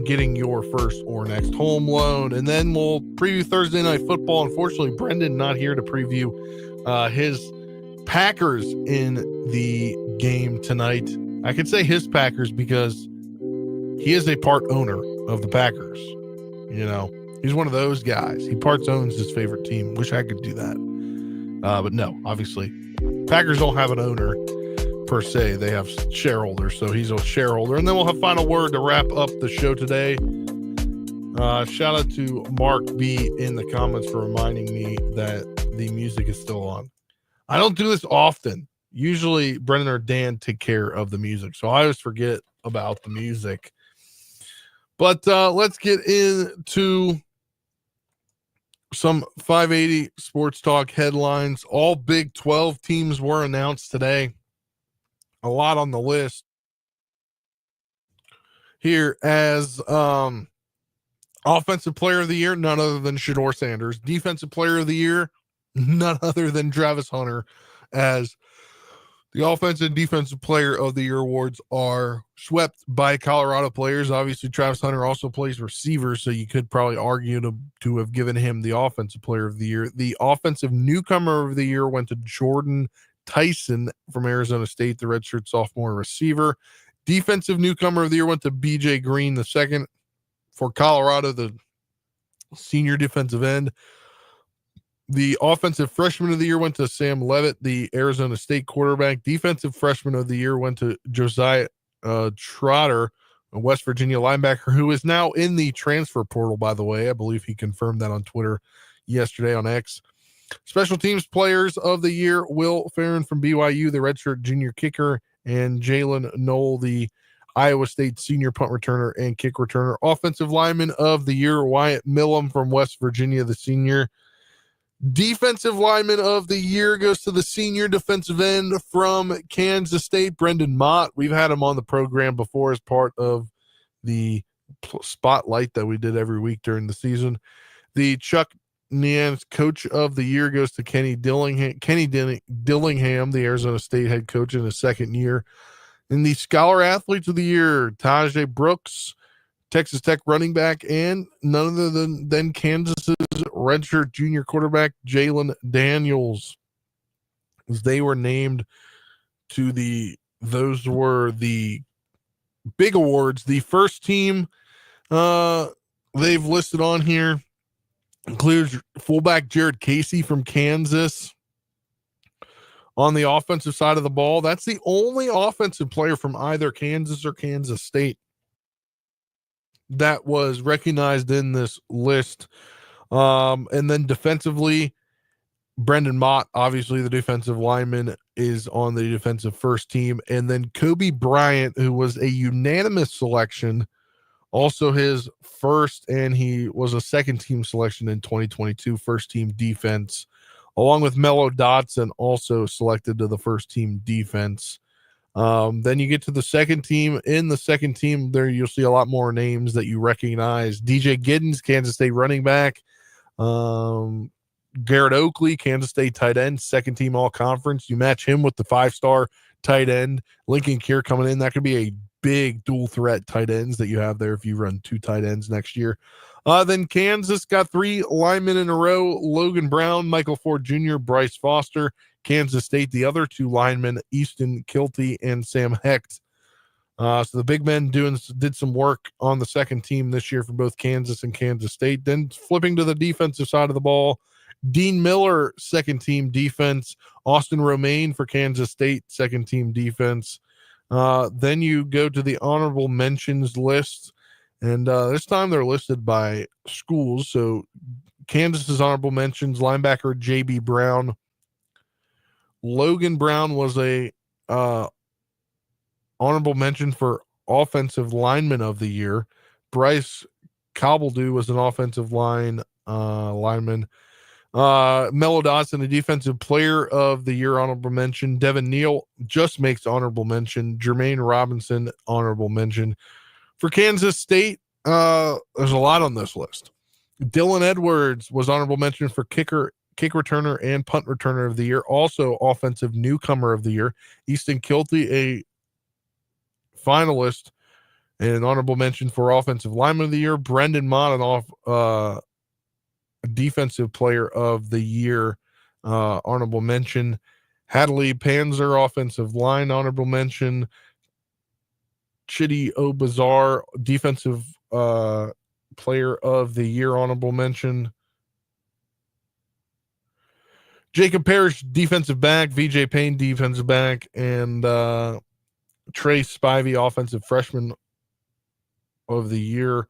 getting your first or next home loan. And then we'll preview Thursday Night Football. Unfortunately, Brendan not here to preview his Packers in the game tonight. I could say his Packers because he is a part owner of the Packers. You know, he's one of those guys. He parts owns his favorite team. Wish I could do that. But no, obviously, Packers don't have an owner per se. They have shareholders, so he's a shareholder. And then we'll have final word to wrap up the show today. Shout out to Mark B in the comments for reminding me that the music is still on. I don't do this often. Usually Brendan or Dan take care of the music, so I always forget about the music. But let's get into some 580 Sports Talk headlines. All Big 12 teams were announced today. A lot on the list here, as offensive player of the year, none other than Shedeur Sanders. Defensive player of the year, none other than Travis Hunter, as the offensive and defensive player of the year awards are swept by Colorado players. Obviously, Travis Hunter also plays receiver, so you could probably argue to have given him the offensive player of the year. The offensive newcomer of the year went to Jordan Tyson from Arizona State, the redshirt sophomore receiver. Defensive newcomer of the year went to BJ Green the second for Colorado, the senior defensive end. The offensive freshman of the year went to Sam Levitt, the Arizona State quarterback. Defensive freshman of the year went to Josiah Trotter, a West Virginia linebacker, who is now in the transfer portal, by the way. I believe he confirmed that on Twitter yesterday on X. Special teams players of the year, Will Farron from BYU, the redshirt junior kicker, and Jalen Knoll, the Iowa State senior punt returner and kick returner. Offensive lineman of the year, Wyatt Millum from West Virginia, the senior. Defensive lineman of the year goes to the senior defensive end from Kansas State, Brendan Mott. We've had him on the program before as part of the spotlight that we did every week during the season. The Chuck Nian's coach of the year goes to Kenny Dillingham, the Arizona State head coach in his second year. And the scholar athletes of the year, Tajay Brooks, Texas Tech running back, and none other than Kansas's redshirt junior quarterback, Jalen Daniels. As they were named to those were the big awards. The first team they've listed on here includes fullback Jared Casey from Kansas. On the offensive side of the ball, that's the only offensive player from either Kansas or Kansas State that was recognized in this list. And then defensively, Brendan Mott, obviously the defensive lineman, is on the defensive first team. And then Kobe Bryant, who was a unanimous selection, also his first, and he was a second team selection in 2022, first team defense, along with Mello Dotson, also selected to the first team defense. Then you get to the second team. In the second team, there you'll see a lot more names that you recognize. DJ Giddens, Kansas State running back. Garrett Oakley, Kansas State tight end, second team all conference. You match him with the 5-star tight end, Lincoln Kier, coming in. That could be a big dual threat tight ends that you have there if you run two tight ends next year. Then Kansas got 3 linemen in a row: Logan Brown, Michael Ford Jr., Bryce Foster. Kansas State, the other 2 linemen, Easton Kilty and Sam Hecht. So the big men did some work on the second team this year for both Kansas and Kansas State. Then flipping to the defensive side of the ball, Dean Miller, second team defense. Austin Romaine for Kansas State, second team defense. Then you go to the honorable mentions list, and this time they're listed by schools. So Kansas's honorable mentions: linebacker J.B. Brown. Logan Brown was a honorable mention for offensive lineman of the year. Bryce Cobbledew was an offensive lineman. Mello Dawson, a defensive player of the year, honorable mention. Devin Neal just makes honorable mention. Jermaine Robinson, honorable mention. For Kansas State, there's a lot on this list. Dylan Edwards was honorable mention for kick returner and punt returner of the year. Also offensive newcomer of the year. Easton Kilty, a finalist and an honorable mention for offensive lineman of the year. Brendan Mott, defensive player of the year, honorable mention. Hadley Panzer, offensive line, honorable mention. Chidi Obazar, defensive player of the year, honorable mention. Jacob Parrish, defensive back. VJ Payne, defensive back. And Trey Spivey, offensive freshman of the year,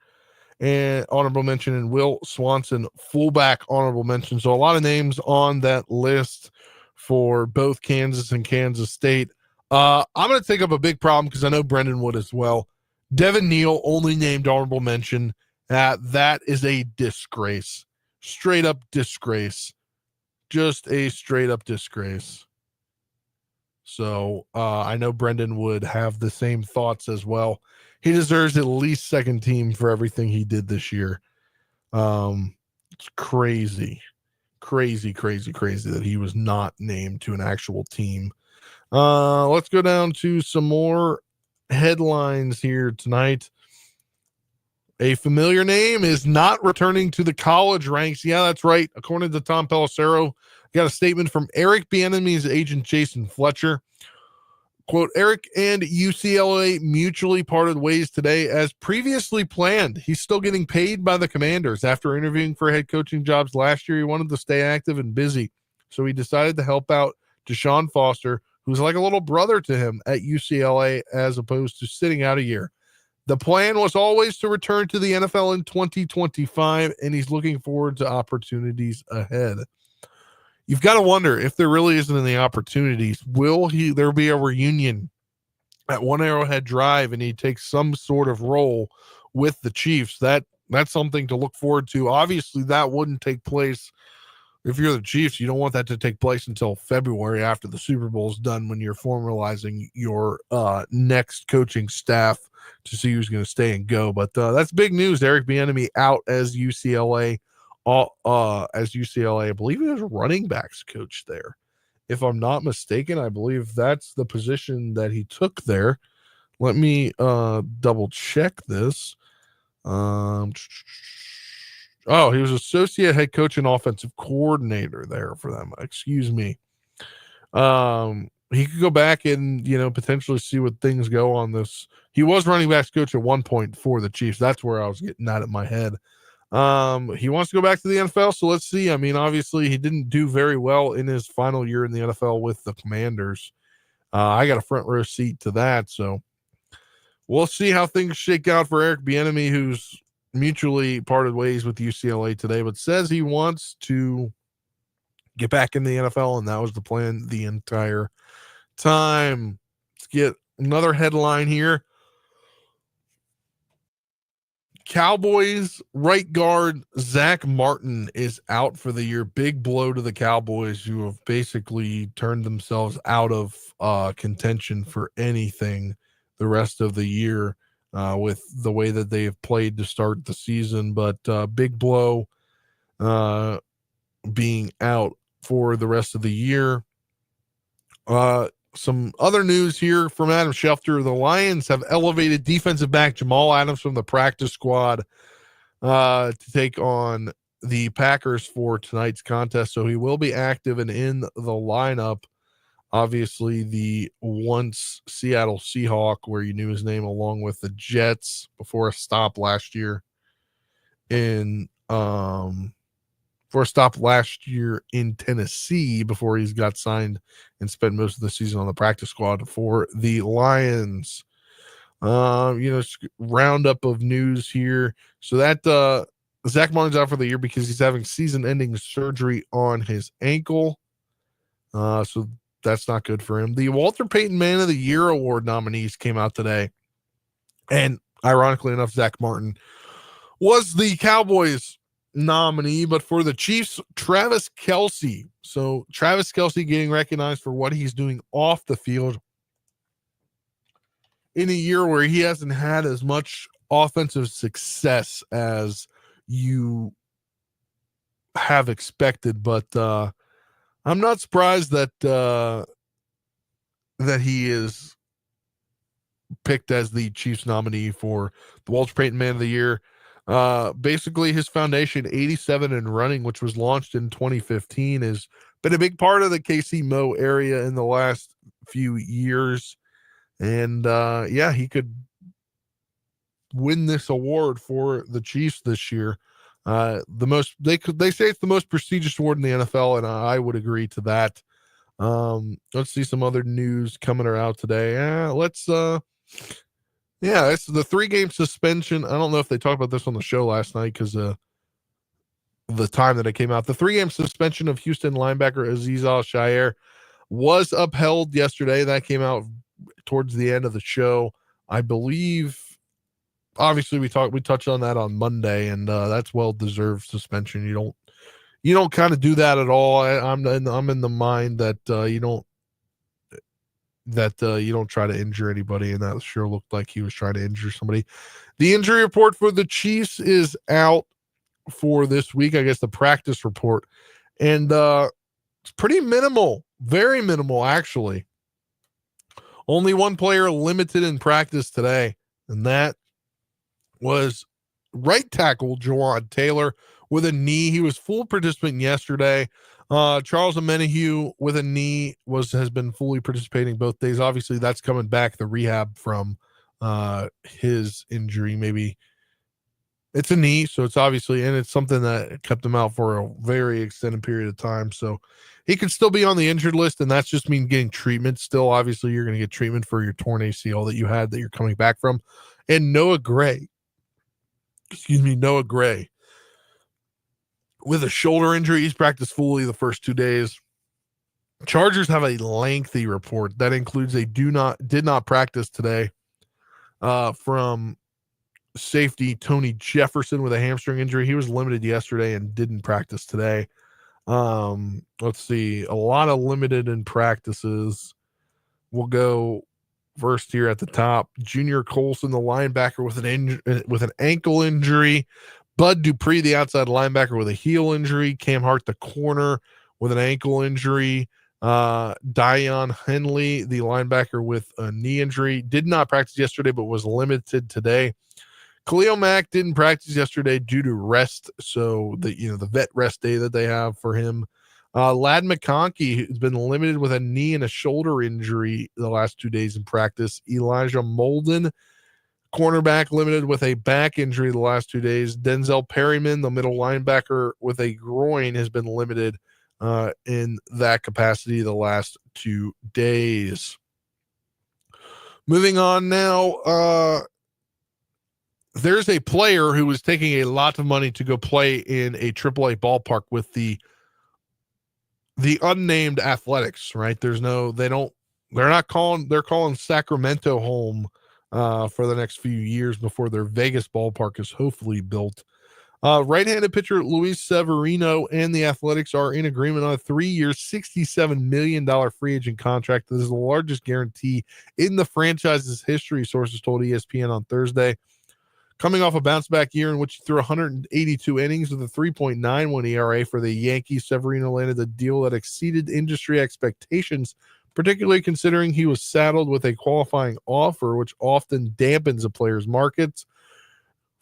and honorable mention. And Will Swanson, fullback, honorable mention. So a lot of names on that list for both Kansas and Kansas State. I'm going to take up a big problem because I know Brendan would as well. Devin Neal only named honorable mention. That is a disgrace. Straight up disgrace. Just a straight up disgrace. So I know Brendan would have the same thoughts as well. He deserves at least second team for everything he did this year. It's crazy that he was not named to an actual team. Let's go down to some more headlines here tonight. A familiar name is not returning to the college ranks. Yeah, that's right. According to Tom Pelissero, got a statement from Eric Bieniemy's agent, Jason Fletcher. Quote, Eric and UCLA mutually parted ways today as previously planned. He's still getting paid by the Commanders. After interviewing for head coaching jobs last year, he wanted to stay active and busy. So he decided to help out Deshaun Foster, who's like a little brother to him at UCLA, as opposed to sitting out a year. The plan was always to return to the NFL in 2025, and he's looking forward to opportunities ahead. You've got to wonder if there really isn't any opportunities. Will there be a reunion at One Arrowhead Drive and he takes some sort of role with the Chiefs? That's something to look forward to. Obviously, that wouldn't take place if you're the Chiefs. You don't want that to take place until February after the Super Bowl is done, when you're formalizing your next coaching staff to see who's going to stay and go. But that's big news. Eric Bieniemy out as UCLA. I believe he was a running backs coach there. If I'm not mistaken, I believe that's the position that he took there. Let me double check this. He was associate head coach and offensive coordinator there for them. Excuse me. He could go back and, potentially see what things go on this. He was running backs coach at one point for the Chiefs. That's where I was getting at in my head. He wants to go back to the NFL, so let's see. I mean, obviously he didn't do very well in his final year in the NFL with the Commanders. I got a front row seat to that, so we'll see how things shake out for Eric Bieniemy, who's mutually parted ways with UCLA today, but says he wants to get back in the NFL, and that was the plan the entire time. Let's get another headline here. Cowboys right guard Zach Martin is out for the year. Big blow to the Cowboys, who have basically turned themselves out of contention for anything the rest of the year with the way that they have played to start the season. But big blow being out for the rest of the year. Some other news here from Adam Schefter. The Lions have elevated defensive back Jamal Adams from the practice squad to take on the Packers for tonight's contest. So he will be active and in the lineup. Obviously, the once Seattle Seahawk, where you knew his name, along with the Jets before a stop last year in Tennessee before he's got signed and spent most of the season on the practice squad for the Lions. Roundup of news here. So that Zach Martin's out for the year because he's having season-ending surgery on his ankle. So that's not good for him. The Walter Payton Man of the Year award nominees came out today. And ironically enough, Zach Martin was the Cowboys nominee, but for the Chiefs, Travis Kelce. So Travis Kelce getting recognized for what he's doing off the field in a year where he hasn't had as much offensive success as you have expected. But I'm not surprised that he is picked as the Chiefs nominee for the Walter Payton Man of the Year. Basically, his foundation, 87 and Running, which was launched in 2015, has been a big part of the KC Mo area in the last few years. And he could win this award for the Chiefs this year. They say it's the most prestigious award in the NFL, and I would agree to that. Let's see some other news coming out today. It's the 3-game suspension. I don't know if they talked about this on the show last night because the time that it came out. The 3-game suspension of Houston linebacker Azeez Al-Shaair was upheld yesterday. That came out towards the end of the show, I believe. Obviously, we touched on that on Monday, and that's well-deserved suspension. You don't kind of do that at all. I'm in the mind that you don't try to injure anybody, and that sure looked like he was trying to injure somebody. The injury report for the Chiefs is out for this week. I guess the practice report, and it's pretty minimal, very minimal actually. Only one player limited in practice today, and that was right tackle Jawad Taylor with a knee. He was full participant yesterday. Charles Omenihu with a knee has been fully participating both days. Obviously, that's coming back, the rehab from his injury. Maybe it's a knee, so it's obviously, and it's something that kept him out for a very extended period of time. So he could still be on the injured list, and that's just mean getting treatment. Still, obviously, you're going to get treatment for your torn ACL that you had that you're coming back from. And Noah Gray, with a shoulder injury, he's practiced fully the first 2 days. Chargers have a lengthy report that includes did not practice today from safety Tony Jefferson with a hamstring injury. He was limited yesterday and didn't practice today. Let's see, a lot of limited in practices. We'll go first here at the top. Junior Colson, the linebacker, with an ankle injury. Bud Dupree, the outside linebacker, with a heel injury. Cam Hart, the corner, with an ankle injury. Dion Henley, the linebacker, with a knee injury. Did not practice yesterday, but was limited today. Khalil Mack didn't practice yesterday due to rest. So the vet rest day that they have for him. Ladd McConkey has been limited with a knee and a shoulder injury the last 2 days in practice. Elijah Molden, cornerback, limited with a back injury the last 2 days. Denzel Perryman, the middle linebacker, with a groin, has been limited in that capacity the last 2 days. Moving on now, there's a player who was taking a lot of money to go play in a AAA ballpark with the unnamed Athletics, right? They're calling Sacramento home for the next few years before their Vegas ballpark is hopefully built. Right-handed pitcher Luis Severino and the Athletics are in agreement on a 3-year, $67 million free agent contract. This is the largest guarantee in the franchise's history, sources told ESPN on Thursday. Coming off a bounce-back year in which he threw 182 innings with a 3.91 ERA for the Yankees, Severino landed a deal that exceeded industry expectations, particularly considering he was saddled with a qualifying offer, which often dampens a player's markets.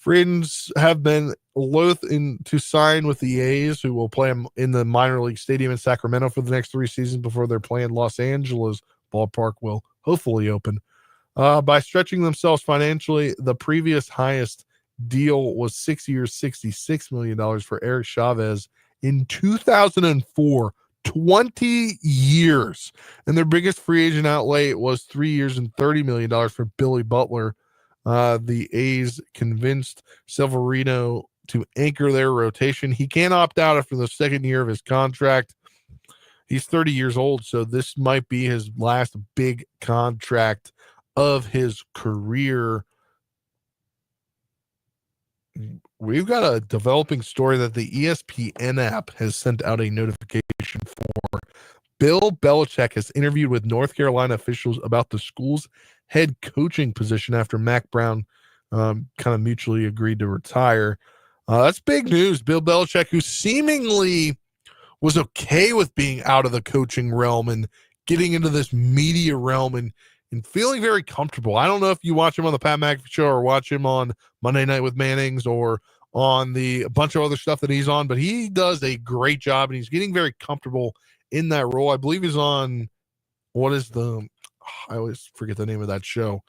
Free agents have been loath to sign with the A's, who will play them in the minor league stadium in Sacramento for the next 3 seasons before their planned Los Angeles ballpark will hopefully open. By stretching themselves financially, the previous highest deal was 6 years, $66 million for Eric Chavez in 2004, 20 years. And their biggest free agent outlay was 3 years and $30 million for Billy Butler. The A's convinced Severino to anchor their rotation. He can't opt out after the second year of his contract. He's 30 years old, so this might be his last big contract of his career. We've got a developing story that the ESPN app has sent out a notification for. Bill Belichick has interviewed with North Carolina officials about the school's head coaching position after Mac Brown kind of mutually agreed to retire. That's big news. Bill Belichick, who seemingly was okay with being out of the coaching realm and getting into this media realm and feeling very comfortable. I don't know if you watch him on the Pat McAfee show or watch him on Monday Night with Mannings or on a bunch of other stuff that he's on, but he does a great job and he's getting very comfortable in that role. I believe he's on, I always forget the name of that show.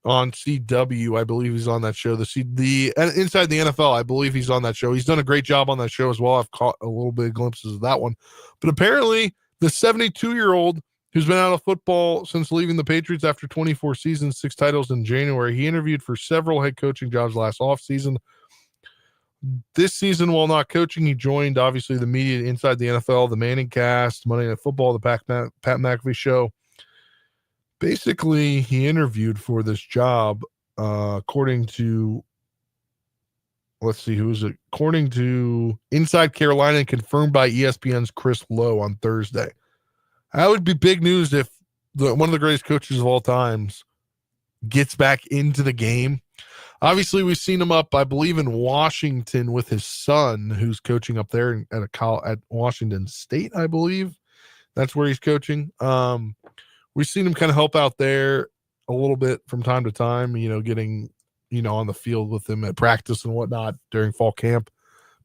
On CW, I believe he's on that show. The Inside the NFL, I believe he's on that show. He's done a great job on that show as well. I've caught a little bit of glimpses of that one. But apparently, the 72-year-old who's been out of football since leaving the Patriots after 24 seasons, 6 titles in January, he interviewed for several head coaching jobs last offseason. This season, while not coaching, he joined, obviously, the media Inside the NFL, the Manning Cast, Monday Night Football, the Pat McAfee show. Basically, he interviewed for this job, according to, according to Inside Carolina and confirmed by ESPN's Chris Lowe on Thursday. That would be big news if one of the greatest coaches of all times gets back into the game. Obviously, we've seen him up, I believe, in Washington with his son, who's coaching up there at Washington State, I believe. That's where he's coaching. We've seen him kind of help out there a little bit from time to time, getting, on the field with him at practice and whatnot during fall camp.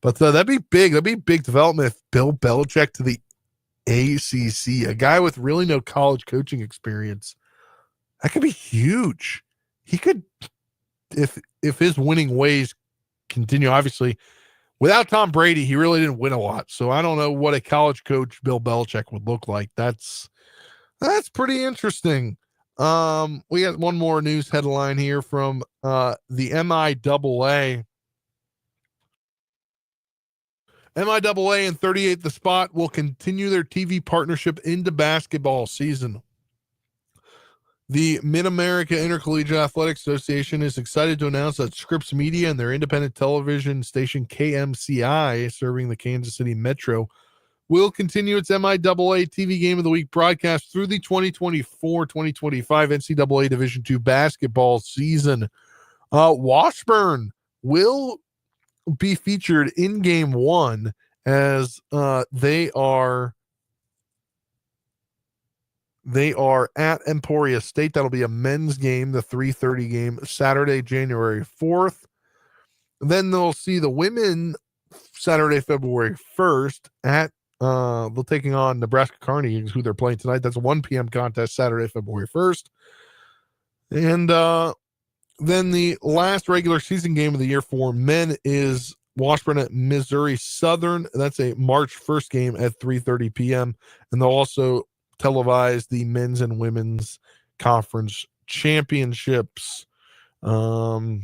But that'd be big. That'd be big development if Bill Belichick to the ACC, a guy with really no college coaching experience. That could be huge. He could, if his winning ways continue, obviously, without Tom Brady, he really didn't win a lot. So I don't know what a college coach Bill Belichick would look like. That's pretty interesting. We got one more news headline here from the MIAA. MIAA and 38 The Spot will continue their TV partnership into basketball season. The Mid-America Intercollegiate Athletic Association is excited to announce that Scripps Media and their independent television station KMCI, serving the Kansas City Metro, will continue its MIAA TV Game of the Week broadcast through the 2024-2025 NCAA Division II basketball season. Washburn will be featured in Game 1 as they are at Emporia State. That'll be a men's game, the 3:30 game, Saturday, January 4th. Then they'll see the women Saturday, February 1st at they're taking on Nebraska Carnegie, who they're playing tonight. That's a 1 p.m. contest Saturday, February 1st. And then the last regular season game of the year for men is Washburn at Missouri Southern. That's a March 1st game at 3:30 p.m. And they'll also televise the men's and women's conference championships. Let's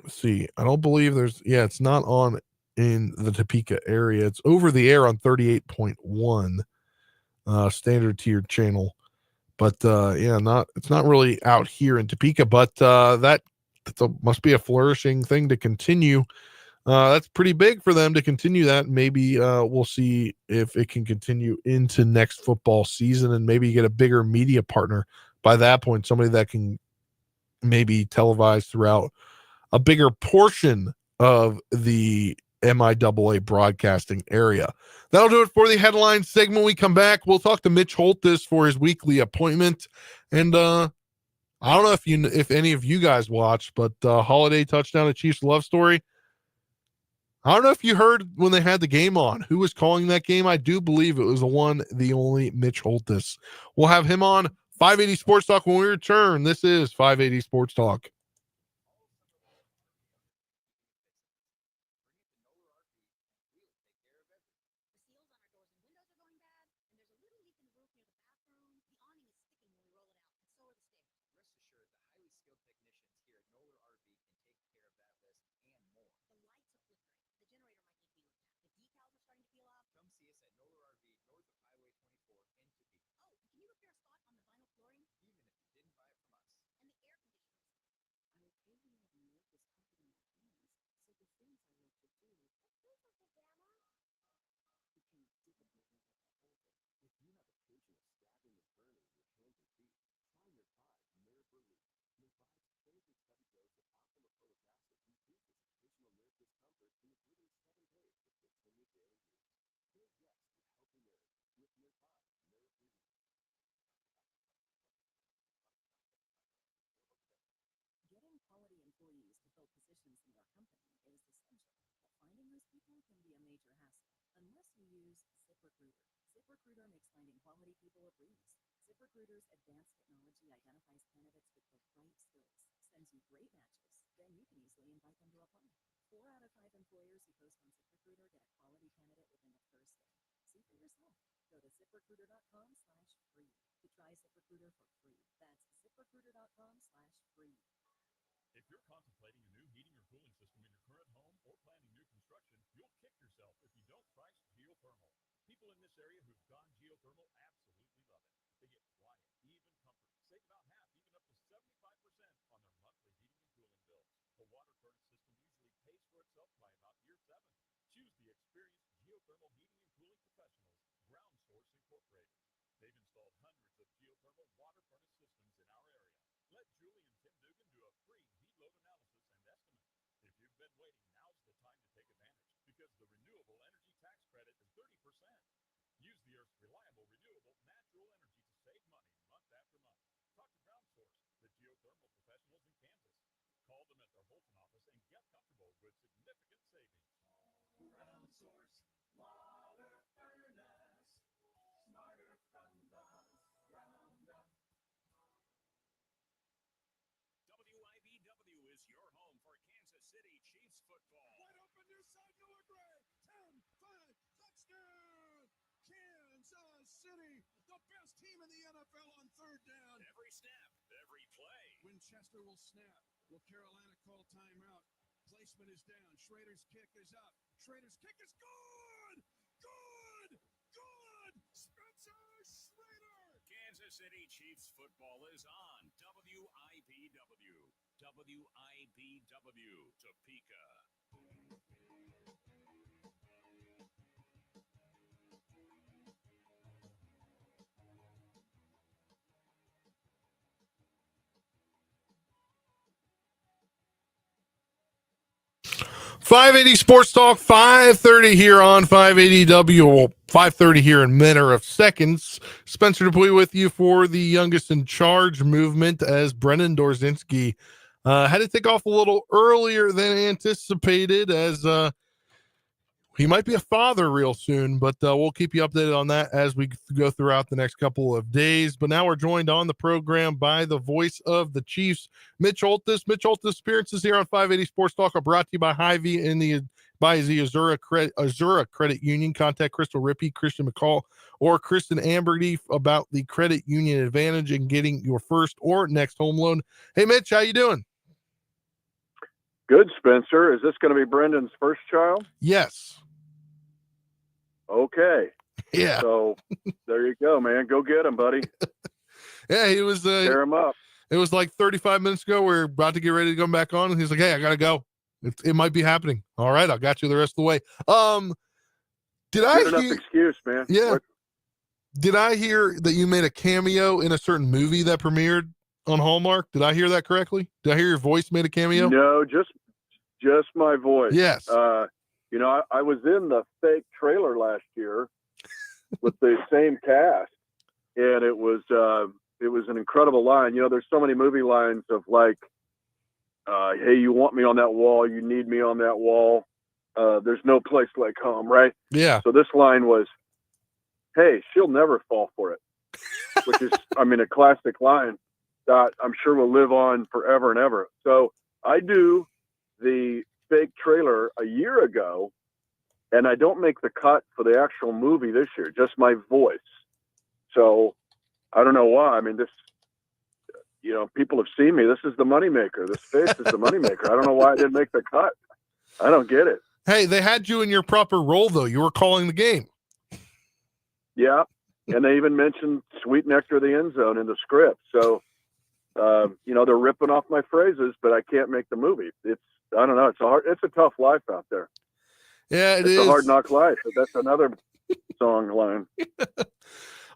see. I don't believe it's not on in the Topeka area. It's over the air on 38.1 standard tiered channel. But it's not really out here in Topeka, but that must be a flourishing thing to continue. That's pretty big for them to continue that. Maybe we'll see if it can continue into next football season and maybe get a bigger media partner by that point, somebody that can maybe televise throughout a bigger portion of the MIAA broadcasting area. That'll do it for the headline segment. When we come back, we'll talk to Mitch Holthus for his weekly appointment. And I'll I don't know if any of you guys watched, but Holiday touchdown, the Chiefs love story. I don't know if you heard when they had the game on, who was calling that game. I do believe it was the only Mitch Holthus. We'll have him on 580 Sports Talk when we return. This is 580 Sports Talk. If you're contemplating a new heating or cooling system in your current home or planning new construction, you'll kick yourself if you don't price geothermal. People in this area who've gone geothermal absolutely love it. They get quiet, even comfort, save about half, even up to 75% on their monthly heating and cooling bills. The water furnace system usually pays for itself by about year 7. Choose the experienced geothermal heating and cooling professionals, Ground Source Incorporated. They've installed hundreds of geothermal water furnace systems in our area. Let Julie and Tim Dugan do a free heat load analysis and estimate. If you've been waiting, now's the time to take advantage because the renewable energy tax credit is 30%. Use the Earth's reliable, renewable, natural energy to save money month after month. Talk to Ground Source, the geothermal professionals in Kansas. Call them at their Holton office and get comfortable with significant savings. Ground Source Water Furnace. Smarter from the ground up. WIBW is your home for Kansas City Chiefs football. Wide open near side, Noah Gray. 10-5, touchdown! Kansas City, the best team in the NFL on third down. Every snap, every play. Winchester will snap. Will Carolina call timeout? Placement is down. Schrader's kick is up. Schrader's kick is good! Good! Good! Spencer Schrader! Kansas City Chiefs football is on WIBW. WIBW, Topeka. .580 Sports Talk, 5:30 here on 580W. Well, 5:30 here in a matter of seconds. Spencer Dupuis with you for the Youngest in Charge movement as Brendan Dorzinski had to take off a little earlier than anticipated as he might be a father real soon, but we'll keep you updated on that as we go throughout the next couple of days. But now we're joined on the program by the voice of the Chiefs, Mitch Holthus. Mitch Holthus' appearances here on 580 Sports Talk are brought to you by Hy-Vee and the Azura Credit Union. Contact Crystal Rippey, Christian McCall, or Kristen Amberty about the credit union advantage in getting your first or next home loan. Hey, Mitch, how you doing? Good, Spencer. Is this going to be Brendan's first child? Yes. Okay. Yeah. So there you go, man. Go get him, buddy. Yeah, he was tear him up. It was like 35 minutes ago. We're about to get ready to come back on, and he's like, "Hey, I gotta go. It might be happening." All right, I got you the rest of the way. Did I Good enough excuse, man? Yeah. Did I hear that you made a cameo in a certain movie that premiered on Hallmark? Did I hear that correctly? Did I hear your voice made a cameo? No, just my voice. Yes. You know, I was in the fake trailer last year with the same cast, and it was it was an incredible line. There's so many movie lines of like, hey, you want me on that wall, you need me on that wall. There's no place like home, right? Yeah. So this line was, hey, she'll never fall for it, which is, a classic line that I'm sure will live on forever and ever. So I do the fake trailer a year ago, and I don't make the cut for the actual movie this year, just my voice. So I don't know why. This, people have seen me. This is the moneymaker. This face is the moneymaker. I don't know why I didn't make the cut. I don't get it. Hey, they had you in your proper role, though. You were calling the game. Yeah. And they even mentioned sweet nectar of the end zone in the script. So, they're ripping off my phrases, but I can't make the movie. I don't know. It's a tough life out there. Yeah, it's a hard knock life. But that's another song line.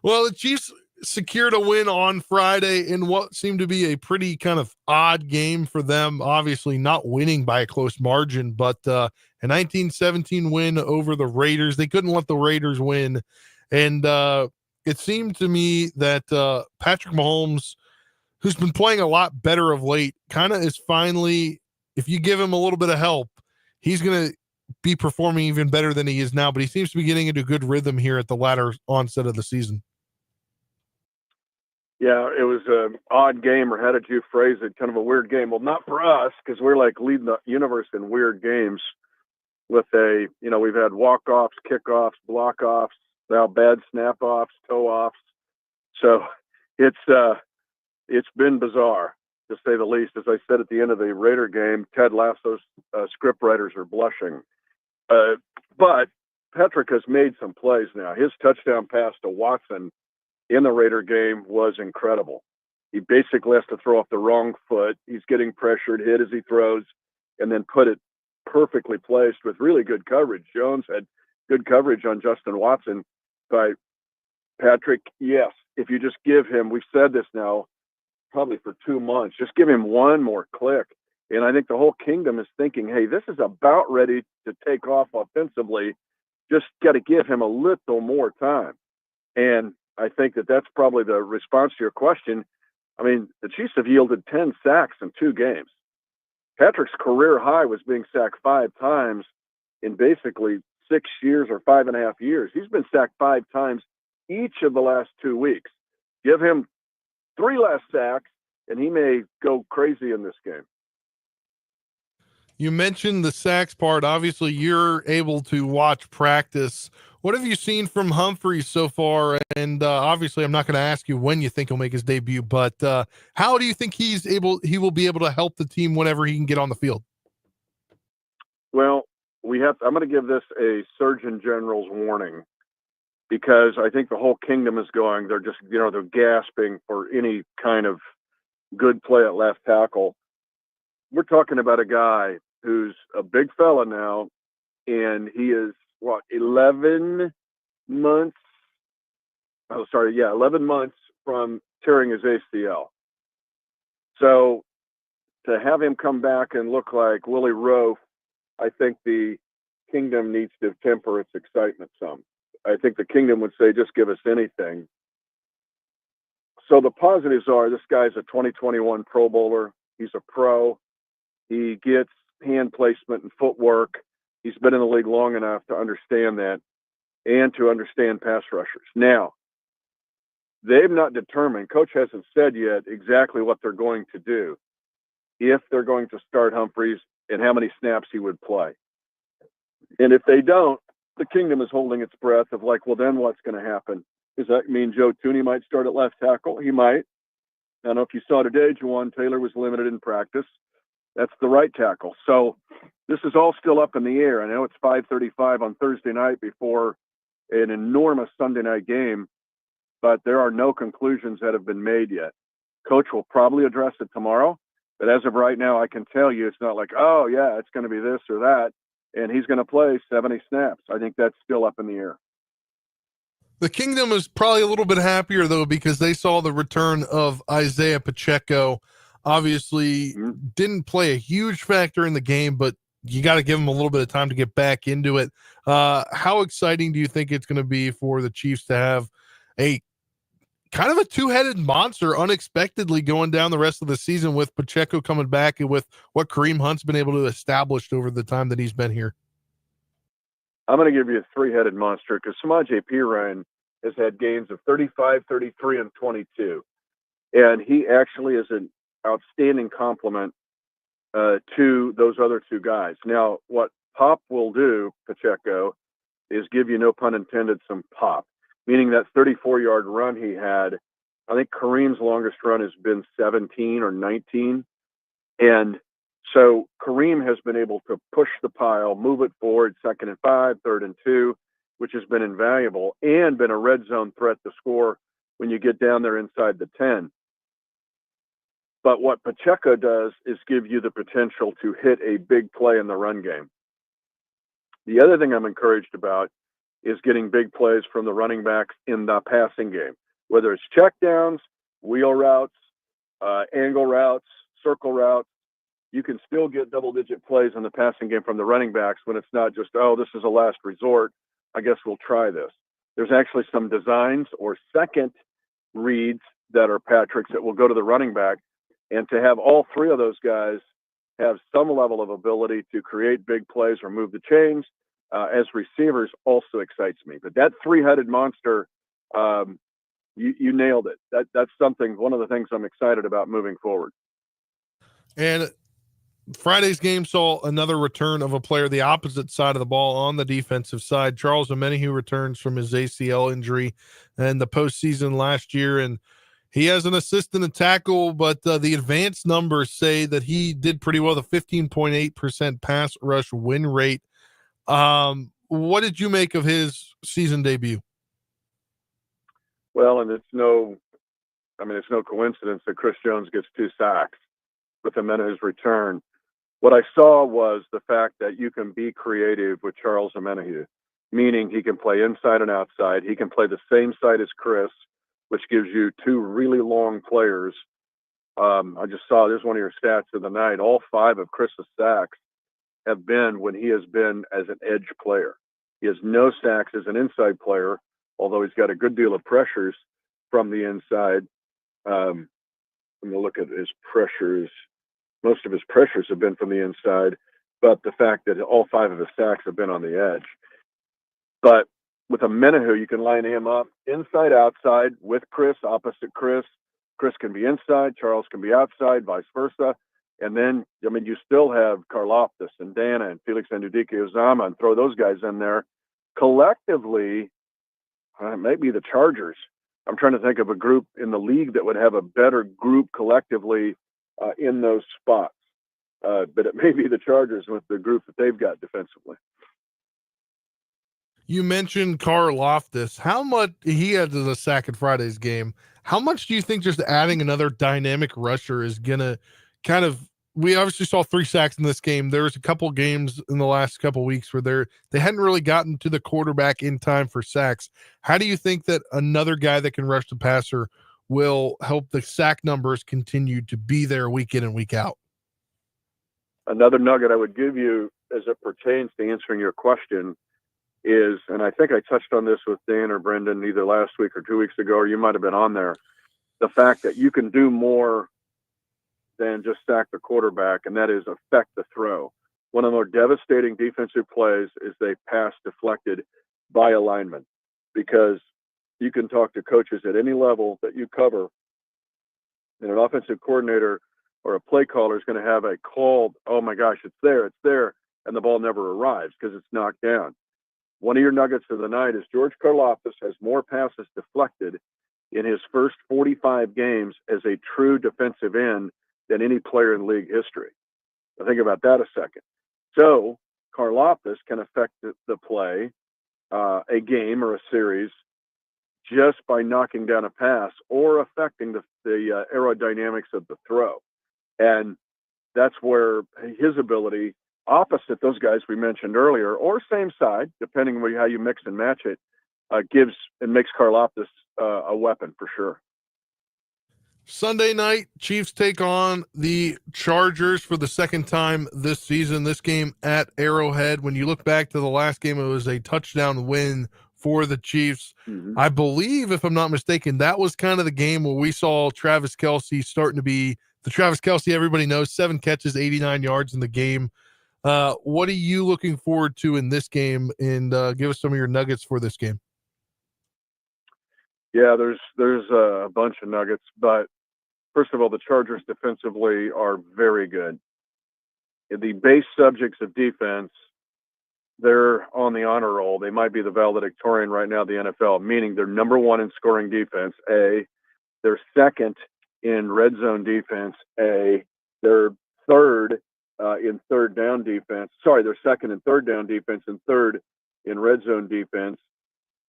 Well, the Chiefs secured a win on Friday in what seemed to be a pretty kind of odd game for them. Obviously not winning by a close margin, but a 19-17 win over the Raiders. They couldn't let the Raiders win. And it seemed to me that Patrick Mahomes, who's been playing a lot better of late, kind of is finally, if you give him a little bit of help, he's going to be performing even better than he is now. But he seems to be getting into good rhythm here at the latter onset of the season. Yeah, it was an odd game, or how did you phrase it? Kind of a weird game. Well, not for us, because we're like leading the universe in weird games with we've had walk-offs, kickoffs, block-offs, now bad snap-offs, toe-offs. So it's been bizarre, to say the least. As I said at the end of the Raider game, Ted Lasso's script writers are blushing. But Patrick has made some plays now. His touchdown pass to Watson in the Raider game was incredible. He basically has to throw off the wrong foot. He's getting pressured, hit as he throws, and then put it perfectly placed with really good coverage. Jones had good coverage on Justin Watson. But Patrick, yes, if you just give him, we've said this now probably for 2 months, just give him one more click. And I think the whole kingdom is thinking, hey, this is about ready to take off offensively. Just got to give him a little more time. And I think that's probably the response to your question. The Chiefs have yielded 10 sacks in 2 games. Patrick's career high was being sacked 5 times in basically 6 years or 5.5 years. He's been sacked 5 times each of the last 2 weeks. Give him 3 less sacks, and he may go crazy in this game. You mentioned the sacks part. Obviously, you're able to watch practice. What have you seen from Humphries so far? And obviously, I'm not going to ask you when you think he'll make his debut, but how do you think he will be able to help the team whenever he can get on the field? Well, I'm going to give this a Surgeon General's warning, because I think the whole kingdom is going. They're just, they're gasping for any kind of good play at left tackle. We're talking about a guy who's a big fella now, and he is 11 months. 11 months from tearing his ACL. So to have him come back and look like Willie Roaf, I think the kingdom needs to temper its excitement some. I think the kingdom would say, just give us anything. So the positives are, this guy's a 2021 Pro Bowler. He's a pro. He gets hand placement and footwork. He's been in the league long enough to understand that and to understand pass rushers. Now, they've not determined, coach hasn't said yet exactly what they're going to do, if they're going to start Humphries and how many snaps he would play. And if they don't, the kingdom is holding its breath of like, well, then what's going to happen? Does that mean Joe Thuney might start at left tackle? He might. I don't know if you saw today, Juwan Taylor was limited in practice. That's the right tackle. So this is all still up in the air. I know it's 5:35 on Thursday night before an enormous Sunday night game, but there are no conclusions that have been made yet. Coach will probably address it tomorrow, but as of right now, I can tell you it's not like, oh, yeah, it's going to be this or that, and he's going to play 70 snaps. I think that's still up in the air. The kingdom is probably a little bit happier, though, because they saw the return of Isaiah Pacheco. Obviously, didn't play a huge factor in the game, but you got to give him a little bit of time to get back into it. How exciting do you think it's going to be for the Chiefs to have a kind of a two-headed monster unexpectedly going down the rest of the season with Pacheco coming back and with what Kareem Hunt's been able to establish over the time that he's been here. I'm going to give you a three-headed monster because Samaje Perine has had gains of 35, 33, and 22. And he actually is an outstanding complement to those other two guys. Now, what Pop will do, Pacheco, is give you, no pun intended, some pop, meaning that 34-yard run he had. I think Kareem's longest run has been 17 or 19. And so Kareem has been able to push the pile, move it forward, 2nd and 5, 3rd and 2, which has been invaluable and been a red zone threat to score when you get down there inside the 10. But what Pacheco does is give you the potential to hit a big play in the run game. The other thing I'm encouraged about is getting big plays from the running backs in the passing game, whether it's checkdowns, wheel routes, angle routes, circle routes. You can still get double-digit plays in the passing game from the running backs when it's not just, oh, this is a last resort. I guess we'll try this. There's actually some designs or second reads that are Patrick's that will go to the running back. And to have all three of those guys have some level of ability to create big plays or move the chains as receivers also excites me. But that three-headed monster, you nailed it. That's one of the things I'm excited about moving forward. And Friday's game saw another return of a player the opposite side of the ball on the defensive side. Charles Omenihu returns from his ACL injury in the postseason last year, and he has an assist and a tackle, but the advanced numbers say that he did pretty well, the 15.8% pass rush win rate. What did you make of his season debut? Well, and it's no coincidence that Chris Jones gets 2 sacks with Omenihu's return. What I saw was the fact that you can be creative with Charles Omenihu, meaning he can play inside and outside. He can play the same side as Chris, which gives you 2 really long players. I just saw, there's one of your stats of the night. All 5 of Chris's sacks have been when he has been as an edge player. He has no sacks as an inside player, although he's got a good deal of pressures from the inside. I'm going to look at his pressures. Most of his pressures have been from the inside, but the fact that all 5 of his sacks have been on the edge. But with Omenihu, you can line him up inside, outside with Chris, opposite Chris. Chris can be inside, Charles can be outside, vice versa. And then, you still have Karlaftis and Dana and Felix Ndudike-Uzama, and throw those guys in there. Collectively, maybe the Chargers. I'm trying to think of a group in the league that would have a better group collectively in those spots. But it may be the Chargers with the group that they've got defensively. You mentioned Karlaftis. How much he had a sack in Friday's game? How much do you think just adding another dynamic rusher is going to kind of, we obviously saw 3 sacks in this game. There was a couple games in the last couple weeks where they hadn't really gotten to the quarterback in time for sacks. How do you think that another guy that can rush the passer will help the sack numbers continue to be there week in and week out? Another nugget I would give you as it pertains to answering your question is, and I think I touched on this with Dan or Brendan either last week or 2 weeks ago, or you might have been on there, the fact that you can do more than just sack the quarterback, and that is affect the throw. One of the more devastating defensive plays is a pass deflected by a lineman, because you can talk to coaches at any level that you cover, and an offensive coordinator or a play caller is going to have a called, oh my gosh, it's there, and the ball never arrives because it's knocked down. One of your nuggets of the night is George Karlaftis has more passes deflected in his first 45 games as a true defensive end than any player in league history. Now think about that a second. So Karlaftis can affect the play, a game or a series, just by knocking down a pass or affecting the aerodynamics of the throw. And that's where his ability, opposite those guys we mentioned earlier, or same side, depending on how you mix and match it, gives and makes Karlaftis a weapon for sure. Sunday night, Chiefs take on the Chargers for the second time this season. This game at Arrowhead. When you look back to the last game, it was a touchdown win for the Chiefs. Mm-hmm. I believe, if I'm not mistaken, that was kind of the game where we saw Travis Kelce starting to be the Travis Kelce everybody knows, 7 catches, 89 yards in the game. What are you looking forward to in this game? And give us some of your nuggets for this game. Yeah, there's a bunch of nuggets, but first of all, the Chargers defensively are very good. The base subjects of defense, they're on the honor roll. They might be the valedictorian right now, the NFL, meaning they're number 1 in scoring defense, A. They're second in red zone defense, A. They're third in third down defense. Sorry, they're second in third down defense and third in red zone defense.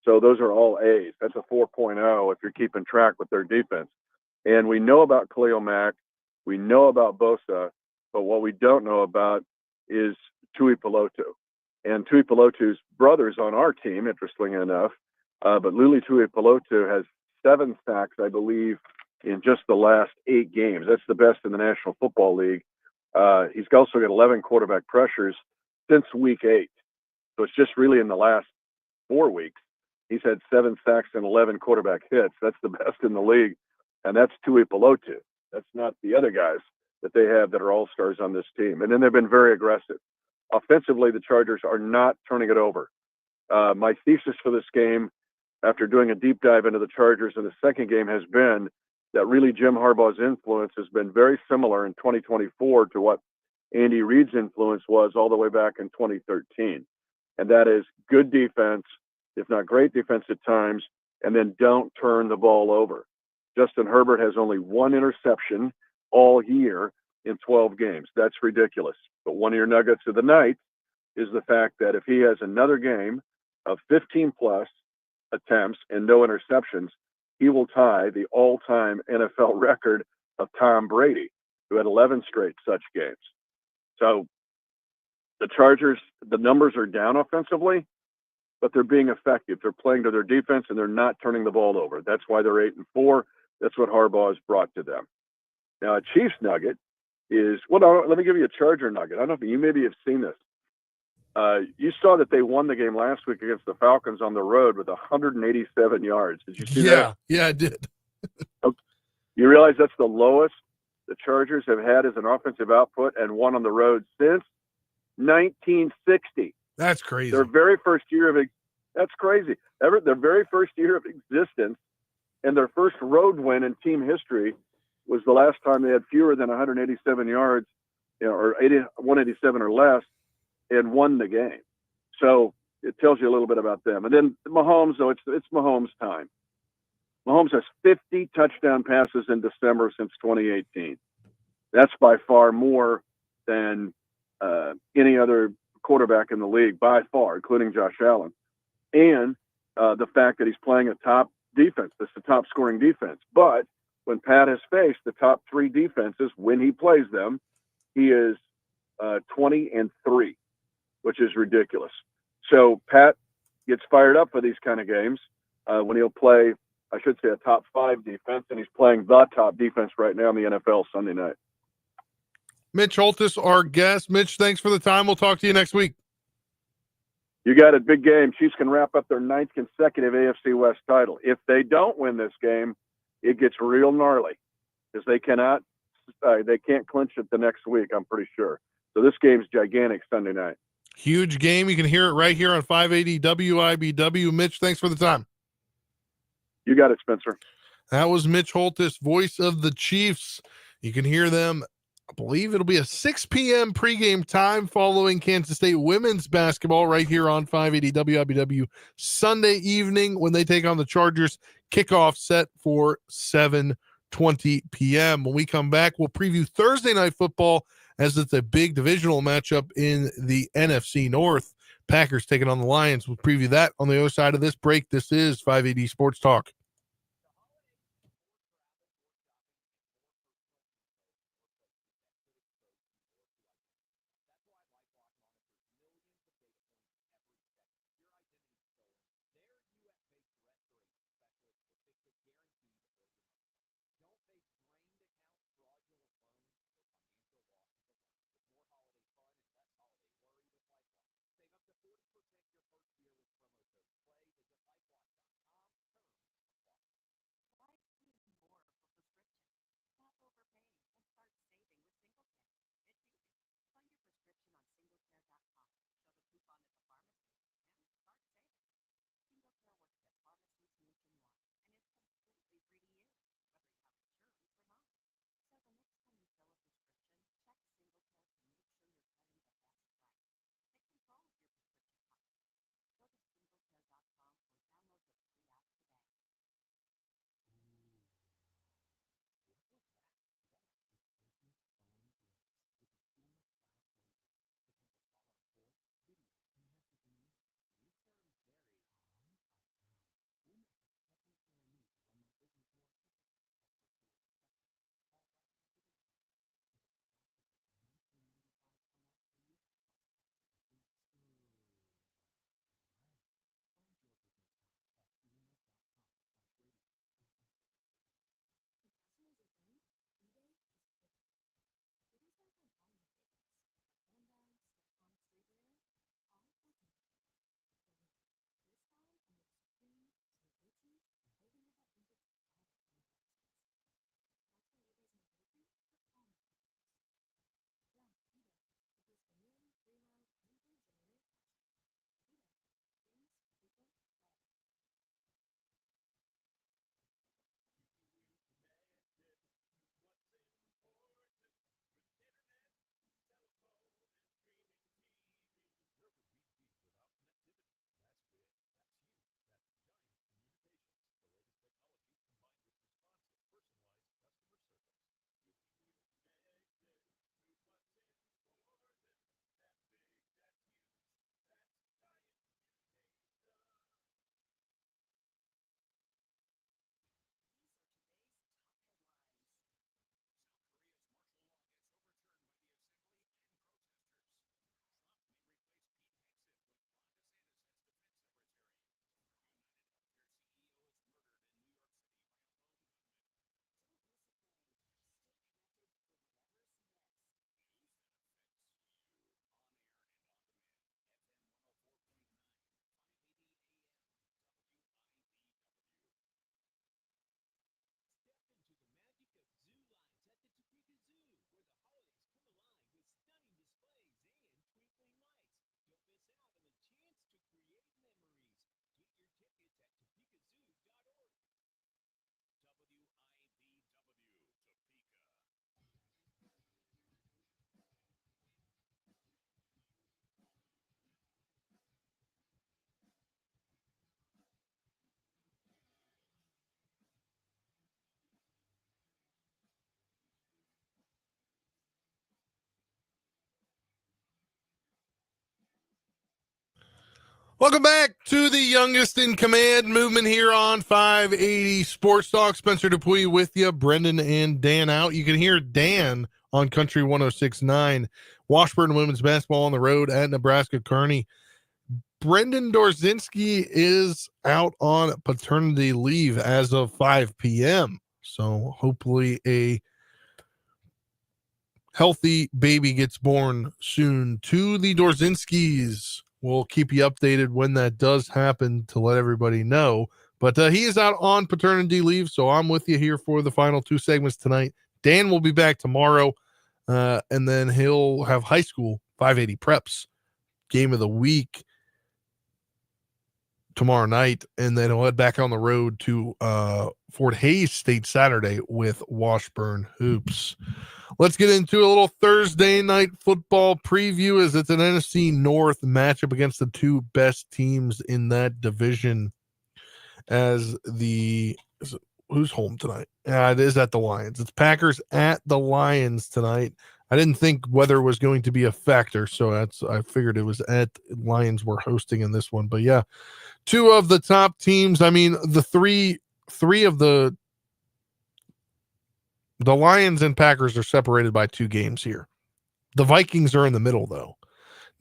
So those are all A's. That's a 4.0 if you're keeping track with their defense. And we know about Khalil Mack. We know about Bosa. But what we don't know about is Tui Pelotu. And Tui Pelotu's brother's on our team, interestingly enough. But Luli Tui Pelotu has 7 sacks, I believe, in just the last 8 games. That's the best in the National Football League. He's also got 11 quarterback pressures since week 8. So it's just really in the last 4 weeks. He's had 7 sacks and 11 quarterback hits. That's the best in the league. And that's Tui Pelotu. That's not the other guys that they have that are all-stars on this team. And then they've been very aggressive. Offensively, the Chargers are not turning it over. My thesis for this game, after doing a deep dive into the Chargers in the second game, has been that really Jim Harbaugh's influence has been very similar in 2024 to what Andy Reid's influence was all the way back in 2013. And that is good defense, if not great defense at times, and then don't turn the ball over. Justin Herbert has only 1 interception all year in 12 games. That's ridiculous. But one of your nuggets of the night is the fact that if he has another game of 15-plus attempts and no interceptions, he will tie the all-time NFL record of Tom Brady, who had 11 straight such games. So the Chargers, the numbers are down offensively, but they're being effective. They're playing to their defense, and they're not turning the ball over. That's why they're 8-4. That's what Harbaugh has brought to them. Now, a Chiefs nugget is, well, no, let me give you a Charger nugget. I don't know if you maybe have seen this. You saw that they won the game last week against the Falcons on the road with 187 yards. Did you see that? Yeah, I did. You realize that's the lowest the Chargers have had as an offensive output and won on the road since 1960. That's crazy. Their very first year of that's crazy. Their very first year of existence and their first road win in team history was the last time they had fewer than 187 yards, or 187 or less, and won the game. So it tells you a little bit about them. And then Mahomes, though, it's Mahomes' time. Mahomes has 50 touchdown passes in December since 2018. That's by far more than any other quarterback in the league, by far, including Josh Allen. And the fact that he's playing a top defense. That's the top scoring defense. But when Pat has faced the top 3 defenses, when he plays them, he is 20-3, which is ridiculous. So Pat gets fired up for these kind of games when he'll play, I should say, a top 5 defense, and he's playing the top defense right now in the NFL Sunday night. Mitch Holthus, our guest. Mitch, thanks for the time. We'll talk to you next week. You got it. Big game. Chiefs can wrap up their 9th consecutive AFC West title. If they don't win this game, it gets real gnarly because they can't clinch it the next week, I'm pretty sure. So this game's gigantic Sunday night. Huge game. You can hear it right here on 580 WIBW. Mitch, thanks for the time. You got it, Spencer. That was Mitch Holthus, voice of the Chiefs. You can hear them. I believe it'll be a 6 p.m. pregame time following Kansas State women's basketball right here on 580 WIBW Sunday evening when they take on the Chargers. Kickoff set for 7:20 p.m. When we come back, we'll preview Thursday night football as it's a big divisional matchup in the NFC North. Packers taking on the Lions. We'll preview that on the other side of this break. This is 580 Sports Talk. Welcome back to the youngest in command movement here on 580 Sports Talk. Spencer Dupuis with you, Brendan and Dan out. You can hear Dan on Country 106.9. Washburn women's basketball on the road at Nebraska Kearney. Brendan Dorzinski is out on paternity leave as of 5 p.m. So hopefully a healthy baby gets born soon to the Dorzinskis. We'll keep you updated when that does happen to let everybody know. But he is out on paternity leave, so I'm with you here for the final two segments tonight. Dan will be back tomorrow, and then he'll have high school 580 preps game of the week tomorrow night, and then he'll head back on the road to Fort Hays State Saturday with Washburn Hoops. Let's get into a little Thursday night football preview as it's an NFC North matchup against the two best teams in that division. As who's home tonight? It is at the Lions. It's Packers at the Lions tonight. I didn't think weather was going to be a factor, so I figured it was at Lions were hosting in this one. But yeah, two of the top teams. I mean, the three of the Lions and Packers are separated by 2 games here. The Vikings are in the middle, though.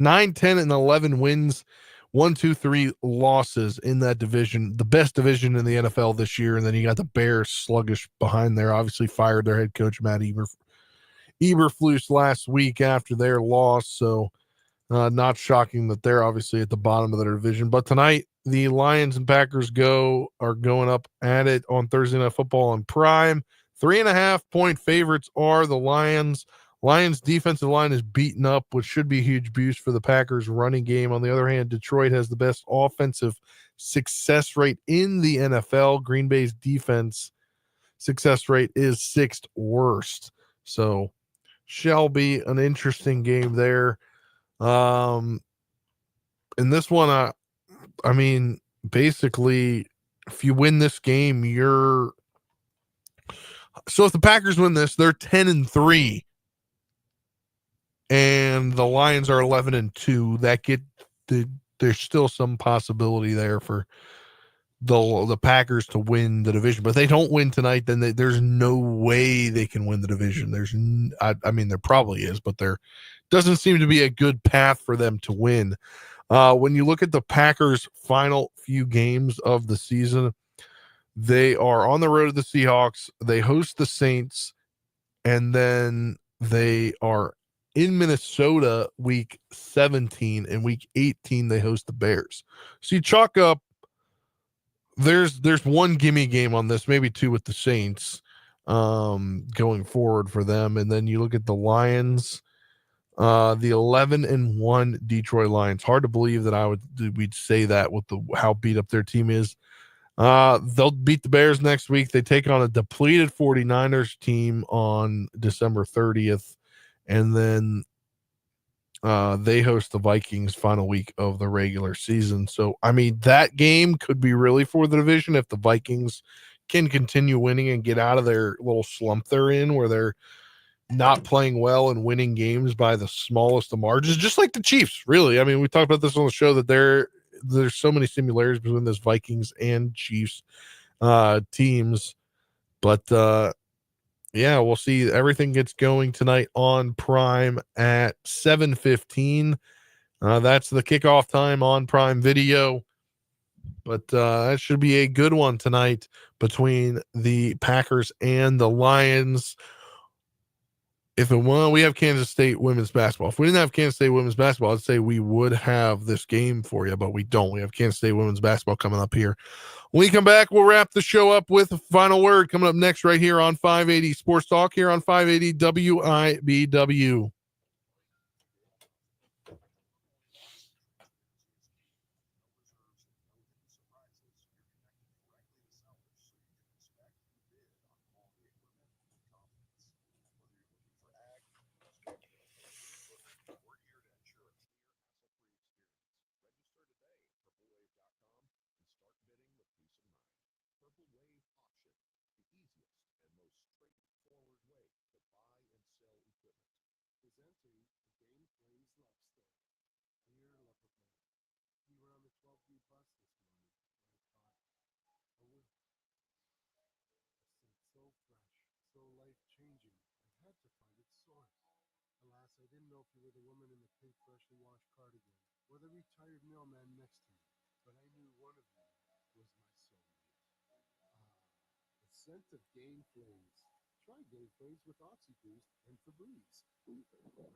9, 10, and 11 wins, 1, 2, 3 losses in that division. The best division in the NFL this year. And then you got the Bears sluggish behind there. Obviously fired their head coach, Matt Eberflus, last week after their loss. So not shocking that they're obviously at the bottom of their division. But tonight, the Lions and Packers are going up at it on Thursday Night Football on Prime. 3.5-point favorites are the Lions. Lions defensive line is beaten up, which should be a huge boost for the Packers running game. On the other hand, Detroit has the best offensive success rate in the NFL. Green Bay's defense success rate is 6th worst. So shall be an interesting game there. In this one, I mean, basically, if you win this game, so if the Packers win this, they're 10-3, and the Lions are 11-2. There's still some possibility there for the Packers to win the division, but if they don't win tonight, then there's no way they can win the division. I mean, there probably is, but there doesn't seem to be a good path for them to win. When you look at the Packers' final few games of the season, they are on the road to the Seahawks. They host the Saints, and then they are in Minnesota week 17, and week 18 they host the Bears. So you chalk up. There's one gimme game on this, maybe 2 with the Saints going forward for them, and then you look at the Lions. The 11-1 Detroit Lions. Hard to believe that we'd say that with how beat up their team is. They'll beat the Bears next week. They take on a depleted 49ers team on December 30th, and then they host the Vikings final week of the regular season. So, I mean, that game could be really for the division if the Vikings can continue winning and get out of their little slump they're in where they're not playing well and winning games by the smallest of margins, just like the Chiefs, really. I mean, we talked about this on the show that there's so many similarities between this Vikings and Chiefs teams. But yeah, we'll see. Everything gets going tonight on Prime at 7:15. That's the kickoff time on Prime Video. But that should be a good one tonight between the Packers and the Lions. If it won, we have Kansas State women's basketball. If we didn't have Kansas State women's basketball, I'd say we would have this game for you, but we don't. We have Kansas State women's basketball coming up here. When we come back, we'll wrap the show up with a final word coming up next right here on 580 Sports Talk here on 580 WIBW.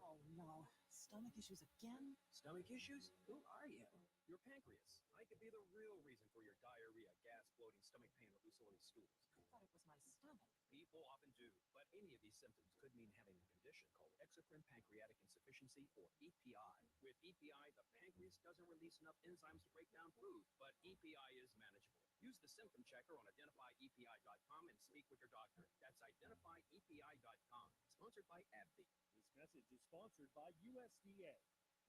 Oh no, stomach issues again? Stomach issues? Who are you? Your pancreas. I could be the real reason for your diarrhea, gas, bloating, stomach pain, or loose oily stools. I thought it was my stomach. People often do, but any of these symptoms could mean having a condition called exocrine pancreatic insufficiency, or EPI. With EPI, the pancreas doesn't release enough enzymes to break down food, but EPI is manageable. Use the symptom checker on identifyepi.com and speak with your doctor. That's identifyepi.com. Sponsored by AbbVie. This message is sponsored by USDA.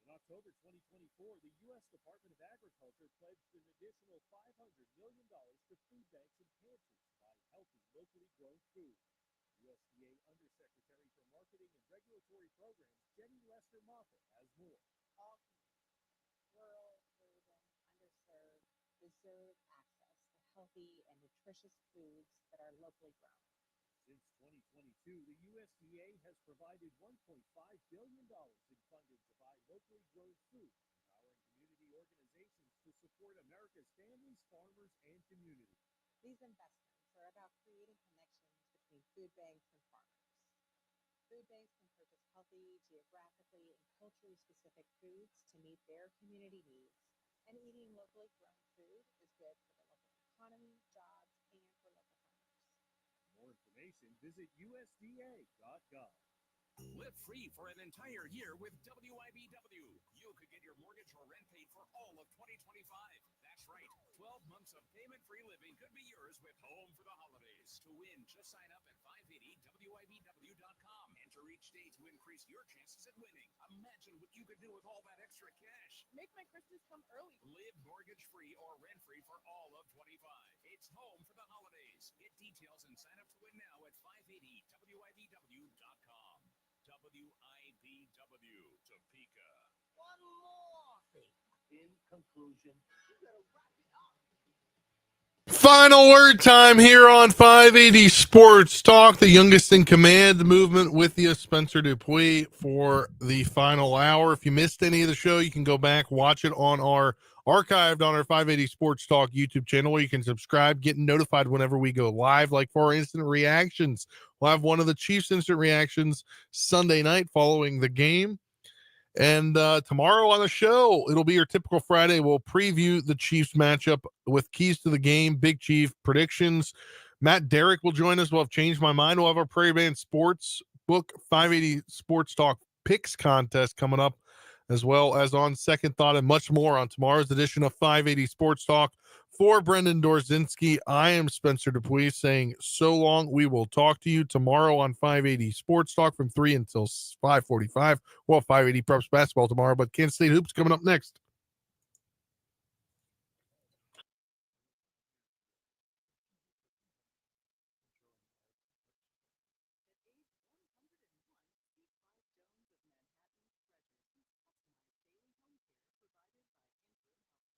In October 2024, the U.S. Department of Agriculture pledged an additional $500 million to food banks and pantries to buy healthy, locally grown food. USDA Undersecretary for Marketing and Regulatory Programs, Jenny Lester Moffat, has more. All rural, urban, underserved deserve access to healthy and nutritious foods that are locally grown. Since 2022, the USDA has provided $1.5 billion in funding to buy locally grown food, empowering community organizations to support America's families, farmers, and communities. These investments are about creating connections between food banks and farmers. Food banks can purchase healthy, geographically, and culturally specific foods to meet their community needs. And eating locally grown food is good for the local economy, jobs, and for local farmers. For more information, visit USDA.gov. Live free for an entire year with WIBW. You could get your mortgage or rent paid for all of 2025. That's right. 12 months of payment-free living could be yours with Home for the Holidays. To win, just sign up at 580WIBW.com. Enter each day to increase your chances at winning. Imagine what you could do with all that extra cash. Make my Christmas come early. Live mortgage-free or rent-free for all of 25. It's Home for the Holidays. Get details and sign up to win now at 580WIBW.com. WIBW, Topeka. One more thing. In conclusion, you gotta wrap it up. Final word time here on 580 Sports Talk, the youngest in command movement with you, Spencer Dupuis, for the final hour. If you missed any of the show, you can go back, watch it on our archived on our 580 Sports Talk YouTube channel, where you can subscribe, get notified whenever we go live, like for our instant reactions. We'll have one of the Chiefs instant reactions Sunday night following the game. And tomorrow on the show, it'll be your typical Friday. We'll preview the Chiefs matchup with keys to the game, Big Chief predictions. Matt Derrick will join us. We'll have changed my mind. We'll have our Prairie Band Sports Book 580 Sports Talk Picks contest coming up, as well as on Second Thought and much more on tomorrow's edition of 580 Sports Talk. For Brendan Dorzinski, I am Spencer Dupuis saying so long. We will talk to you tomorrow on 580 Sports Talk from 3 until 5:45. Well, 580 Preps basketball tomorrow, but Kansas State Hoops coming up next.